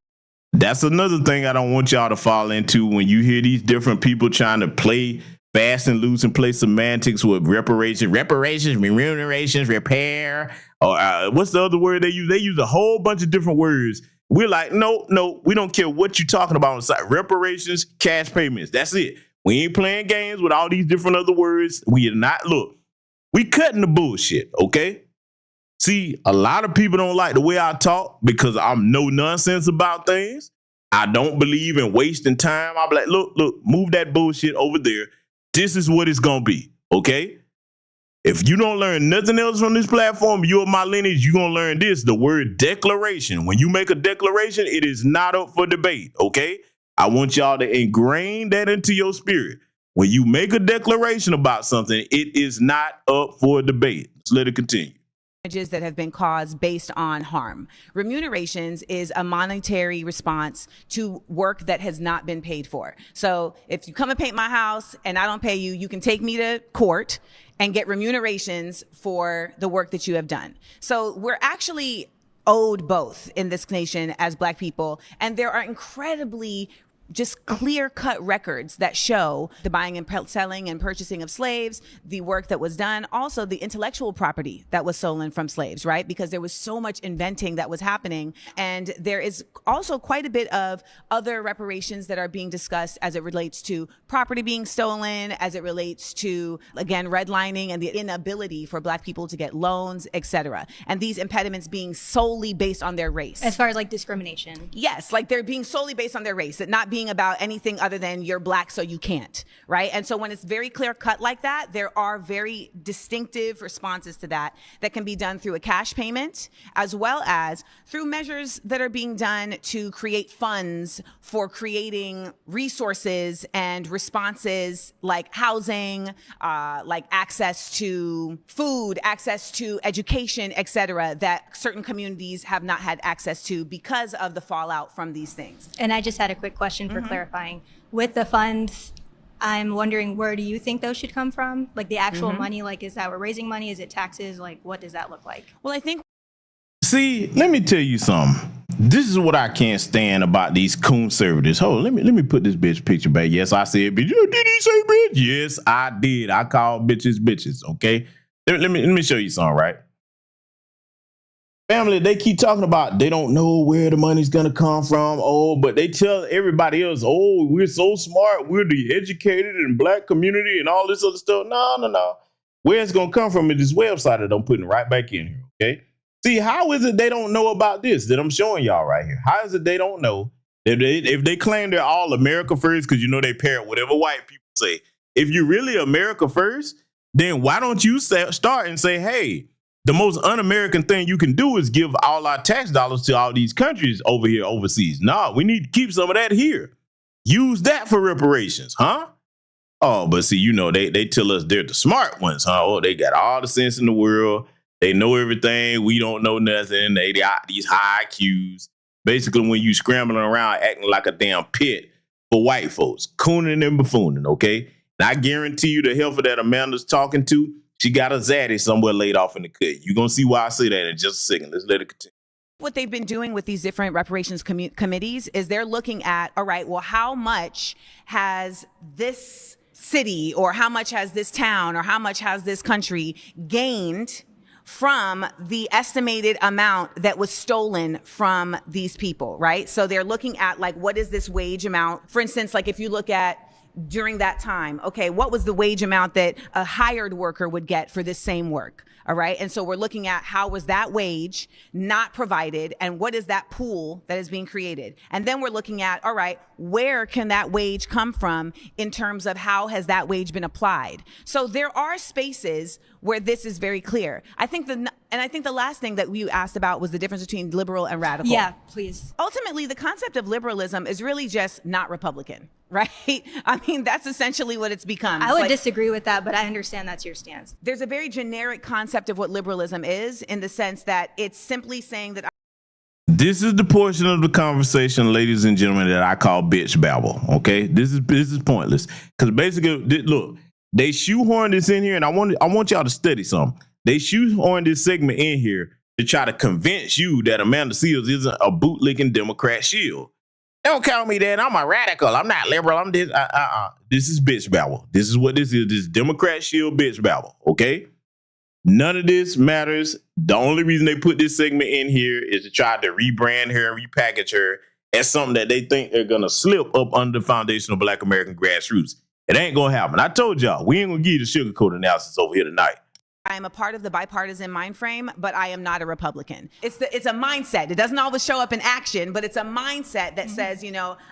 That's another thing I don't want y'all to fall into when you hear these different people trying to play fast and loose and play semantics with reparations, remunerations, repair, or what's the other word they use? They use a whole bunch of different words. We're like, no, we don't care what you're talking about on the side. Reparations, cash payments. That's it. We ain't playing games with all these different other words. We are not, look, we cutting the bullshit, okay? See, a lot of people don't like the way I talk because I'm no nonsense about things. I don't believe in wasting time. I'm like, look, move that bullshit over there. This is what it's going to be, okay? If you don't learn nothing else from this platform, you're my lineage, you're going to learn this, the word declaration. When you make a declaration, it is not up for debate, okay? I want y'all to ingrain that into your spirit. When you make a declaration about something, it is not up for debate. Let's let it continue. That have been caused based on harm. Remunerations is a monetary response to work that has not been paid for. So if you come and paint my house and I don't pay you, you can take me to court and get remunerations for the work that you have done. So we're actually owed both in this nation as Black people. And there are incredibly just clear-cut records that show the buying and selling and purchasing of slaves, the work that was done, also the intellectual property that was stolen from slaves, right? Because there was so much inventing that was happening. And there is also quite a bit of other reparations that are being discussed as it relates to property being stolen, as it relates to, again, redlining and the inability for Black people to get loans, etc. And these impediments being solely based on their race. As far as like discrimination. Yes, like they're being solely based on their race, that not being about anything other than you're Black, so you can't, right? And so when it's very clear cut like that, there are very distinctive responses to that can be done through a cash payment, as well as through measures that are being done to create funds for creating resources and responses like housing, like access to food, access to education, etc., that certain communities have not had access to because of the fallout from these things. And I just had a quick question for clarifying. With the funds, I'm wondering, where do you think those should come from? Like the actual money, like is that we're raising money? Is it taxes? Like what does that look like? Well, I think. See, let me tell you something. This is what I can't stand about these coonservatives. Hold on, let me put this bitch picture back. Yes, I said bitch. Did he say bitch? Yes, I did. I call bitches bitches, okay? Let me show you something, right? Family, they keep talking about they don't know where the money's gonna come from. Oh, but they tell everybody else, oh, we're so smart, we're the educated and Black community and all this other stuff. No. Where it's gonna come from is this website that I'm putting right back in here, okay? See, how is it they don't know about this that I'm showing y'all right here? How is it they don't know if they claim they're all America first, because you know they parrot whatever white people say. If you're really America first, then why don't you start and say, hey, the most un-American thing you can do is give all our tax dollars to all these countries over here overseas. No, we need to keep some of that here. Use that for reparations, huh? Oh, but see, you know, they tell us they're the smart ones, huh? Oh, they got all the sense in the world. They know everything. We don't know nothing. They got these high IQs. Basically, when you scrambling around acting like a damn pit for white folks, cooning and buffooning, okay? And I guarantee you the heifer that Amanda's talking to, she got a zaddy somewhere laid off in the cut. You're going to see why I say that in just a second. Let's let it continue. What they've been doing with these different reparations committees is they're looking at, all right, well, how much has this city or how much has this town or how much has this country gained from the estimated amount that was stolen from these people, right? So they're looking at like, what is this wage amount? For instance, like if you look at during that time, okay, what was the wage amount that a hired worker would get for this same work? All right. And so we're looking at how was that wage not provided and what is that pool that is being created? And then we're looking at, all right, where can that wage come from in terms of how has that wage been applied? So there are spaces where this is very clear. I think the last thing that you asked about was the difference between liberal and radical. Yeah, please. Ultimately, the concept of liberalism is really just not Republican, right? I mean, that's essentially what it's become. I would disagree with that, but I understand that's your stance. There's a very generic concept of what liberalism is in the sense that it's simply saying that this is the portion of the conversation, ladies and gentlemen, that I call bitch babble, okay? This is pointless. Because basically, look, they shoehorn this in here, and I want y'all to study something. They shoehorn this segment in here to try to convince you that Amanda Seals isn't a bootlicking Democrat shill. Don't call me that. I'm a radical. I'm not liberal. I'm this. This is bitch babble. This is what this is. This Democrat shill bitch babble, okay? None of this matters. The only reason they put this segment in here is to try to rebrand her and repackage her as something that they think they're going to slip up under the foundation of Black American grassroots. It ain't going to happen. I told y'all, we ain't going to give you the sugarcoat analysis over here tonight. I am a part of the bipartisan mind frame, but I am not a Republican. It's a mindset. It doesn't always show up in action, but it's a mindset that says,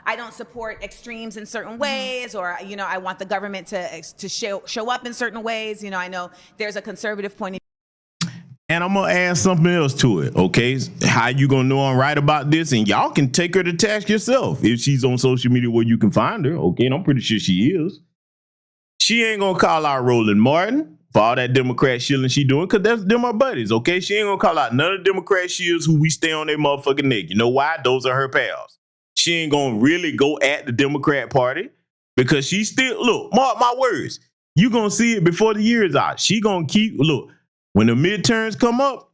I don't support extremes in certain ways, or, I want the government to show up in certain ways. I know there's a conservative point of view. And I'm going to add something else to it, okay? How you going to know I'm right about this? And y'all can take her to task yourself if she's on social media where you can find her, okay? And I'm pretty sure she is. She ain't going to call out Roland Martin for all that Democrat shilling she doing, because them are buddies, okay? She ain't gonna call out none of the Democrat shills who we stay on their motherfucking neck. You know why? Those are her pals. She ain't gonna really go at the Democrat Party because she still, look, mark my words, you gonna see it before the year is out. She gonna look, when the midterms come up,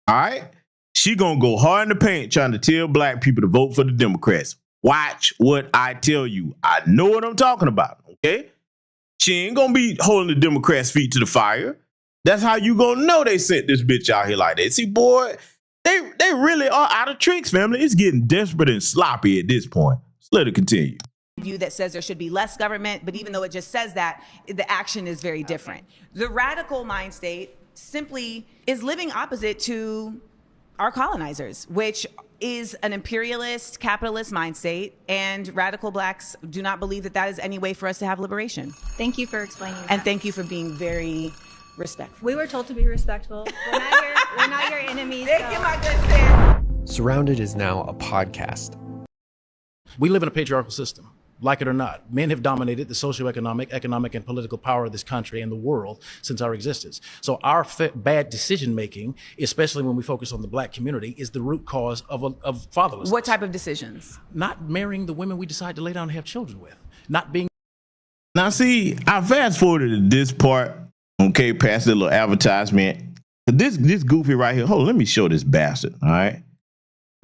all right, she gonna go hard in the paint trying to tell black people to vote for the Democrats. Watch what I tell you. I know what I'm talking about, okay? She ain't gonna be holding the Democrats' feet to the fire. That's how you gonna know they sent this bitch out here like that. See, boy, they really are out of tricks, family. It's getting desperate and sloppy at this point. Let's let it continue. View that says there should be less government, but even though it just says that, the action is very different. The radical mind state simply is living opposite to our colonizers, which is an imperialist, capitalist mind state, and radical blacks do not believe that is any way for us to have liberation. Thank you for explaining that. And thank you for being very respectful. We were told to be respectful. We're not your enemies. Thank you, my good sis. Surrounded is now a podcast. We live in a patriarchal system. Like it or not, men have dominated the socioeconomic, economic, and political power of this country and the world since our existence. So our bad decision-making, especially when we focus on the black community, is the root cause of fatherlessness. What type of decisions? Not marrying the women we decide to lay down and have children with. Not being... Now, see, I fast forwarded to this part, okay, past the little advertisement. This goofy right here, hold on, let me show this bastard, all right?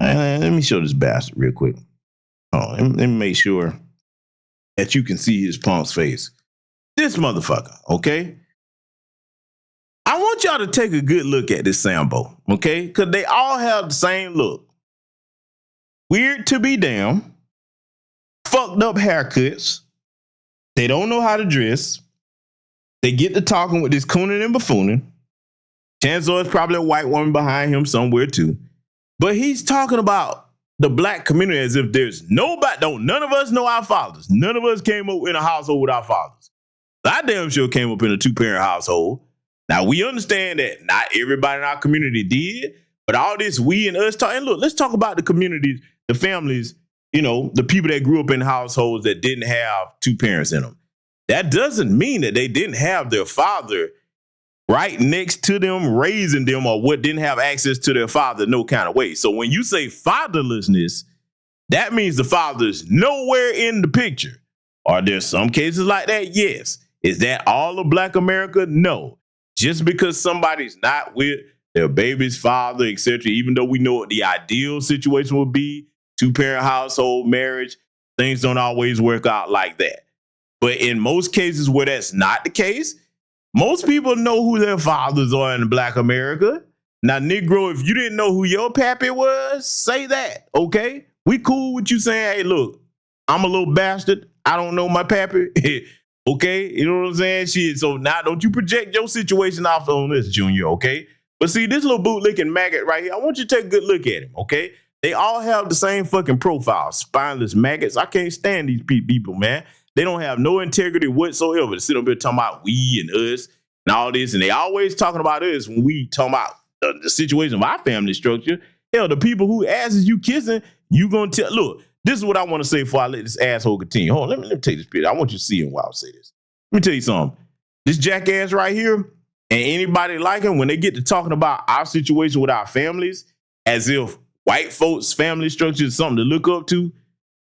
Let me show this bastard real quick. Oh, let me make sure that you can see his punk's face. This motherfucker, okay? I want y'all to take a good look at this Sambo, okay? Because they all have the same look. Weird to be damn. Fucked up haircuts. They don't know how to dress. They get to talking with this cooning and buffooning. Chances are it's probably a white woman behind him somewhere too. But he's talking about the black community as if there's none of us know our fathers. None of us came up in a household with our fathers. I damn sure came up in a 2-parent household. Now, we understand that not everybody in our community did, but all this we and us talk. And look, let's talk about the communities, the families, the people that grew up in households that didn't have 2 parents in them. That doesn't mean that they didn't have their father right next to them, raising them, or what didn't have access to their father no kind of way. So when you say fatherlessness, that means the father's nowhere in the picture. Are there some cases like that? Yes. Is that all of Black America? No. Just because somebody's not with their baby's father, etc., even though we know what the ideal situation would be, 2-parent household, marriage, things don't always work out like that. But in most cases where that's not the case, most people know who their fathers are in Black America. Now, Negro, if you didn't know who your pappy was, say that, okay? We cool with you saying, hey, look, I'm a little bastard. I don't know my pappy. Okay? You know what I'm saying? Shit. So now don't you project your situation off on this, Junior, okay? But see, this little bootlicking maggot right here, I want you to take a good look at him, okay? They all have the same fucking profile, spineless maggots. I can't stand these people, man. They don't have no integrity whatsoever to sit up here talking about we and us and all this. And they always talking about us when we talking about the situation of our family structure. Hell, the people who asses you kissing, you gonna tell. Look, this is what I want to say before I let this asshole continue. Hold on, let me take this picture. I want you to see him while I say this. Let me tell you something. This jackass right here, and anybody like him, when they get to talking about our situation with our families, as if white folks' family structure is something to look up to,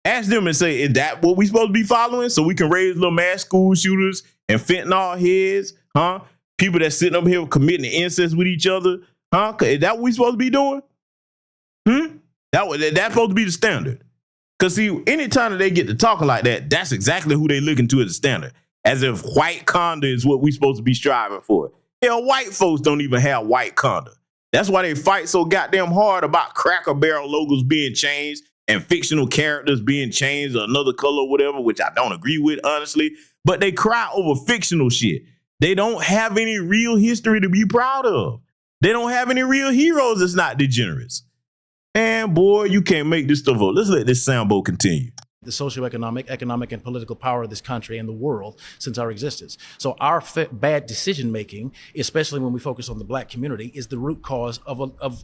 ask them and say, is that what we supposed to be following? So we can raise little mass school shooters and fentanyl heads, huh? People that sitting up here committing incest with each other, huh? Is that what we supposed to be doing? That's supposed to be the standard. Because see, anytime that they get to talking like that, that's exactly who they looking to as a standard. As if white conduct is what we supposed to be striving for. Hell, white folks don't even have white conduct. That's why they fight so goddamn hard about Cracker Barrel logos being changed and fictional characters being changed or another color or whatever, which I don't agree with, honestly. But they cry over fictional shit. They don't have any real history to be proud of. They don't have any real heroes that's not degenerates. And boy, you can't make this stuff up. Let's let this soundboard continue. The socioeconomic, economic, and political power of this country and the world since our existence. So our bad decision making, especially when we focus on the black community, is the root cause of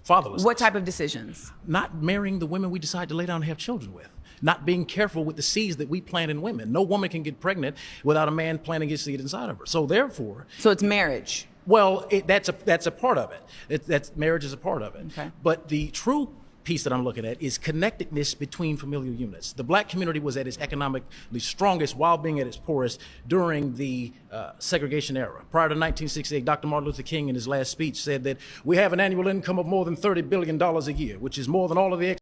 fatherlessness. What type of decisions? Not marrying the women we decide to lay down and have children with. Not being careful with the seeds that we plant in women. No woman can get pregnant without a man planting his seed inside of her. So therefore, so it's marriage. Well, that's a part of it. That's marriage is a part of it. Okay. But the true piece that I'm looking at is connectedness between familial units. The black community was at its economically strongest while being at its poorest during the segregation era. Prior to 1968, Dr. Martin Luther King in his last speech said that we have an annual income of more than $30 billion a year, which is more than all of the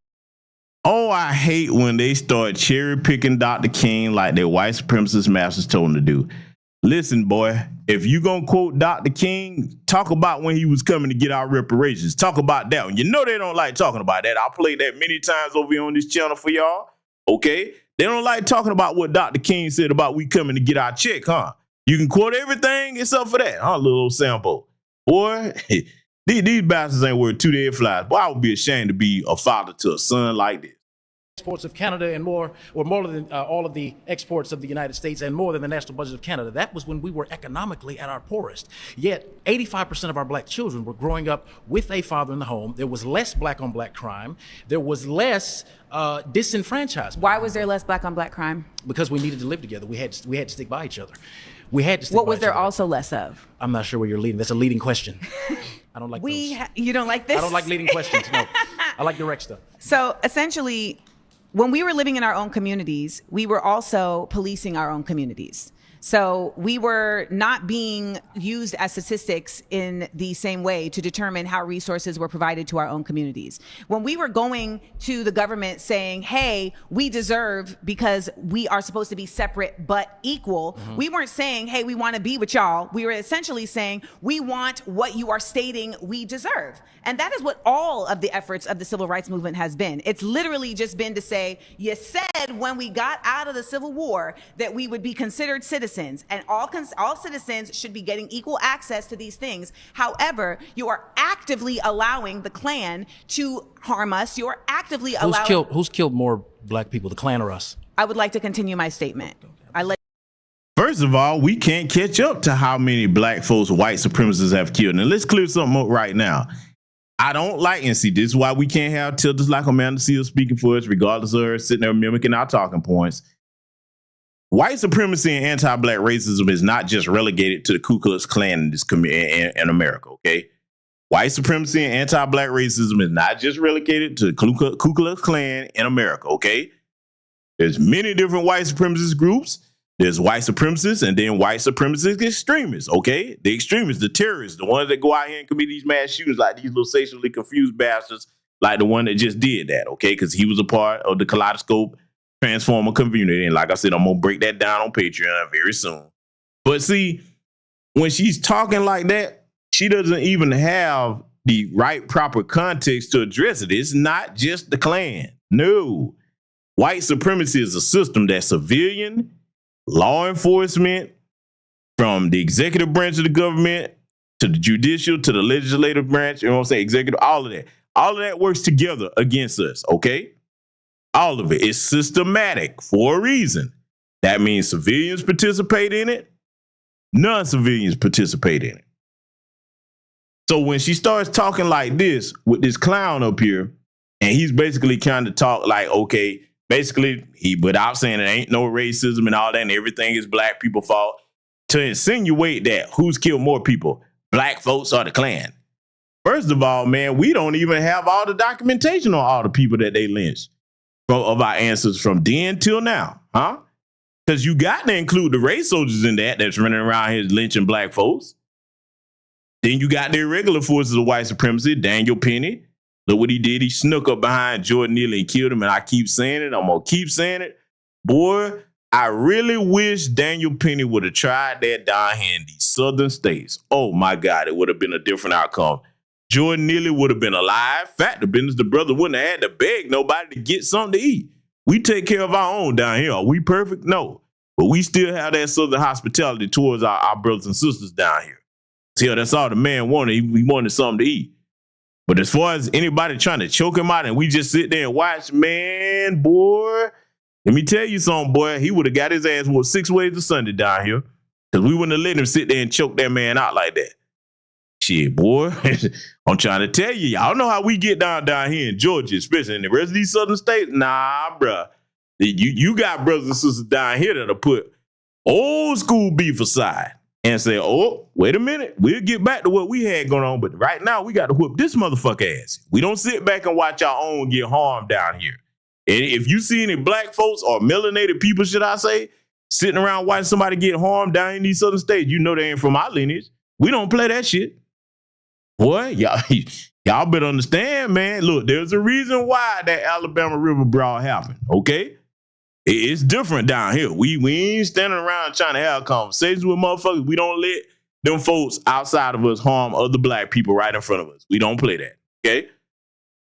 Oh, I hate when they start cherry picking Dr. King like their white supremacist masters told them to do. Listen, boy, if you gonna quote Dr. King, talk about when he was coming to get our reparations. Talk about that one. You know they don't like talking about that. I played that many times over here on this channel for y'all. Okay? They don't like talking about what Dr. King said about we coming to get our check, huh? You can quote everything except for that, huh, little sample. Boy, these bastards ain't worth two dead flies. Boy, I would be ashamed to be a father to a son like this. exports of Canada and more than all of the exports of the United States and more than the national budget of Canada. That was when we were economically at our poorest. Yet 85% of our black children were growing up with a father in the home. There was less black on black crime. There was less disenfranchisement. Why was there less black on black crime? Because we needed to live together. We had to stick by each other. We had to stick What by was each there other. also less of? I'm not sure where you're leading. That's a leading question. I don't like those. You don't like this? I don't like leading questions, no. I like direct stuff. So essentially, when we were living in our own communities, we were also policing our own communities. So we were not being used as statistics in the same way to determine how resources were provided to our own communities. When we were going to the government saying, hey, we deserve because we are supposed to be separate but equal, we weren't saying, hey, we want to be with y'all. We were essentially saying, we want what you are stating we deserve. And that is what all of the efforts of the civil rights movement has been. It's literally just been to say, you said when we got out of the Civil War that we would be considered citizens. And all citizens should be getting equal access to these things. However, you are actively allowing the Klan to harm us. You are actively allowing... Who's killed more black people, the Klan or us? I would like to continue my statement. First of all, we can't catch up to how many black folks white supremacists have killed. And let's clear something up right now. I don't like, and see, this is why we can't have tilters like Amanda Seals speaking for us, regardless of her sitting there mimicking our talking points. White supremacy and anti-black racism is not just relegated to the Ku Klux Klan in this in America, okay? White supremacy and anti-black racism is not just relegated to the Ku Klux Klan in America, okay? There's many different white supremacist groups. There's white supremacists and then white supremacist extremists, okay? The extremists, the terrorists, the ones that go out here and commit these mass shootings like these little sexually confused bastards like the one that just did that, okay? Because he was a part of the Kaleidoscope Transformer community. And like I said, I'm going to break that down on Patreon very soon. But see, when she's talking like that, she doesn't even have the right proper context to address it. It's not just the Klan. No. White supremacy is a system that's civilian, law enforcement, from the executive branch of the government to the judicial to the legislative branch, you know what I'm saying, executive, all of that. All of that works together against us, okay? All of it is systematic for a reason. That means civilians participate in it, non-civilians participate in it. So when she starts talking like this with this clown up here, and he's basically kind of talk like, okay, basically he, without saying it ain't no racism and all that and everything is black people fault, to insinuate that who's killed more people, black folks or the Klan. First of all, man, we don't even have all the documentation on all the people that they lynched of our ancestors from then till now, huh? Because you got to include the race soldiers in that's running around here lynching black folks. Then you got the irregular forces of white supremacy, Daniel Penny. Look what he did. He snuck up behind Jordan Neely and killed him. And I keep saying it. I'm going to keep saying it. Boy, I really wish Daniel Penny would have tried that down here in these southern states. Oh, my God, it would have been a different outcome. Jordan Neely would have been alive. Fact of business, the brother wouldn't have had to beg nobody to get something to eat. We take care of our own down here. Are we perfect? No. But we still have that Southern hospitality towards our brothers and sisters down here. See, that's all the man wanted. He wanted something to eat. But as far as anybody trying to choke him out and we just sit there and watch, man, boy, let me tell you something, boy. He would have got his ass whooped 6 ways to Sunday down here because we wouldn't have let him sit there and choke that man out like that. Shit, boy. I'm trying to tell you, y'all know how we get down here in Georgia, especially in the rest of these southern states. Nah, bruh. You got brothers and sisters down here that'll put old school beef aside and say, oh, wait a minute. We'll get back to what we had going on. But right now, we got to whoop this motherfucker ass. We don't sit back and watch our own get harmed down here. And if you see any black folks or melanated people, should I say, sitting around watching somebody get harmed down in these southern states, you know they ain't from our lineage. We don't play that shit. Boy, y'all better understand, man. Look, there's a reason why that Alabama River brawl happened, okay? It's different down here. We ain't standing around trying to have conversations with motherfuckers. We don't let them folks outside of us harm other black people right in front of us. We don't play that, okay?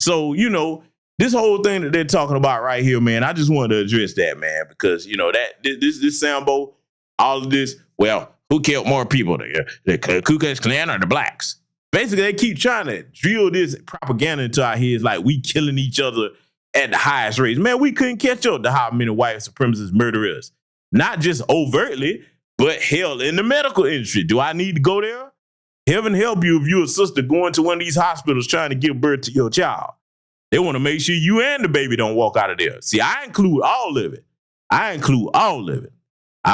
So, you know, this whole thing that they're talking about right here, man, I just wanted to address that, man, because, you know, that this Sambo, all of this, well, who killed more people, the Ku Klux Klan or the blacks? Basically, they keep trying to drill this propaganda into our heads like we killing each other at the highest rates. Man, we couldn't catch up to how many white supremacists murder us. Not just overtly, but hell, in the medical industry. Do I need to go there? Heaven help you if you're a sister going to one of these hospitals trying to give birth to your child. They want to make sure you and the baby don't walk out of there. See, I include all of it. I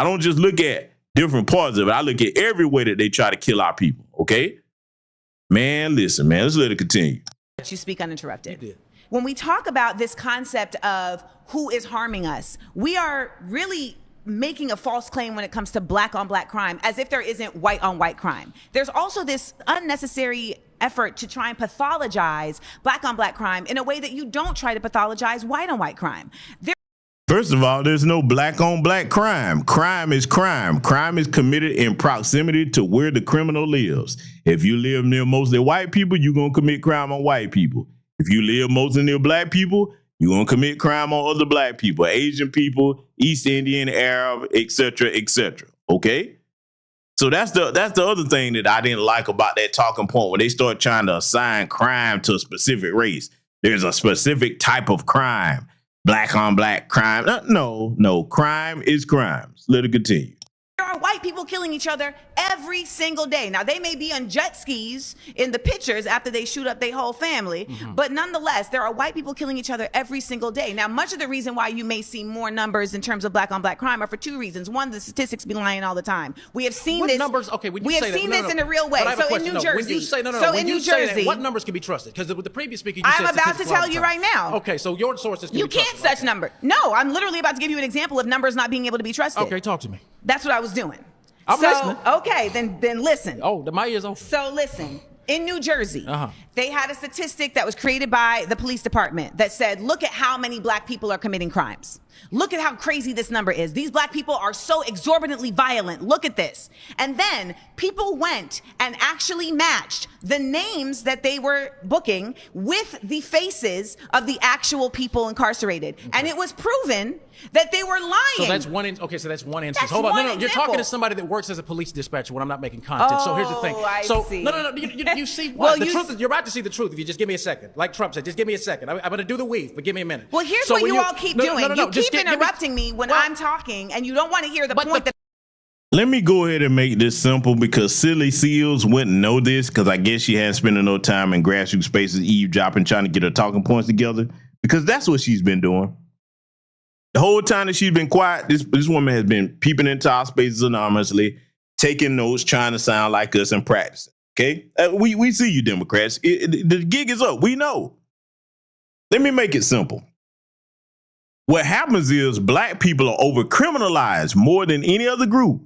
don't just look at different parts of it. I look at every way that they try to kill our people, okay? Man, listen, man, let's let it continue. Let you speak uninterrupted. When we talk about this concept of who is harming us, we are really making a false claim when it comes to black on black crime, as if there isn't white on white crime. There's also this unnecessary effort to try and pathologize black on black crime in a way that you don't try to pathologize white on white crime. First of all, there's no black on black crime. Crime is crime. Crime is committed in proximity to where the criminal lives. If you live near mostly white people, you're going to commit crime on white people. If you live mostly near black people, you're going to commit crime on other black people, Asian people, East Indian, Arab, etc., etc. Okay? So that's the other thing that I didn't like about that talking point when they start trying to assign crime to a specific race. There's a specific type of crime. Black on black crime. No, crime is crime. Let it continue. There are white people killing each other every single day. Now, they may be on jet skis in the pictures after they shoot up their whole family, but nonetheless, there are white people killing each other every single day. Now, much of the reason why you may see more numbers in terms of black on black crime are for two reasons. One, the statistics be lying all the time. We have seen this. Numbers? Okay, we have seen this in a real way. So in New Jersey. When you say in New Jersey, what numbers can be trusted? Because with the previous speaker, you I'm said about to tell you right now. Okay, so your sources can you be trusted. can't such number. No, I'm literally about to give you an example of numbers not being able to be trusted. Okay, talk to me. That's what I was doing. I'm listening. Okay, then listen. Oh, my ears open. So listen, in New Jersey, they had a statistic that was created by the police department that said, look at how many black people are committing crimes. Look at how crazy this number is. These black people are so exorbitantly violent. Look at this. And then people went and actually matched the names that they were booking with the faces of the actual people incarcerated. Okay. And it was proven that they were lying. So that's one. So that's one instance. That's Hold on. no. You're talking to somebody that works as a police dispatcher when I'm not making content. So here's the thing. I see. No. You see what? The truth is, you're about to see the truth if you just give me a second. Like Trump said, just give me a second. I'm going to do the weave, but give me a minute. Well, here's what you all keep doing. You keep interrupting me when I'm talking, and you don't want to hear the point that. Let me go ahead and make this simple because Silly Seals wouldn't know this because I guess she hadn't spent no time in grassroots spaces eavesdropping, trying to get her talking points together because that's what she's been doing. The whole time that she's been quiet, this woman has been peeping into our spaces anonymously, taking notes, trying to sound like us and practicing. Okay? We see you, Democrats. The gig is up. We know. Let me make it simple. What happens is black people are over-criminalized more than any other group.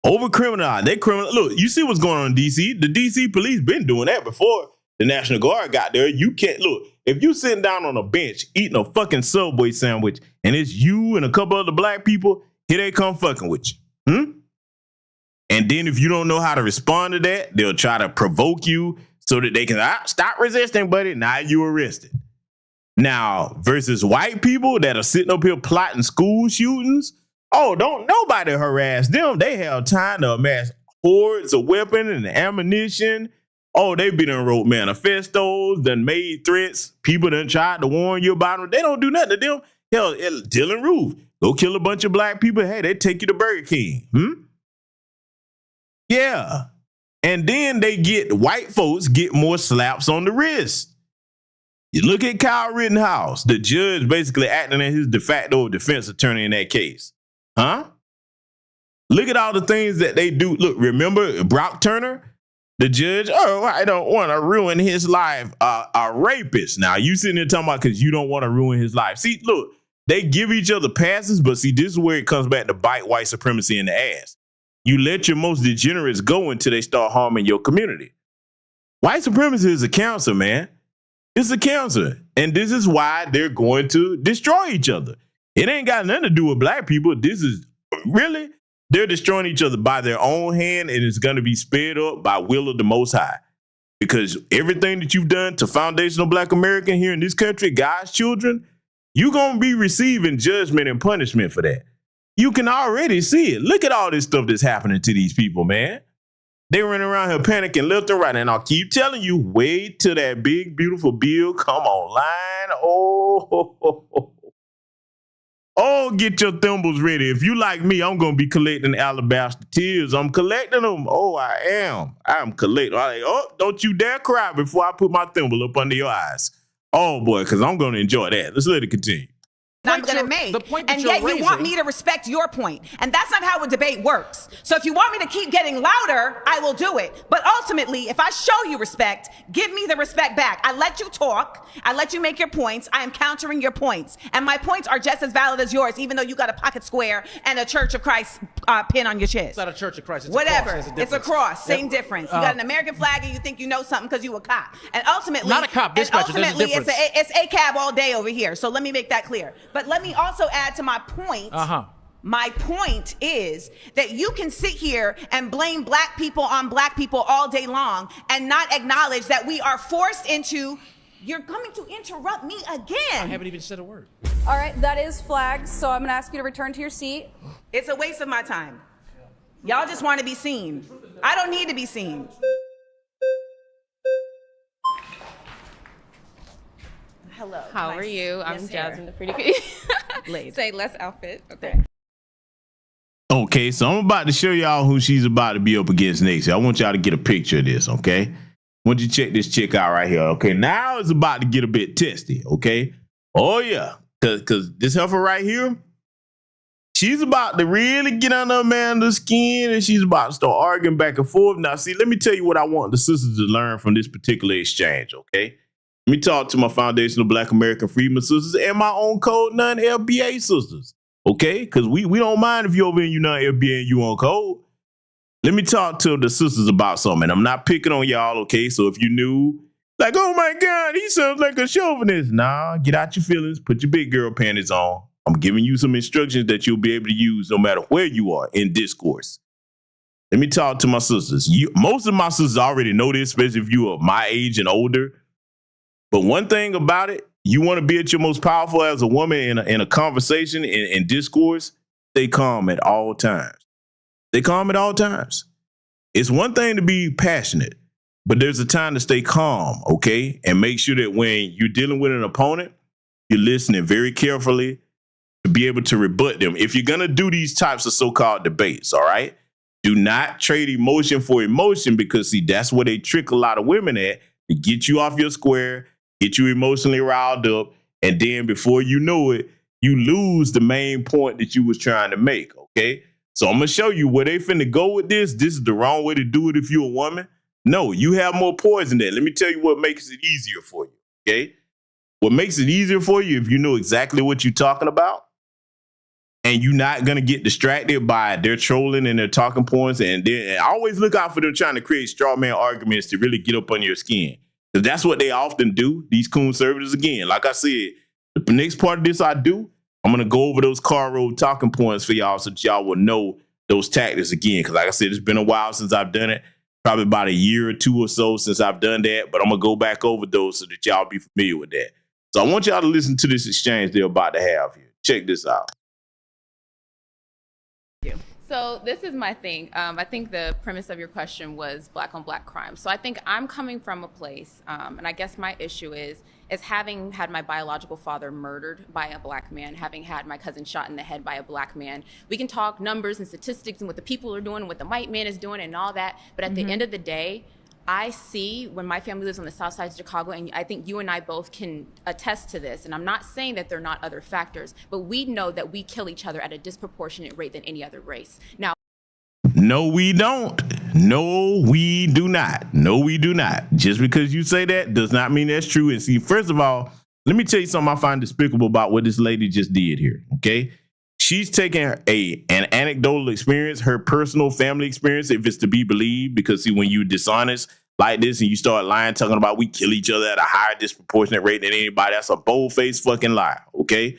Over-criminalized. They criminal. Look, you see what's going on in D.C.? The D.C. police been doing that before the National Guard got there. You can't, look, if you sitting down on a bench eating a fucking Subway sandwich and it's you and a couple other black people, here they come fucking with you. And then if you don't know how to respond to that, they'll try to provoke you so that they can stop resisting, buddy. Now you arrested. Now, versus white people that are sitting up here plotting school shootings, Oh, don't nobody harass them. They have time to amass hordes of weapons and ammunition. Oh, they been and wrote manifestos, done made threats. People done tried to warn you about them. They don't do nothing to them. Hell, Dylan Roof, go kill a bunch of black people. Hey, they take you to Burger King. Yeah. And then they get, white folks get more slaps on the wrist. You look at Kyle Rittenhouse, the judge basically acting as his de facto defense attorney in that case. Look at all the things that they do. Look, remember Brock Turner, the judge? Oh, I don't want to ruin his life. A rapist. Now, you sitting there talking about because you don't want to ruin his life. See, look, they give each other passes, but see, this is where it comes back to bite white supremacy in the ass. You let your most degenerates go until they start harming your community. White supremacy is a cancer, man. It's a cancer. And this is why they're going to destroy each other. It ain't got nothing to do with black people. This is really, they're destroying each other by their own hand, and it's going to be sped up by will of the Most High. Because everything that you've done to foundational black American here in this country, God's children, you're going to be receiving judgment and punishment for that. You can already see it. Look at all this stuff that's happening to these people, man. They running around here panicking left and right. And I'll keep telling you, wait till that big, beautiful bill come online. Oh, get your thimbles ready. If you like me, I'm going to be collecting alabaster tears. I'm collecting them. Oh, I am. I'm collecting. I'm like, oh, don't you dare cry before I put my thimble up under your eyes. Oh, boy, because I'm going to enjoy that. Let's let it continue. I'm going to make. And yet you want me to respect your point. And that's not how a debate works. So if you want me to keep getting louder, I will do it. But ultimately, if I show you respect, give me the respect back. I let you talk. I let you make your points. I am countering your points. And my points are just as valid as yours, even though you got a pocket square and a Church of Christ pin on your chest. It's not a Church of Christ. It's whatever. A cross. It's a cross. Same difference. You got an American flag and you think you know something because you a cop. And ultimately, not a cop, dispatcher. Ultimately, it's a cab all day over here. So let me make that clear. But let me also add to my point. My point is that you can sit here and blame black people on black people all day long and not acknowledge that we are forced into. You're coming to interrupt me again. I haven't even said a word. All right, that is flags, so I'm going to ask you to return to your seat. It's a waste of my time. Y'all just want to be seen. I don't need to be seen. Hello. How are you? I'm Yes, Jasmine, the pretty Lady. Say less outfit. Okay. Okay, so I'm about to show y'all who she's about to be up against next. I want y'all to get a picture of this, okay? I want you to check this chick out right here, okay? Now it's about to get a bit testy, okay? Oh, yeah, because this heifer right here, she's about to really get under Amanda's skin, and she's about to start arguing back and forth. Now, see, let me tell you what I want the sisters to learn from this particular exchange, okay? Let me talk to my foundational Black American Freedmen sisters and my own code non-LBA sisters, okay? Because we don't mind if you're over in you non-LBA and you on code. Let me talk to the sisters about something. I'm not picking on y'all, okay? So if you knew, like, oh my God, he sounds like a chauvinist. Nah, get out your feelings. Put your big girl panties on. I'm giving you some instructions that you'll be able to use no matter where you are in discourse. Let me talk to my sisters. Most of my sisters already know this, especially if you are my age and older. But one thing about it, you want to be at your most powerful as a woman in a conversation, in discourse, stay calm at all times. Stay calm at all times. It's one thing to be passionate, but there's a time to stay calm, okay? And make sure that when you're dealing with an opponent, you're listening very carefully to be able to rebut them. If you're going to do these types of so-called debates, all right, do not trade emotion for emotion because, see, that's where they trick a lot of women at to get you off your square, get you emotionally riled up, and then before you know it, you lose the main point that you was trying to make, okay? So I'm going to show you where they finna go with this. This is the wrong way to do it if you're a woman. No, you have more poison there. Let me tell you what makes it easier for you, okay? What makes it easier for you if you know exactly what you're talking about and you're not going to get distracted by their trolling and their talking points. And always look out for them trying to create straw man arguments to really get up on your skin. Because that's what they often do, these coonservatives. Again, like I said, the next part of this I do, I'm going to go over those car road talking points for y'all so that y'all will know those tactics again. Because like I said, it's been a while since I've done it. Probably about a year or two or so since I've done that. But I'm going to go back over those so that y'all be familiar with that. So I want y'all to listen to this exchange they're about to have here. Check this out. So this is my thing. I think the premise of your question was black on black crime. So I think I'm coming from a place, and I guess my issue is having had my biological father murdered by a black man, having had my cousin shot in the head by a black man. We can talk numbers and statistics and what the people are doing and what the white man is doing and all that. But at the end of the day, I see when my family lives on the south side of Chicago, and I think you and I both can attest to this, and I'm not saying that there are not other factors, but we know that we kill each other at a disproportionate rate than any other race. Now, no, we don't. No, we do not. No, we do not. Just because you say that does not mean that's true. And see, first of all, let me tell you something I find despicable about what this lady just did here, okay? She's taking an anecdotal experience, her personal family experience, if it's to be believed, because see, when you're dishonest like this and you start lying, talking about we kill each other at a higher disproportionate rate than anybody, that's a bold-faced fucking lie, okay?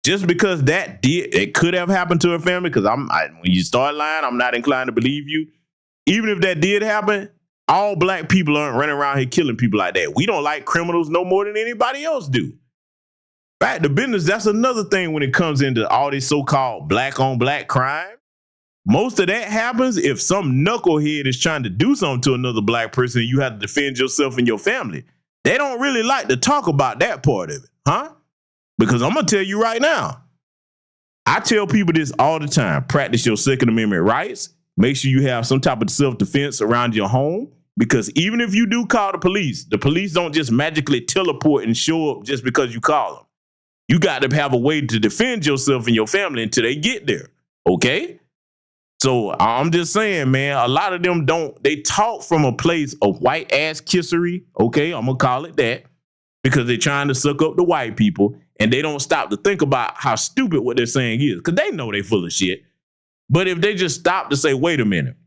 Just because it could have happened to her family, because when you start lying, I'm not inclined to believe you. Even if that did happen, all black people aren't running around here killing people like that. We don't like criminals no more than anybody else do. Back to business, that's another thing when it comes into all this so-called black on black crime. Most of that happens if some knucklehead is trying to do something to another black person and you have to defend yourself and your family. They don't really like to talk about that part of it, huh? Because I'm going to tell you right now, I tell people this all the time. Practice your Second Amendment rights. Make sure you have some type of self-defense around your home. Because even if you do call the police don't just magically teleport and show up just because you call them. You got to have a way to defend yourself and your family until they get there, okay? So I'm just saying, man, a lot of them they talk from a place of white ass kissery, okay? I'm going to call it that, because they're trying to suck up the white people, and they don't stop to think about how stupid what they're saying is, because they know they full of shit. But if they just stop to say, wait a minute,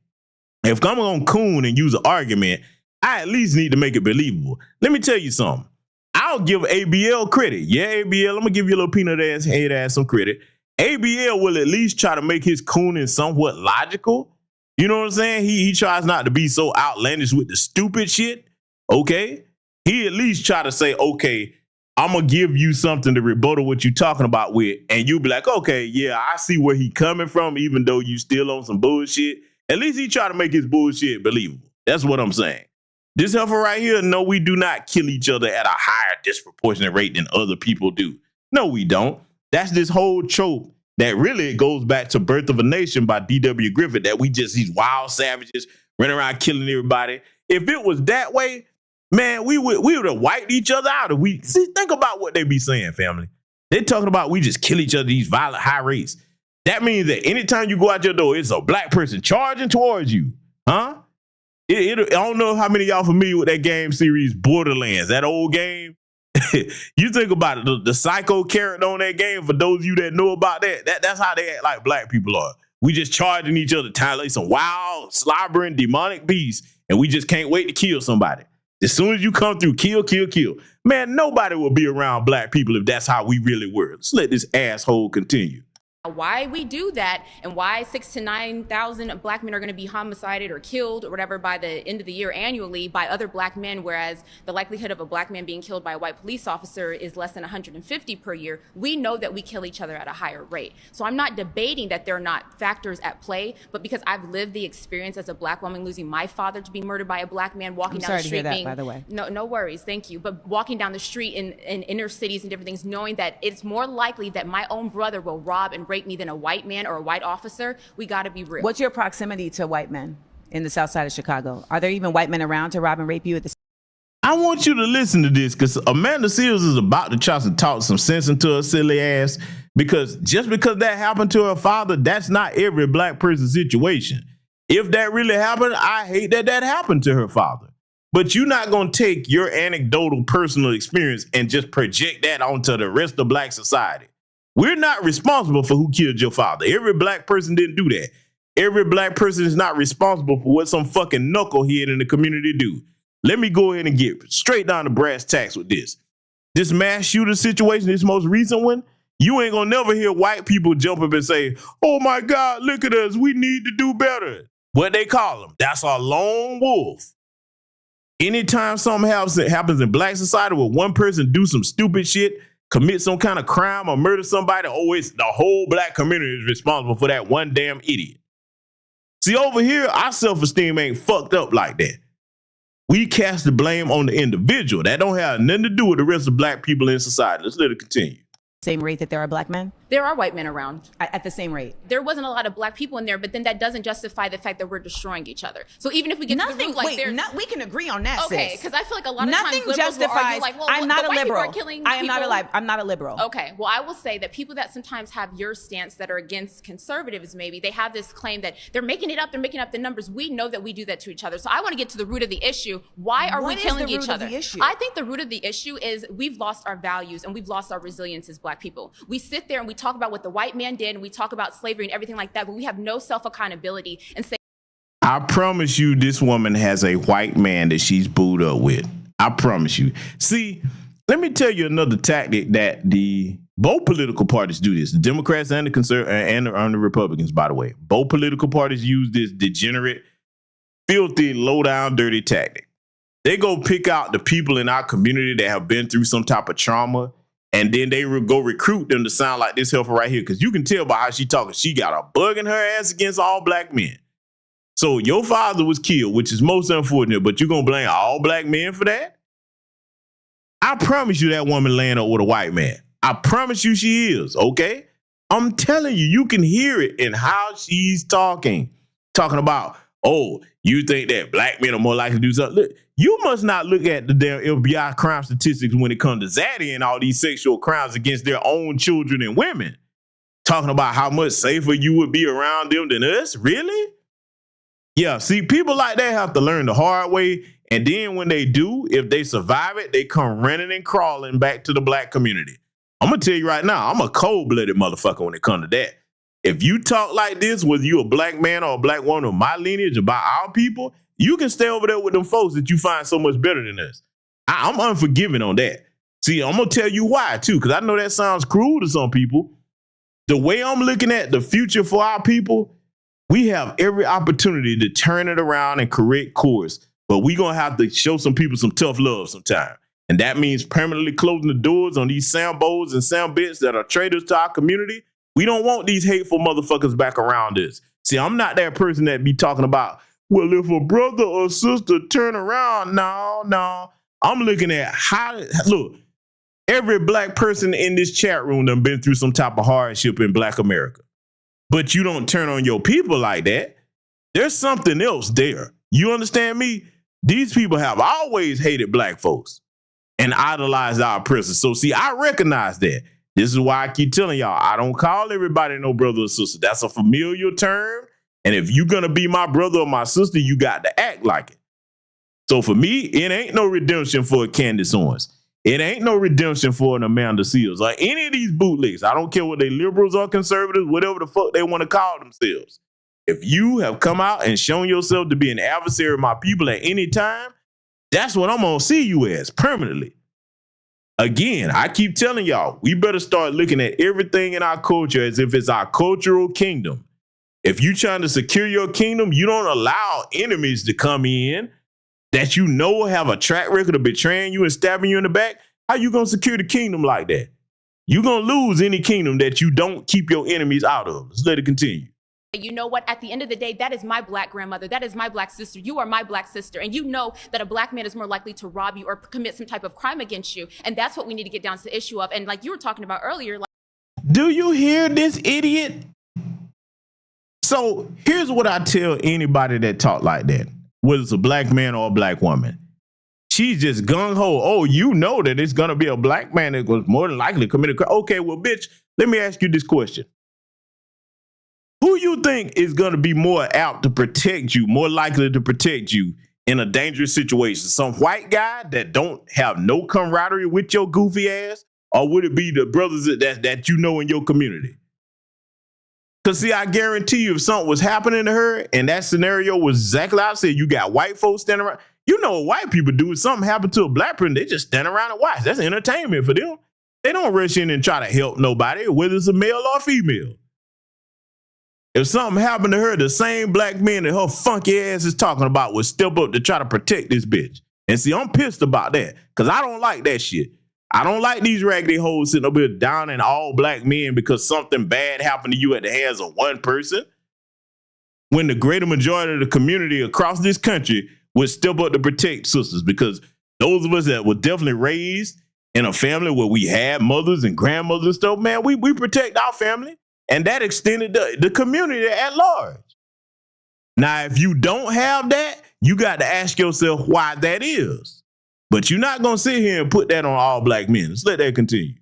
if I'm going to coon and use an argument, I at least need to make it believable. Let me tell you something. I'll give ABL credit. Yeah, ABL, I'm going to give you a little peanut ass, head ass some credit. ABL will at least try to make his cooning somewhat logical. You know what I'm saying? He tries not to be so outlandish with the stupid shit, okay? He at least try to say, okay, I'm going to give you something to rebuttal what you're talking about with, and you'll be like, okay, yeah, I see where he coming from, even though you still on some bullshit. At least he try to make his bullshit believable. That's what I'm saying. This heifer right here, no, we do not kill each other at a higher disproportionate rate than other people do. No, we don't. That's this whole trope that really goes back to Birth of a Nation by D.W. Griffith, that we just these wild savages running around killing everybody. If it was that way, man, we would have wiped each other out. Think about what they be saying, family. They're talking about we just kill each other, these violent high rates. That means that anytime you go out your door, it's a black person charging towards you, huh? I don't know how many of y'all familiar with that game series Borderlands, that old game. You think about it, the psycho character on that game, for those of you that know about that's how they act like black people are. We just charging each other, time like some wild, slobbering, demonic beasts, and we just can't wait to kill somebody. As soon as you come through, kill, kill, kill. Man, nobody will be around black people if that's how we really were. Let's let this asshole continue. why we do that and why 6,000 to 9,000 black men are going to be homicided or killed or whatever by the end of the year annually by other black men, whereas the likelihood of a black man being killed by a white police officer is less than 150 per year. We know that we kill each other at a higher rate. So I'm not debating that there are not factors at play, but because I've lived the experience as a black woman losing my father to be murdered by a black man, walking down the street, by the way. No worries, thank you. But walking down the street in inner cities and different things, knowing that it's more likely that my own brother will rob and rape me than a white man or a white officer, we got to be real. What's your proximity to white men in the south side of Chicago? Are there even white men around to rob and rape you at the I want you to listen to this, because Amanda Seals is about to try to talk some sense into her silly ass, because just because that happened to her father, that's not every black person's situation. If that really happened, I hate that that happened to her father. But you're not going to take your anecdotal personal experience and just project that onto the rest of black society. We're not responsible for who killed your father. Every black person didn't do that. Every black person is not responsible for what some fucking knucklehead in the community do. Let me go ahead and get straight down to brass tacks with this. This mass shooter situation, this most recent one, you ain't gonna never hear white people jump up and say, oh my God, look at us, we need to do better. What they call them, that's a lone wolf. Anytime something happens in black society where one person do some stupid shit, commit some kind of crime or murder somebody, oh, it's the whole black community is responsible for that one damn idiot. See, over here, our self-esteem ain't fucked up like that. We cast the blame on the individual. That don't have nothing to do with the rest of black people in society. Let's let it continue. Same rate that there are black men? There are white men around. At the same rate? There wasn't a lot of black people in there, but then that doesn't justify the fact that we're destroying each other. So even if we get to the root, like we can agree on that, okay, sis. because I feel like a lot of Nothing times liberals will argue like, well, I'm not the a white people liberal. are killing I am people. I'm not a liberal. Okay, well, I will say that people that sometimes have your stance that are against conservatives, maybe, they have this claim that they're making it up, they're making up the numbers. We know that we do that to each other. So I want to get to the root of the issue. Why are we killing each other? I think the root of the issue is we've lost our values and we've lost our resilience as black people. We sit there and we talk about what the white man did and we talk about slavery and everything like that, but we have no self-accountability and say, I promise you this woman has a white man that she's booed up with. I promise you. See, let me tell you another tactic that both political parties do this. The Democrats and the Republicans, by the way. Both political parties use this degenerate, filthy, low-down, dirty tactic. They go pick out the people in our community that have been through some type of trauma, and then they go recruit them to sound like this heifer right here. Because you can tell by how she talking. She got a bug in her ass against all black men. So your father was killed, which is most unfortunate, but you're going to blame all black men for that? I promise you that woman laying up with a white man. I promise you she is, okay? I'm telling you, you can hear it in how she's talking. Talking about, oh, you think that black men are more likely to do something? Look, you must not look at the damn FBI crime statistics when it comes to Zaddy and all these sexual crimes against their own children and women. Talking about how much safer you would be around them than us? Really? Yeah, see, people like that have to learn the hard way. And then when they do, if they survive it, they come running and crawling back to the black community. I'm going to tell you right now, I'm a cold-blooded motherfucker when it comes to that. If you talk like this, whether you a black man or a black woman of my lineage about our people, you can stay over there with them folks that you find so much better than us. I'm unforgiving on that. See, I'm going to tell you why, too, because I know that sounds cruel to some people. The way I'm looking at the future for our people, we have every opportunity to turn it around and correct course, but we're going to have to show some people some tough love sometime. And that means permanently closing the doors on these Sambos and Sambits that are traitors to our community. We don't want these hateful motherfuckers back around us. See, I'm not that person that be talking about, well, if a brother or sister turn around, no. I'm looking at look, every black person in this chat room done been through some type of hardship in black America. But you don't turn on your people like that. There's something else there. You understand me? These people have always hated black folks and idolized our oppressors. So see, I recognize that. This is why I keep telling y'all, I don't call everybody no brother or sister. That's a familiar term. And if you're going to be my brother or my sister, you got to act like it. So for me, it ain't no redemption for a Candace Owens. It ain't no redemption for an Amanda Seals or any of these bootlegs. I don't care what they liberals or conservatives, whatever the fuck they want to call themselves. If you have come out and shown yourself to be an adversary of my people at any time, that's what I'm going to see you as permanently. Again, I keep telling y'all, we better start looking at everything in our culture as if it's our cultural kingdom. If you're trying to secure your kingdom, you don't allow enemies to come in that you know have a track record of betraying you and stabbing you in the back. How you going to secure the kingdom like that? You're going to lose any kingdom that you don't keep your enemies out of. Let's let it continue. You know what? At the end of the day, that is my black grandmother. That is my black sister. You are my black sister. And you know that a black man is more likely to rob you or commit some type of crime against you. And that's what we need to get down to the issue of. And like you were talking about earlier. Do you hear this idiot? So here's what I tell anybody that talk like that, whether it's a black man or a black woman. She's just gung-ho. Oh, you know that it's going to be a black man that was more than likely to commit a crime. Okay, well, bitch, let me ask you this question. Who you think is going to be more apt to protect you, more likely to protect you in a dangerous situation? Some white guy that don't have no camaraderie with your goofy ass? Or would it be the brothers that you know in your community? Because, see, I guarantee you if something was happening to her and that scenario was exactly like I said, you got white folks standing around. You know what white people do? If something happened to a black person, they just stand around and watch. That's entertainment for them. They don't rush in and try to help nobody, whether it's a male or female. If something happened to her, the same black man that her funky ass is talking about would step up to try to protect this bitch. And see, I'm pissed about that because I don't like that shit. I don't like these raggedy hoes sitting up here down in all black men because something bad happened to you at the hands of one person. When the greater majority of the community across this country would step up to protect sisters, because those of us that were definitely raised in a family where we had mothers and grandmothers and stuff, man, we protect our family, and that extended the community at large. Now, if you don't have that, you got to ask yourself why that is. But you're not going to sit here and put that on all black men. Let's let that continue.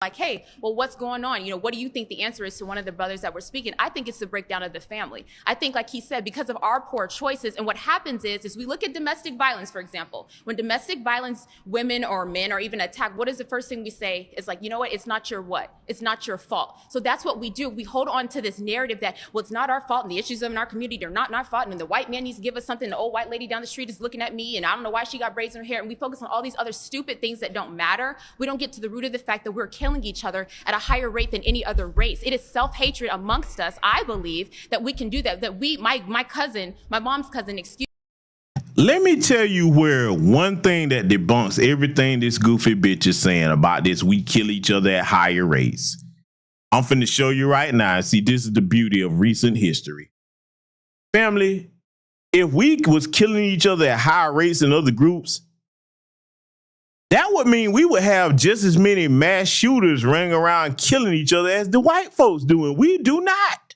Like, hey, well, what's going on? You know, what do you think the answer is to one of the brothers that were speaking? I think it's the breakdown of the family. I think, like he said, because of our poor choices, and what happens is we look at domestic violence, for example. When domestic violence, women or men are even attacked, what is the first thing we say? It's like, you know what? It's not your what? It's not your fault. So that's what we do. We hold on to this narrative that, well, it's not our fault, and the issues in our community are not our fault, and the white man needs to give us something. The old white lady down the street is looking at me, and I don't know why she got braids in her hair. And we focus on all these other stupid things that don't matter. We don't get to the root of the fact that we're killing each other at a higher rate than any other race. It is self-hatred amongst us. I believe that we can do that, my cousin, my mom's cousin, Let me tell you where one thing that debunks everything this goofy bitch is saying about this, we kill each other at higher rates. I'm finna show you right now. See, this is the beauty of recent history. Family, if we was killing each other at higher rates than other groups, that would mean we would have just as many mass shooters running around killing each other as the white folks do, and we do not.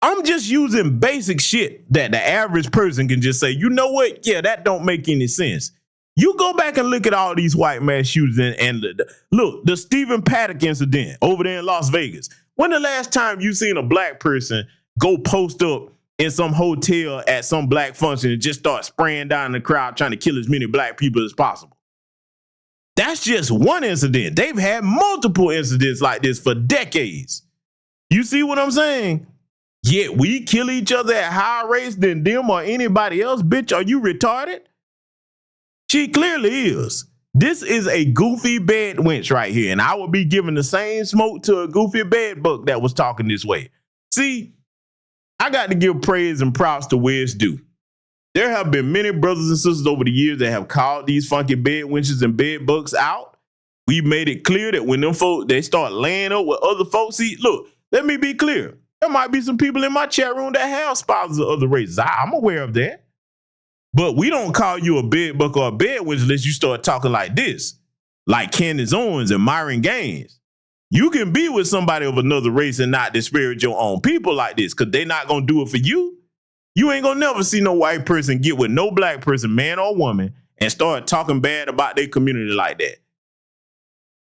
I'm just using basic shit that the average person can just say, you know what? Yeah, that don't make any sense. You go back and look at all these white mass shooters and look, the Stephen Paddock incident over there in Las Vegas. When the last time you seen a black person go post up in some hotel at some black function and just start spraying down the crowd trying to kill as many black people as possible? That's just one incident. They've had multiple incidents like this for decades. You see what I'm saying? Yet we kill each other at higher rates than them or anybody else. Bitch, are you retarded? She clearly is. This is a goofy bed wench right here, and I would be giving the same smoke to a goofy bed bug that was talking this way. See, I got to give praise and props to where it's due. There have been many brothers and sisters over the years that have called these funky bed wenches and bed bugs out. We made it clear that when them folks, they start laying up with other folks, see, look, let me be clear. There might be some people in my chat room that have spouses of other races. I'm aware of that. But we don't call you a bed bug or a bed wench unless you start talking like this, like Candace Owens and Myron Gaines. You can be with somebody of another race and not disparage your own people like this, because they're not going to do it for you. You ain't gonna never see no white person get with no black person, man or woman, and start talking bad about their community like that.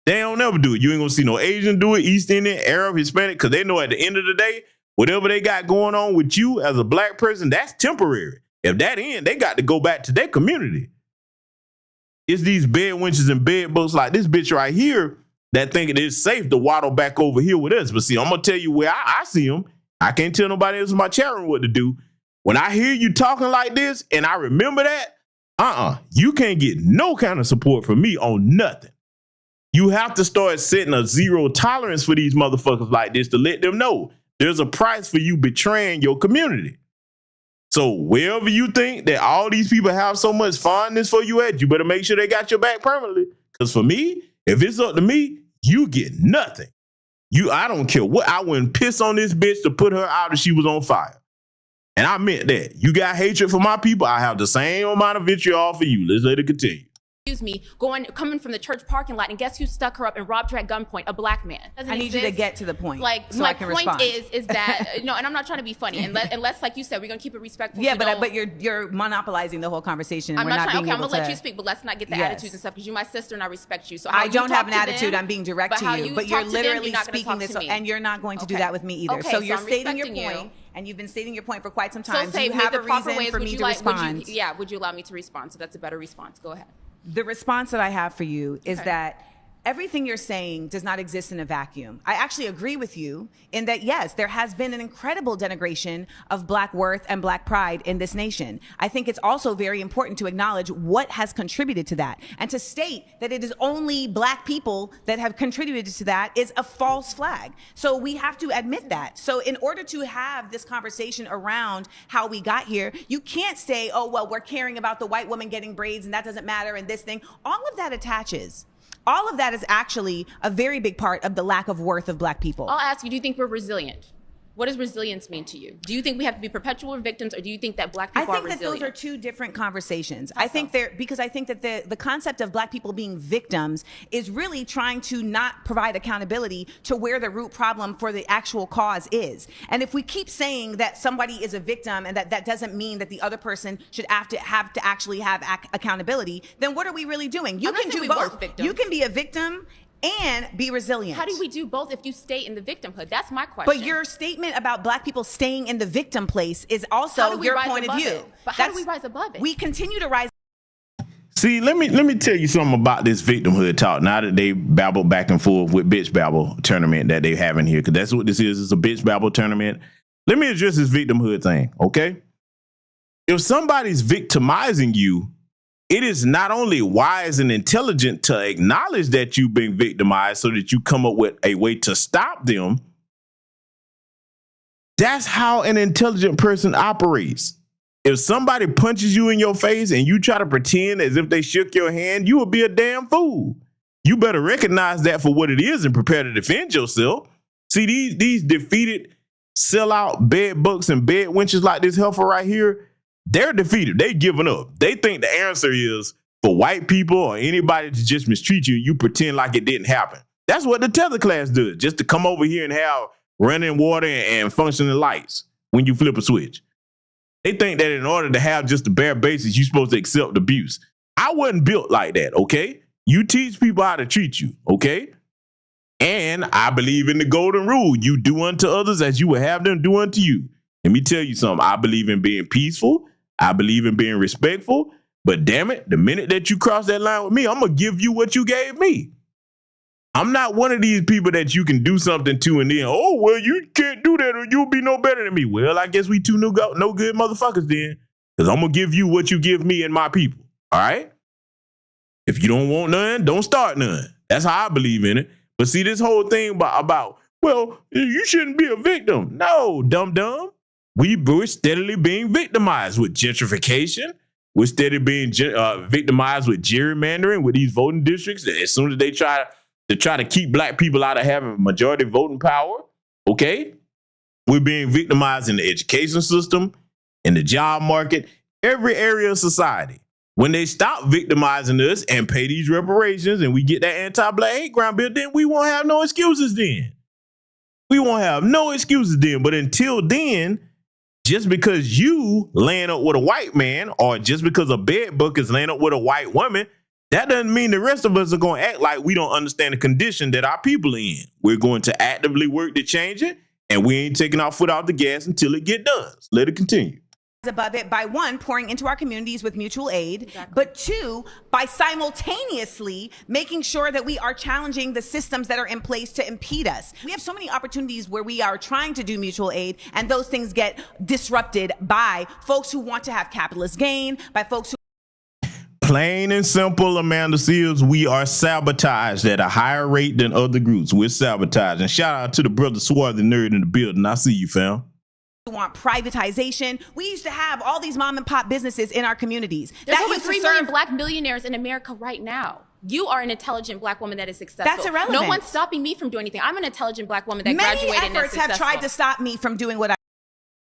They don't ever do it. You ain't gonna see no Asian do it, East Indian, Arab, Hispanic, because they know at the end of the day, whatever they got going on with you as a black person, that's temporary. If that ends, they got to go back to their community. It's these bed wenches and bed bugs like this bitch right here that think it is safe to waddle back over here with us. But see, I'm gonna tell you where I see them. I can't tell nobody else in my chat room what to do. When I hear you talking like this and I remember that, you can't get no kind of support from me on nothing. You have to start setting a zero tolerance for these motherfuckers like this to let them know there's a price for you betraying your community. So wherever you think that all these people have so much fondness for you at, you better make sure they got your back permanently. Because for me, if it's up to me, you get nothing. I don't care what. I wouldn't piss on this bitch to put her out if she was on fire. And I meant that. You got hatred for my people, I have the same amount of vitriol for you. Let's let it continue. Excuse me, coming from the church parking lot, and guess who stuck her up and robbed her at gunpoint? A black man. I need you to get to the point. Like, so my I can point respond. is that no, and I'm not trying to be funny. Unless, like you said, we're gonna keep it respectful. Yeah, but you're monopolizing the whole conversation. I'm not not trying. Okay, I'm able gonna to... let you speak, but let's not get the attitudes and stuff, because you're my sister and I respect you. So I don't have an attitude. I'm being direct to you, but you're literally speaking this, to me. and you're not going to do that with me either. Okay, so you're I'm stating your respecting point, and you've been stating your point for quite some time. So do you have a reason for me to respond? Would you allow me to respond? So that's a better response. Go ahead. The response that I have for you is that everything you're saying does not exist in a vacuum. I actually agree with you in that, yes, there has been an incredible denigration of Black worth and Black pride in this nation. I think it's also very important to acknowledge what has contributed to that. And to state that it is only Black people that have contributed to that is a false flag. So we have to admit that. So in order to have this conversation around how we got here, you can't say, oh, well, we're caring about the white woman getting braids and that doesn't matter and this thing. All of that attaches. All of that is actually a very big part of the lack of worth of Black people. I'll ask you, do you think we're resilient? What does resilience mean to you? Do you think we have to be perpetual victims, or do you think that Black people are resilient? I think that those are two different conversations. I think that the concept of Black people being victims is really trying to not provide accountability to where the root problem for the actual cause is. And if we keep saying that somebody is a victim and that doesn't mean that the other person should have to actually have accountability, then what are we really doing? You can do both. You can be a victim and be resilient. How do we do both if you stay in the victimhood? That's my question. But your statement about Black people staying in the victim place is also your point of view. But how do we rise above it? We continue to rise. See, let me tell you something about this victimhood talk. Now that they babble back and forth with Bitch Babble tournament that they having here, because that's what this is. It's a Bitch Babble tournament. Let me address this victimhood thing, okay? If somebody's victimizing you, it is not only wise and intelligent to acknowledge that you've been victimized so that you come up with a way to stop them. That's how an intelligent person operates. If somebody punches you in your face and you try to pretend as if they shook your hand, you would be a damn fool. You better recognize that for what it is and prepare to defend yourself. See, these defeated sellout bed bucks and bed wenches like this heifer right here, they're defeated. They giving up. They think the answer is for white people or anybody to just mistreat you, you pretend like it didn't happen. That's what the Tether class does, just to come over here and have running water and functioning lights when you flip a switch. They think that in order to have just the bare basics, you're supposed to accept abuse. I wasn't built like that, okay? You teach people how to treat you, okay? And I believe in the golden rule. You do unto others as you would have them do unto you. Let me tell you something. I believe in being peaceful. I believe in being respectful. But damn it, the minute that you cross that line with me, I'm going to give you what you gave me. I'm not one of these people that you can do something to and then, oh, well, you can't do that or you'll be no better than me. Well, I guess we two no good motherfuckers then, because I'm going to give you what you give me and my people. All right? If you don't want none, don't start none. That's how I believe in it. But see, this whole thing about well, you shouldn't be a victim. No, dumb. We're steadily being victimized with gentrification. We're steadily being victimized with gerrymandering with these voting districts. As soon as they try to keep Black people out of having majority voting power, okay? We're being victimized in the education system, in the job market, every area of society. When they stop victimizing us and pay these reparations and we get that anti-Black hate crime bill, then we won't have no excuses then. We won't have no excuses then. But until then, just because you laying up with a white man or just because a bed book is laying up with a white woman, that doesn't mean the rest of us are going to act like we don't understand the condition that our people are in. We're going to actively work to change it, and we ain't taking our foot off the gas until it get done. Let it continue. Above it by one, pouring into our communities with mutual aid, but two, by simultaneously making sure that we are challenging the systems that are in place to impede us. We have so many opportunities where we are trying to do mutual aid and those things get disrupted by folks who want to have capitalist gain, by folks who plain and simple, Amanda Seals, we are sabotaged at a higher rate than other groups. We're sabotaged. And shout out to the brother Swarthy Nerd in the building. I see you, fam. Want privatization. We used to have all these mom and pop businesses in our communities. There's over 3 million Black millionaires in America right now. You are an intelligent Black woman that is successful. That's irrelevant. No one's stopping me from doing anything. I'm an intelligent Black woman that graduated and is successful. Many efforts have tried to stop me from doing what I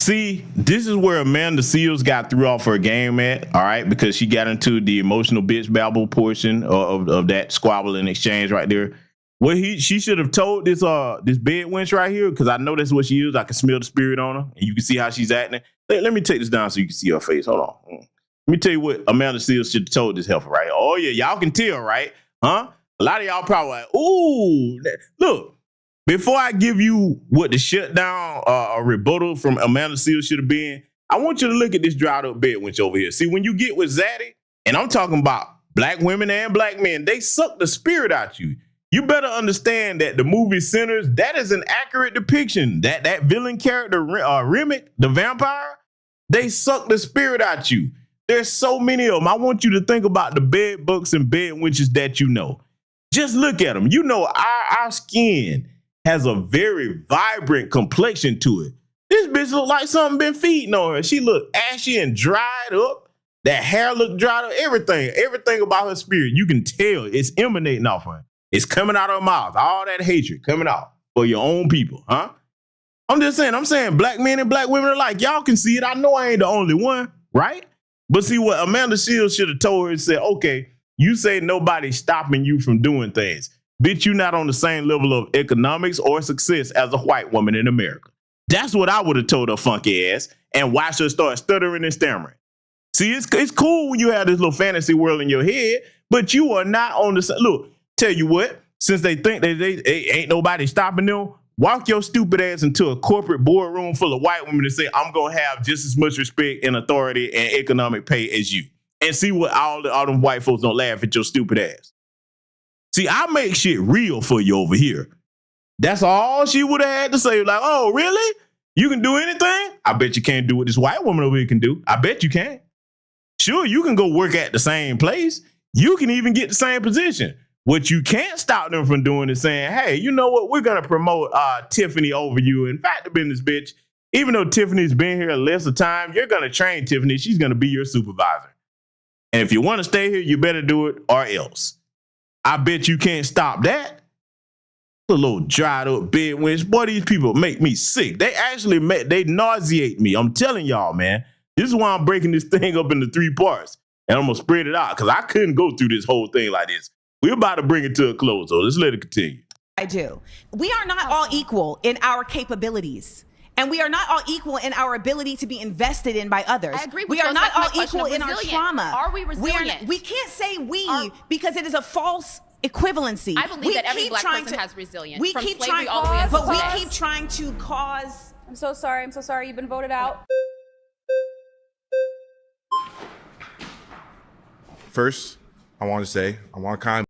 see. This is where Amanda Seals got threw off her game at, all right, because she got into the emotional bitch babble portion of that squabble and exchange right there. Well, she should have told this bed wench right here, because I know that's what she is. I can smell the spirit on her, and you can see how she's acting. Let me take this down so you can see her face. Hold on. Let me tell you what Amanda Seals should have told this heifer right here. Oh, yeah, y'all can tell, right? Huh? A lot of y'all probably like, ooh, look, before I give you what the shutdown or rebuttal from Amanda Seals should have been, I want you to look at this dried up bed wench over here. See, when you get with Zaddy, and I'm talking about Black women and Black men, they suck the spirit out you. You better understand that the movie Sinners, that is an accurate depiction. That villain character, Remick, the vampire, they suck the spirit out you. There's so many of them. I want you to think about the bed bugs and bed wenches that you know. Just look at them. You know, our skin has a very vibrant complexion to it. This bitch look like something been feeding on her. She look ashy and dried up. That hair look dried up, everything about her spirit, you can tell it's emanating off her. It's coming out of her mouth. All that hatred coming out for your own people, huh? I'm saying black men and black women alike, y'all can see it. I know I ain't the only one, right? But see what Amanda Shields should have told her and said, okay, you say nobody's stopping you from doing things. Bitch, you not on the same level of economics or success as a white woman in America. That's what I would have told her funky ass and watch her start stuttering and stammering. See, it's cool when you have this little fantasy world in your head, but you are not on the same. Look, tell you what, since they think they ain't nobody stopping them, walk your stupid ass into a corporate boardroom full of white women and say, I'm going to have just as much respect and authority and economic pay as you. And see what all them white folks don't laugh at your stupid ass. See, I make shit real for you over here. That's all she would have had to say. Like, oh, really? You can do anything? I bet you can't do what this white woman over here can do. I bet you can. Sure, you can go work at the same place. You can even get the same position. What you can't stop them from doing is saying, hey, you know what? We're going to promote Tiffany over you. In fact, the business, bitch, even though Tiffany's been here less of time, you're going to train Tiffany. She's going to be your supervisor. And if you want to stay here, you better do it or else. I bet you can't stop that. A little dried up bed winch. Boy, these people make me sick. They nauseate me. I'm telling y'all, man. This is why I'm breaking this thing up into 3 parts. And I'm going to spread it out because I couldn't go through this whole thing like this. We're about to bring it to a close, so let's let it continue. I do. We are not all equal in our capabilities. And we are not all equal in our ability to be invested in by others. I agree with we you. are not That's all my question equal of in our resilient. trauma. Are we resilient? We can't say because it is a false equivalency. I believe that every black person has resilience. We from keep slavery trying, all the way but until we today. keep trying to cause. I'm so sorry. I'm so sorry. You've been voted out. First, I want to kind of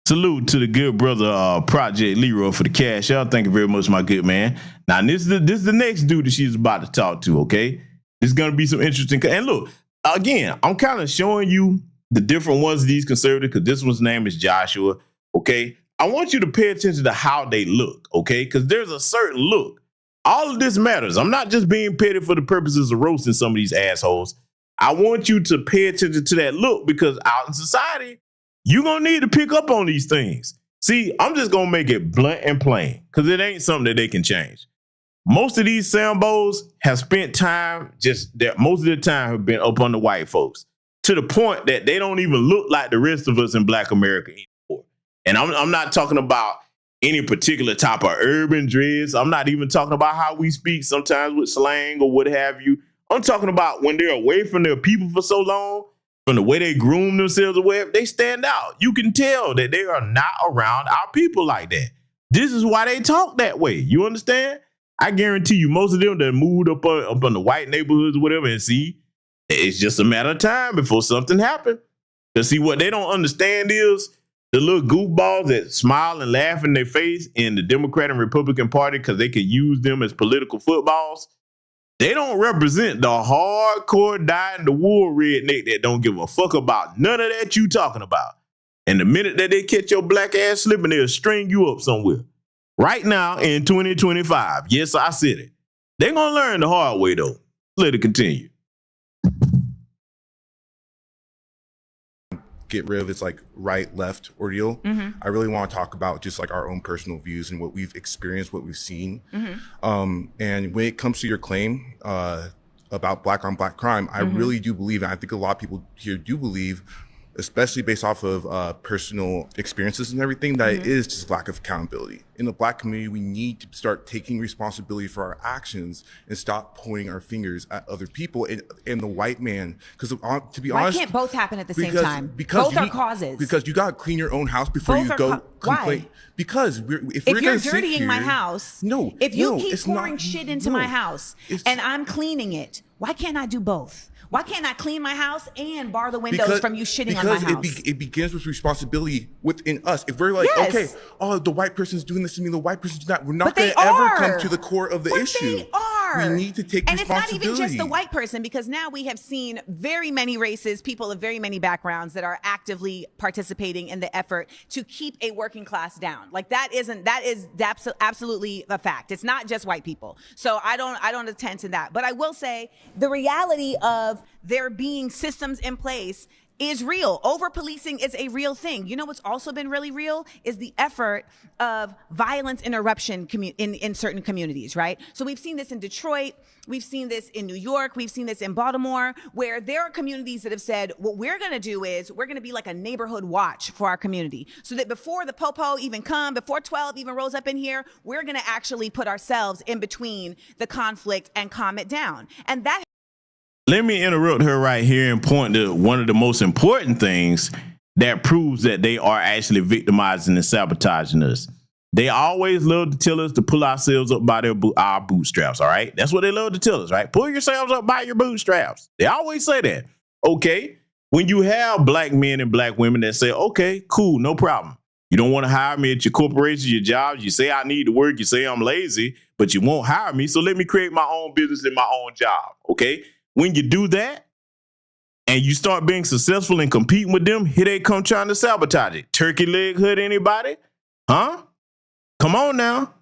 salute to the good brother Project Leroy for the cash out. Thank you very much, my good man. Now this is the next dude that she's about to talk to. Okay, this is gonna be some interesting. And look, again, I'm kind of showing you the different ones of these conservatives because this one's name is Joshua. Okay, I want you to pay attention to how they look. Okay, because there's a certain look. All of this matters. I'm not just being petty for the purposes of roasting some of these assholes. I want you to pay attention to that look because out in society, you're going to need to pick up on these things. See, I'm just going to make it blunt and plain because it ain't something that they can change. Most of these Sambos have spent time, most of their time have been up on the white folks to the point that they don't even look like the rest of us in Black America anymore. And I'm not talking about any particular type of urban dress. I'm not even talking about how we speak sometimes with slang or what have you. I'm talking about when they're away from their people for so long, from the way they groom themselves or whatever, they stand out. You can tell that they are not around our people like that. This is why they talk that way. You understand? I guarantee you most of them that moved up on the white neighborhoods or whatever and see, it's just a matter of time before something happens. Because see, what they don't understand is the little goofballs that smile and laugh in their face in the Democrat and Republican Party because they can use them as political footballs. They don't represent the hardcore dyed-in-the-wool redneck that don't give a fuck about none of that you talking about. And the minute that they catch your black ass slipping, they'll string you up somewhere. Right now in 2025, yes, I said it. They're going to learn the hard way, though. Let it continue. get rid of this like right left ordeal. Mm-hmm. I really want to talk about just like our own personal views and what we've experienced, what we've seen. Mm-hmm. And when it comes to your claim about black on black crime, I mm-hmm. really do believe, and I think a lot of people here do believe, especially based off of personal experiences and everything, that mm-hmm. it is just lack of accountability. In the black community, we need to start taking responsibility for our actions and stop pointing our fingers at other people and the white man. Because to be honest, why can't both happen at the same time? Because both are causes. Because you got to clean your own house before both you go complain. Why? Because if you're dirtying my house, if you keep pouring shit into my house and I'm cleaning it, why can't I do both? Why can't I clean my house and bar the windows from you shitting on my house? Because it begins with responsibility within us. If we're like, yes. okay, oh, the white person's doing this to me, the white person's not, we're not going to ever come to the core of the issue. They are. are. We need to take and responsibility. it's not even just the white person, because now we have seen very many races, people of very many backgrounds that are actively participating in the effort to keep a working class down. Like that is absolutely a fact. It's not just white people. So I don't attend to that. But I will say the reality of there being systems in place is real. Over-policing is a real thing. You know what's also been really real is the effort of violence interruption in certain communities, right? So we've seen this in Detroit, we've seen this in New York, we've seen this in Baltimore, where there are communities that have said, what we're gonna do is we're gonna be like a neighborhood watch for our community. So that before the popo even come, before 12 even rolls up in here, we're gonna actually put ourselves in between the conflict and calm it down. And that Let me interrupt her right here and point to one of the most important things that proves that they are actually victimizing and sabotaging us. They always love to tell us to pull ourselves up by our bootstraps, all right? That's what they love to tell us, right? Pull yourselves up by your bootstraps. They always say that. Okay, when you have black men and black women that say, okay, cool, no problem. You don't want to hire me at your corporation, your jobs. You say I need to work. You say I'm lazy, but you won't hire me. So let me create my own business and my own job, okay? When you do that and you start being successful and competing with them, here they come trying to sabotage it. Turkey leg hood, anybody? Huh? Come on now.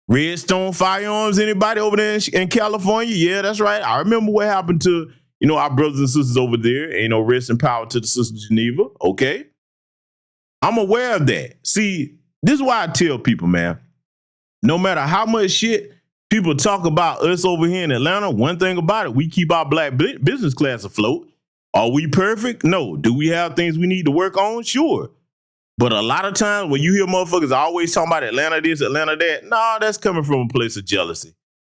Redstone Firearms, anybody over there in California? Yeah, that's right. I remember what happened to, our brothers and sisters over there. Rest in power to the sister Geneva. Okay. I'm aware of that. See, this is why I tell people, man, no matter how much shit people talk about us over here in Atlanta, one thing about it, we keep our black business class afloat. Are we perfect? No. Do we have things we need to work on? Sure. But a lot of times when you hear motherfuckers always talking about Atlanta this, Atlanta that, no, that's coming from a place of jealousy.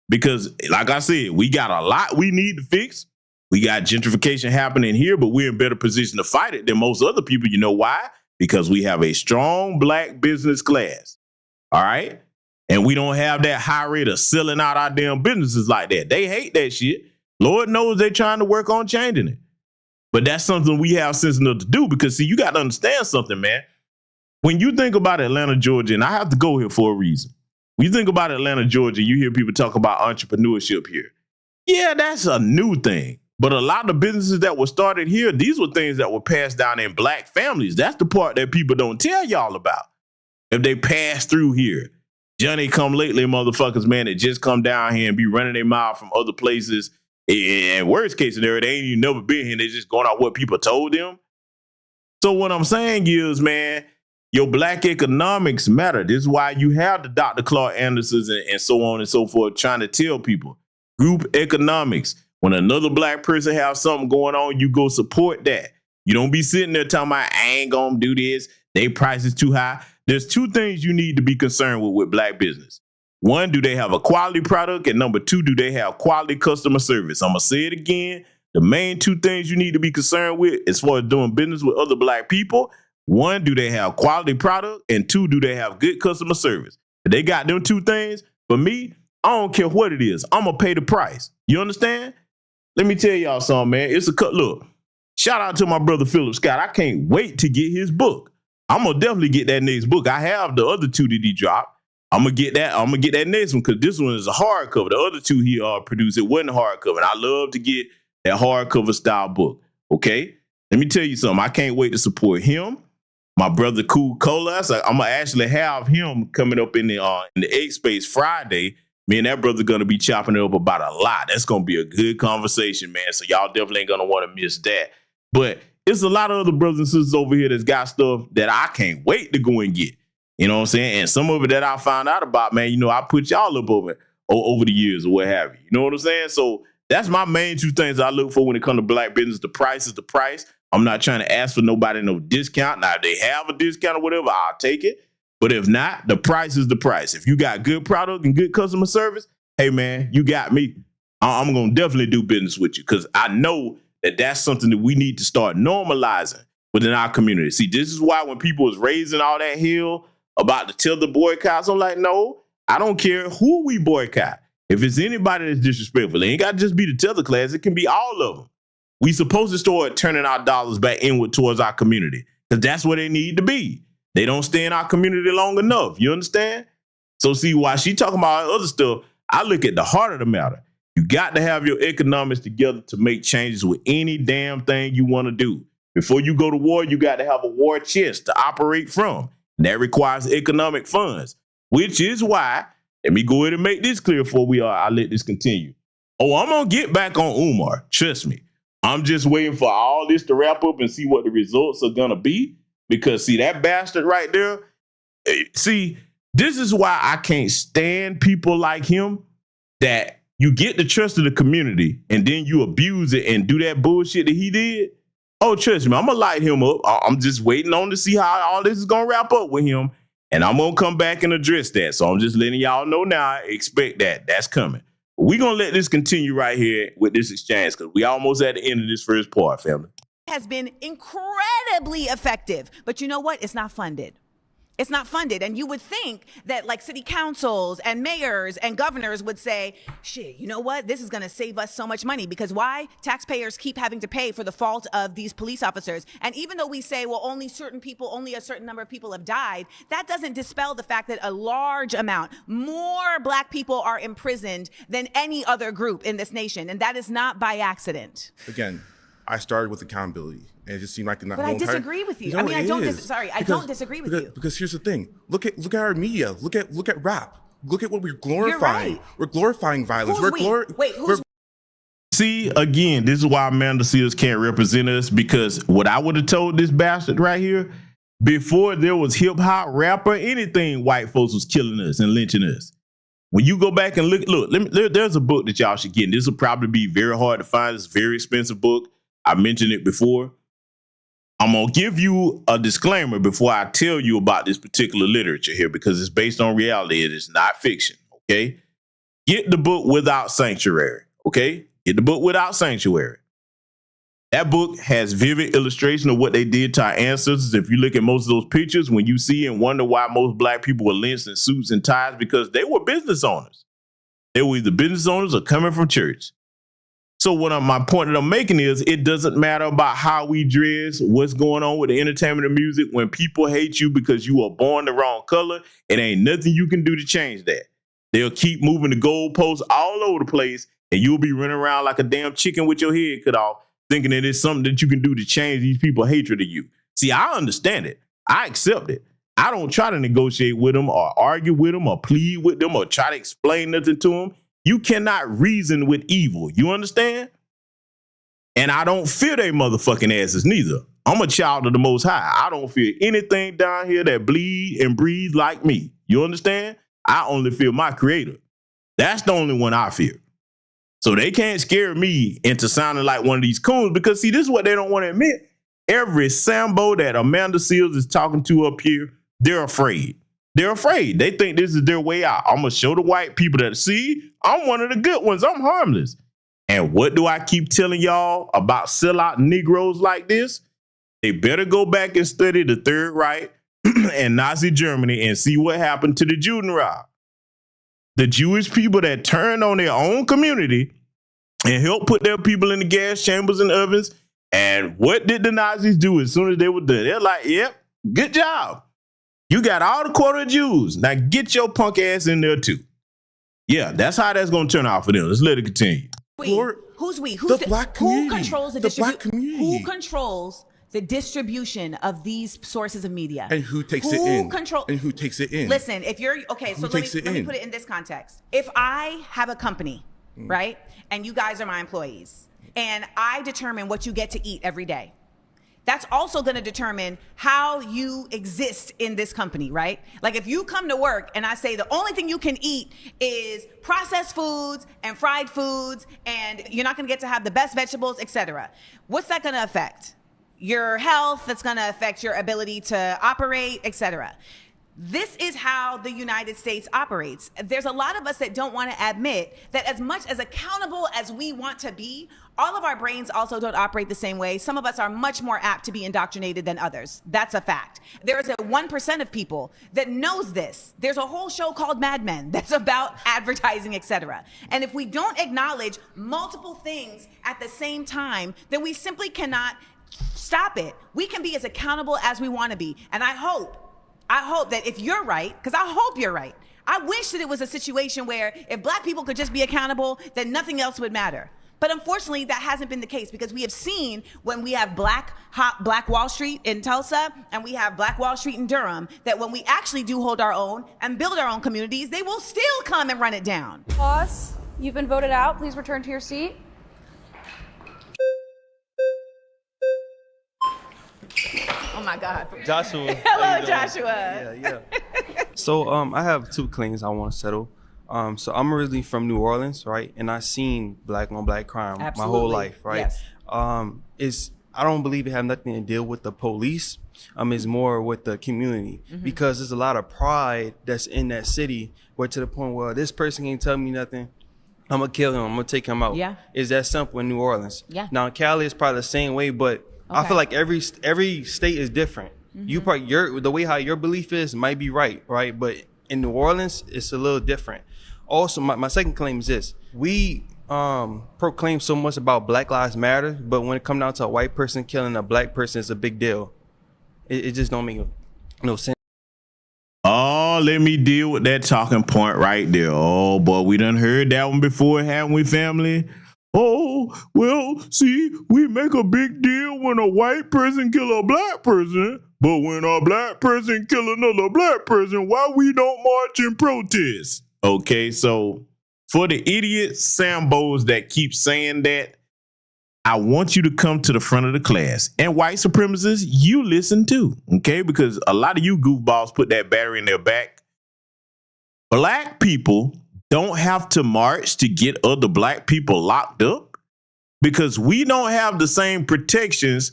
Because like I said, we got a lot we need to fix. We got gentrification happening here, but we're in better position to fight it than most other people. You know why? Because we have a strong black business class. All right? And we don't have that high rate of selling out our damn businesses like that. They hate that shit. Lord knows they're trying to work on changing it. But that's something we have sense enough to do because, see, you got to understand something, man. When you think about Atlanta, Georgia, and I have to go here for a reason. When you think about Atlanta, Georgia, you hear people talk about entrepreneurship here. Yeah, that's a new thing. But a lot of the businesses that were started here, these were things that were passed down in black families. That's the part that people don't tell y'all about. If they pass through here. Johnny come lately motherfuckers, man, that just come down here and be running their mouth from other places. And worst case scenario, they ain't even never been here. They just going out what people told them. So what I'm saying is, man, your black economics matter. This is why you have the Dr. Clark Andersons and so on and so forth trying to tell people. Group economics. When another black person has something going on, you go support that. You don't be sitting there talking about, I ain't gonna do this. They price is too high. There's two things you need to be concerned with black business. One, do they have a quality product? And number two, do they have quality customer service? I'm going to say it again. The main two things you need to be concerned with as far as doing business with other black people. One, do they have quality product? And two, do they have good customer service? If they got them two things, for me, I don't care what it is. I'm going to pay the price. You understand? Let me tell y'all something, man. It's a cut. Look, shout out to my brother Philip Scott. I can't wait to get his book. I'm gonna definitely get that next book. I have the other two that he dropped. I'm gonna get that next one because this one is a hardcover. The other two he produced, it wasn't hardcover. And I love to get that hardcover style book. Okay, let me tell you something. I can't wait to support him. My brother Cool Cola. I'm gonna actually have him coming up in the X Space Friday. Me and that brother gonna be chopping it up about a lot. That's gonna be a good conversation, man. So y'all definitely ain't gonna want to miss that. But it's a lot of other brothers and sisters over here that's got stuff that I can't wait to go and get. You know what I'm saying? And some of it that I found out about, man, I put y'all up over the years or what have you. You know what I'm saying? So that's my main two things I look for when it comes to black business. The price is the price. I'm not trying to ask for nobody no discount. Now, if they have a discount or whatever, I'll take it. But if not, the price is the price. If you got good product and good customer service, hey, man, you got me. I'm going to definitely do business with you because I know that's something that we need to start normalizing within our community. See, this is why when people was raising all that hell about the Tether boycotts, I'm like, no, I don't care who we boycott. If it's anybody that's disrespectful, it ain't got to just be the Tether class. It can be all of them. We supposed to start turning our dollars back inward towards our community because that's where they need to be. They don't stay in our community long enough. You understand? So see, while she talking about other stuff, I look at the heart of the matter. You got to have your economics together to make changes with any damn thing you want to do. Before you go to war, you got to have a war chest to operate from. And that requires economic funds, which is why, let me go ahead and make this clear before I let this continue. Oh, I'm going to get back on Umar. Trust me. I'm just waiting for all this to wrap up and see what the results are going to be. Because, see, that bastard right there, see, this is why I can't stand people like him, that you get the trust of the community and then you abuse it and do that bullshit that he did. Oh, trust me, I'm going to light him up. I'm just waiting on to see how all this is going to wrap up with him. And I'm going to come back and address that. So I'm just letting y'all know now, expect that. That's coming. We're going to let this continue right here with this exchange because we almost at the end of this first part, family. Has been incredibly effective. But you know what? It's not funded. It's not funded. And you would think that like city councils and mayors and governors would say, shit, you know what? This is going to save us so much money. Because why? Taxpayers keep having to pay for the fault of these police officers. And even though we say, well, only a certain number of people have died, that doesn't dispel the fact that a large amount, more Black people are imprisoned than any other group in this nation. And that is not by accident. Again, I started with accountability, and it just seemed like the But I disagree with you. No, I mean, I don't disagree with you. Because here's the thing: look at our media. Look at rap. Look at what we're glorifying. You're right. We're glorifying violence. See, again, this is why Amanda Seals can't represent us, because what I would have told this bastard right here, before there was hip hop, rap, or anything, white folks was killing us and lynching us. When you go back and look, there's a book that y'all should get. And this will probably be very hard to find. It's a very expensive book. I mentioned it before. I'm going to give you a disclaimer before I tell you about this particular literature here, because it's based on reality. It is not fiction, okay? Get the book Without Sanctuary, okay? Get the book Without Sanctuary. That book has vivid illustration of what they did to our ancestors. If you look at most of those pictures, when you see and wonder why most Black people were lynched in suits and ties, because they were business owners. They were either business owners or coming from church. So my point that I'm making is, it doesn't matter about how we dress, what's going on with the entertainment and music. When people hate you because you were born the wrong color, it ain't nothing you can do to change that. They'll keep moving the goalposts all over the place, and you'll be running around like a damn chicken with your head cut off, thinking that it's something that you can do to change these people's hatred of you. See, I understand it. I accept it. I don't try to negotiate with them or argue with them or plead with them or try to explain nothing to them. You cannot reason with evil. You understand? And I don't fear they motherfucking asses neither. I'm a child of the Most High. I don't fear anything down here that bleed and breathe like me. You understand? I only fear my Creator. That's the only one I fear. So they can't scare me into sounding like one of these coons, because, see, this is what they don't want to admit. Every Sambo that Amanda Seals is talking to up here, they're afraid. They're afraid. They think this is their way out. I'm going to show the white people that, see, I'm one of the good ones. I'm harmless. And what do I keep telling y'all about sellout Negroes like this? They better go back and study the Third Reich and Nazi Germany and see what happened to the Judenreich. The Jewish people that turned on their own community and helped put their people in the gas chambers and ovens. And what did the Nazis do as soon as they were done? They're like, yep, good job. You got all the quarter Jews. Now get your punk ass in there too. Yeah, that's how that's going to turn out for them. Let's let it continue. Who's we? Who's the Black community? Who controls the Black community? Who controls the distribution of these sources of media? And who takes it in? And who takes it in? Listen, if you're okay, so let me put it in this context. If I have a company, right, and you guys are my employees, and I determine what you get to eat every day, that's also going to determine how you exist in this company, right? Like if you come to work and I say the only thing you can eat is processed foods and fried foods, and you're not going to get to have the best vegetables, etc. What's that going to affect? Your health. That's going to affect your ability to operate, etc. This is how the United States operates. There's a lot of us that don't want to admit that as much as accountable as we want to be, all of our brains also don't operate the same way. Some of us are much more apt to be indoctrinated than others. That's a fact. There is a 1% of people that knows this. There's a whole show called Mad Men that's about advertising, etc. And if we don't acknowledge multiple things at the same time, then we simply cannot stop it. We can be as accountable as we want to be. And I hope that if you're right, because I hope you're right, I wish that it was a situation where if black people could just be accountable, then nothing else would matter. But unfortunately, that hasn't been the case, because we have seen when we have Black Wall Street in Tulsa and we have Black Wall Street in Durham, that when we actually do hold our own and build our own communities, they will still come and run it down. Pause. You've been voted out. Please return to your seat. Oh my God. Joshua. Hello, Joshua. Yeah. So I have two claims I want to settle. So I'm originally from New Orleans, right? And I've seen black on black crime my whole life, right? Yes. I don't believe it have nothing to deal with the police. It's more with the community, because there's a lot of pride that's in that city, where to the point where this person can't tell me nothing, I'm gonna kill him, I'm gonna take him out. Yeah. It's that simple in New Orleans. Yeah. Now in Cali, it's probably the same way, but I feel like every state is different. You probably the way how your belief is might be right? But in New Orleans, it's a little different. Also, my second claim is this: we proclaim so much about Black Lives Matter, but when it comes down to a white person killing a black person, it's a big deal. It just don't make no sense. Oh, let me deal with that talking point right there. Oh boy, we done heard that one before, haven't we, family? Oh, well, see, we make a big deal when a white person kill a black person, but when a black person kill another black person, why we don't march and protest? Okay, so for the idiot Sambos that keep saying that, I want you to come to the front of the class. And white supremacists, you listen too, okay? Because a lot of you goofballs put that battery in their back. Black people don't have to march to get other black people locked up, because we don't have the same protections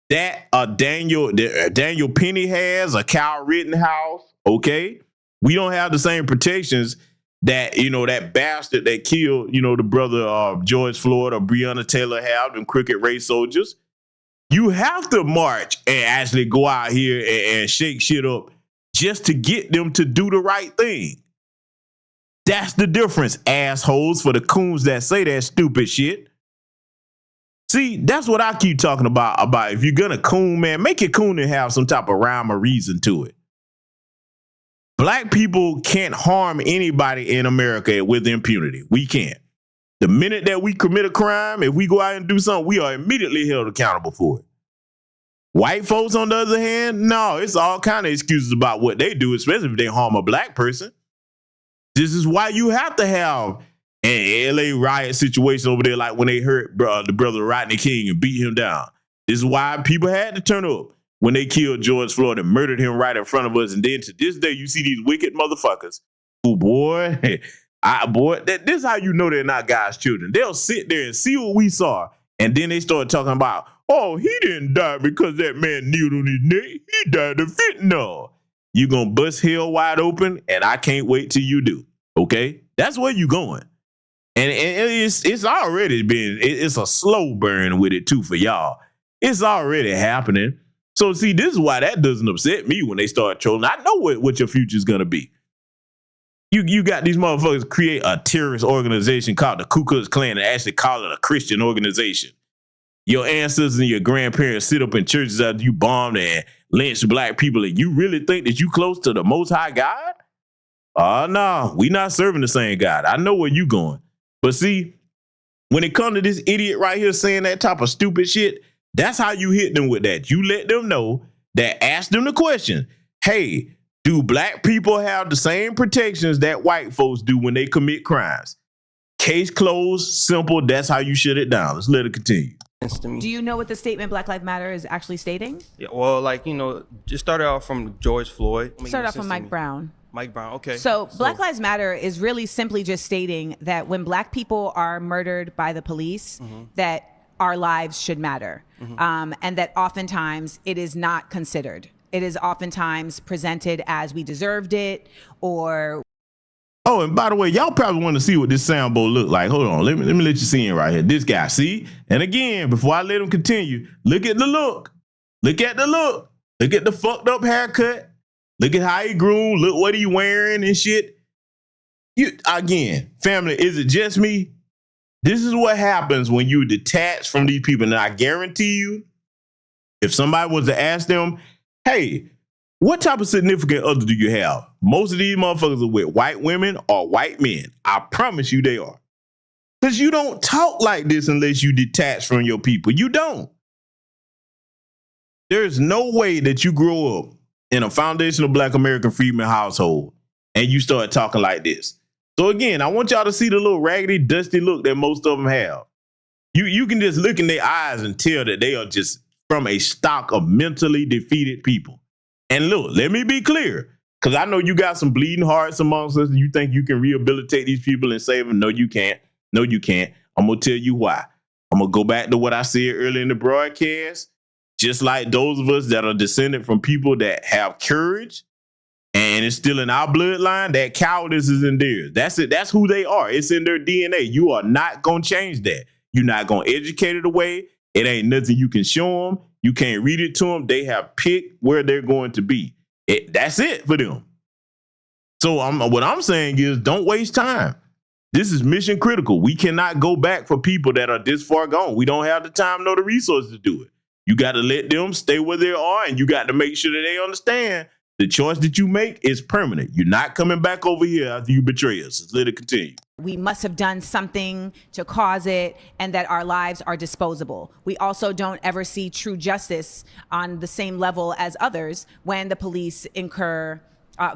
that Daniel Penny has, a Kyle Rittenhouse, okay? We don't have the same protections that, that bastard that killed, the brother of George Floyd or Breonna Taylor have, them crooked race soldiers. You have to march and actually go out here and shake shit up just to get them to do the right thing. That's the difference, assholes, for the coons that say that stupid shit. See, that's what I keep talking about if you're gonna coon, man, make it coon and have some type of rhyme or reason to it. Black people can't harm anybody in America with impunity. We can't. The minute that we commit a crime, if we go out and do something, we are immediately held accountable for it. White folks, on the other hand, no, it's all kind of excuses about what they do, especially if they harm a black person. This is why you have to have an LA riot situation over there, like when they hurt the brother Rodney King and beat him down. This is why people had to turn up when they killed George Floyd and murdered him right in front of us. And then to this day, you see these wicked motherfuckers who, this is how you know they're not God's children. They'll sit there and see what we saw, and then they start talking about, oh, he didn't die because that man kneeled on his neck. He died of fentanyl. You're going to bust hell wide open, and I can't wait till you do, okay? That's where you going. And it's already been, it's a slow burn with it, too, for y'all. It's already happening. So, see, this is why that doesn't upset me when they start trolling. I know what your future's going to be. You got these motherfuckers create a terrorist organization called the Ku Klux Klan and actually call it a Christian organization. Your ancestors and your grandparents sit up in churches after you bombed and lynched black people, and you really think that you close to the Most High God? Oh, no, we not serving the same God. I know where you going. But see, when it comes to this idiot right here saying that type of stupid shit, that's how you hit them with that. You let them know that, ask them the question, hey, do black people have the same protections that white folks do when they commit crimes? Case closed, simple. That's how you shut it down. Let's let it continue. Do you know what the statement Black Lives Matter is actually stating? Yeah, well, just started off from George Floyd. Start off from Mike Brown. Mike Brown, okay. So Black Lives Matter is really simply just stating that when black people are murdered by the police, that our lives should matter. And that oftentimes it is not considered. It is oftentimes presented as we deserved it, or... Oh, and by the way, y'all probably want to see what this soundboard look like. Hold on, let me let you see it right here. This guy, see? And again, before I let him continue, look at the look. Look at the look. Look at the fucked up haircut. Look at how he groomed. Look what he wearing and shit. Again, family, is it just me? This is what happens when you detach from these people. And I guarantee you, if somebody was to ask them, hey, What type of significant other do you have? Most of these motherfuckers are with white women or white men. I promise you they are. Because you don't talk like this unless you detach from your people. You don't. There's no way that you grow up in a foundational Black American freedman household and you start talking like this. So again, I want y'all to see the little raggedy, dusty look that most of them have. You can just look in their eyes and tell that they are just from a stock of mentally defeated people. And look, let me be clear, because I know you got some bleeding hearts amongst us and you think you can rehabilitate these people and save them. No, you can't. No, you can't. I'm going to tell you why. I'm going to go back to what I said earlier in the broadcast. Just like those of us that are descended from people that have courage and it's still in our bloodline, that cowardice is in theirs. That's it. That's who they are. It's in their DNA. You are not going to change that. You're not going to educate it away. It ain't nothing you can show them. You can't read it to them. They have picked where they're going to be. That's it for them. So what I'm saying is don't waste time. This is mission critical. We cannot go back for people that are this far gone. We don't have the time nor the resources to do it. You got to let them stay where they are, and you got to make sure that they understand the choice that you make is permanent. You're not coming back over here after you betray us. Just let it continue. We must have done something to cause it and that our lives are disposable. We also don't ever see true justice on the same level as others when the police incur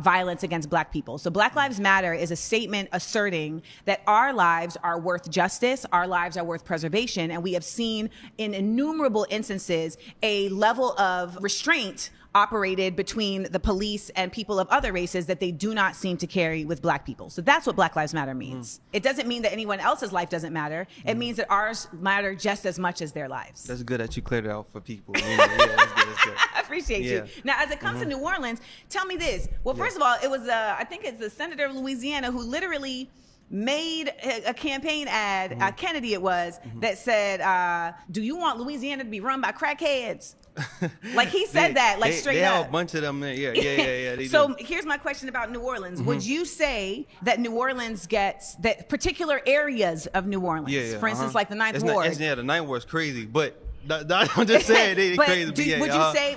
violence against Black people. So Black Lives Matter is a statement asserting that our lives are worth justice, our lives are worth preservation, and we have seen in innumerable instances a level of restraint operated between the police and people of other races that they do not seem to carry with Black people. So that's what Black Lives Matter means. It doesn't mean that anyone else's life doesn't matter. It means that ours matter just as much as their lives. That's good that you cleared it out for people. Yeah, that's good, that's good. I appreciate you. Now, as it comes to New Orleans, tell me this. Well, first of all, it was, I think it's the senator of Louisiana who literally made a campaign ad, Kennedy it was, that said, do you want Louisiana to be run by crackheads? Like he said that, like straight they up. have a bunch of them there. Yeah. They So do. here's my question about New Orleans. Would you say that New Orleans gets, that particular areas of New Orleans, for instance, like the Ninth Ward? The Ninth Ward's crazy, but I'm just saying they crazy.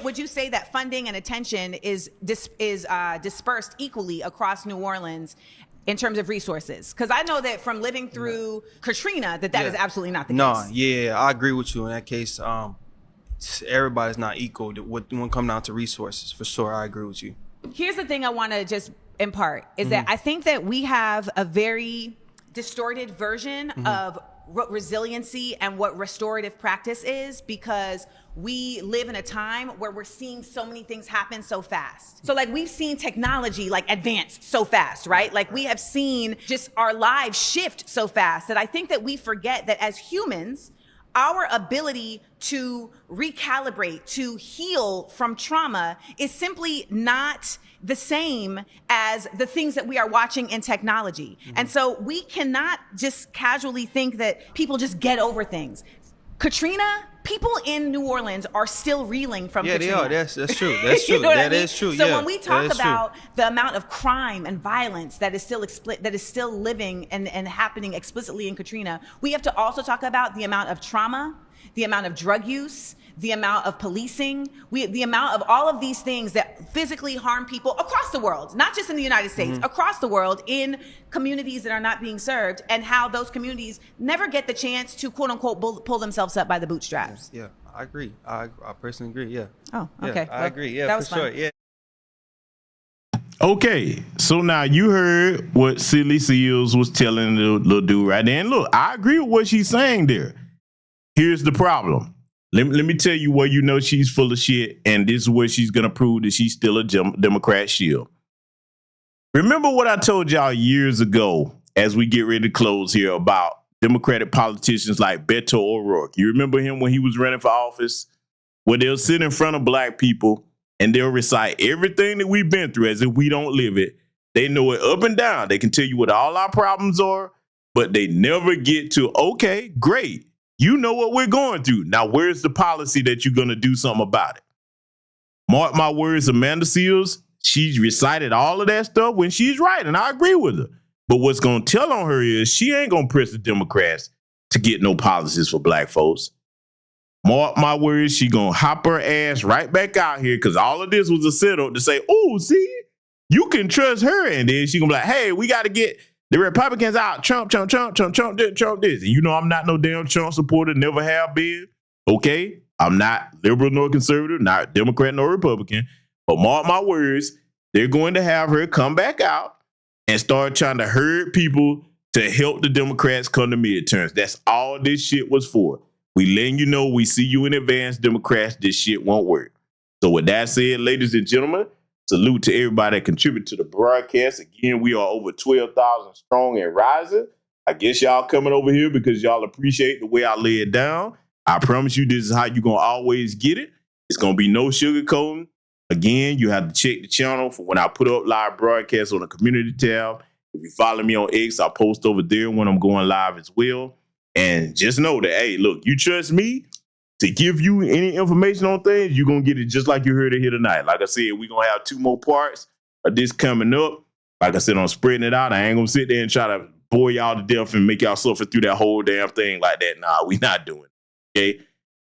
Would you say that funding and attention is dispersed equally across New Orleans in terms of resources? Because I know that from living through Katrina, that is absolutely not the case. I agree with you in that case. Everybody's not equal when it comes down to resources. For sure, I agree with you. Here's the thing I want to just impart is that I think that we have a very distorted version of what resiliency and what restorative practice is, because we live in a time where we're seeing so many things happen so fast. So like we've seen technology like advance so fast, right? Like we have seen just our lives shift so fast that I think that we forget that as humans, our ability to recalibrate, to heal from trauma is simply not the same as the things that we are watching in technology. And so we cannot just casually think that people just get over things. Katrina, people in New Orleans are still reeling from Katrina. Yeah, they are. That's true. That's true. That is true. So when we talk about the amount of crime and violence that is still living and happening explicitly in Katrina, we have to also talk about the amount of trauma, the amount of drug use, the amount of policing, the amount of all of these things that physically harm people across the world, not just in the United States, across the world, in communities that are not being served, and how those communities never get the chance to quote unquote pull themselves up by the bootstraps. Yeah, I agree. I personally agree. Yeah. Oh, okay. I agree. Yeah, for sure. Yeah. Okay, so now you heard what Silly Seals was telling the little dude right there. And look, I agree with what she's saying there. Here's the problem. Let me tell you where you know she's full of shit, and this is where she's going to prove that she's still a Democrat shill. Remember what I told y'all years ago as we get ready to close here about Democratic politicians like Beto O'Rourke? You remember him when he was running for office? Where they'll sit in front of Black people and they'll recite everything that we've been through as if we don't live it. They know it up and down. They can tell you what all our problems are, but they never get to, okay, great. You know what we're going through. Now, where's the policy that you're going to do something about it? Mark my words, Amanda Seals, she's recited all of that stuff when she's right, and I agree with her. But what's going to tell on her is she ain't going to press the Democrats to get no policies for Black folks. Mark my words, she gonna hop her ass right back out here because all of this was a setup to say, oh, see, you can trust her. And then she gonna be like, hey, we got to get the Republicans out. Trump this. And you know I'm not no damn Trump supporter, never have been. Okay? I'm not liberal nor conservative, not Democrat nor Republican. But mark my words, they're going to have her come back out and start trying to herd people to help the Democrats come to midterms. That's all this shit was for. We letting you know we see you in advance, Democrats. This shit won't work. So with that said, ladies and gentlemen, salute to everybody that contributed to the broadcast. Again, we are over 12,000 strong and rising. I guess y'all coming over here because y'all appreciate the way I lay it down. I promise you this is how you're going to always get it. It's going to be no sugarcoating. Again, you have to check the channel for when I put up live broadcasts on the community tab. If you follow me on X, I post over there when I'm going live as well. And just know that, hey, look, you trust me to give you any information on things, you're going to get it just like you heard it here tonight. Like I said, we're going to have 2 more parts of this coming up. Like I said, I'm spreading it out. I ain't going to sit there and try to bore y'all to death and make y'all suffer through that whole damn thing like that. Nah, we not doing it. Okay?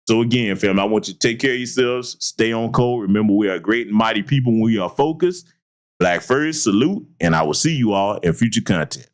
So again, fam, I want you to take care of yourselves. Stay on code. Remember, we are great and mighty people when we are focused. Black first, salute, and I will see you all in future content.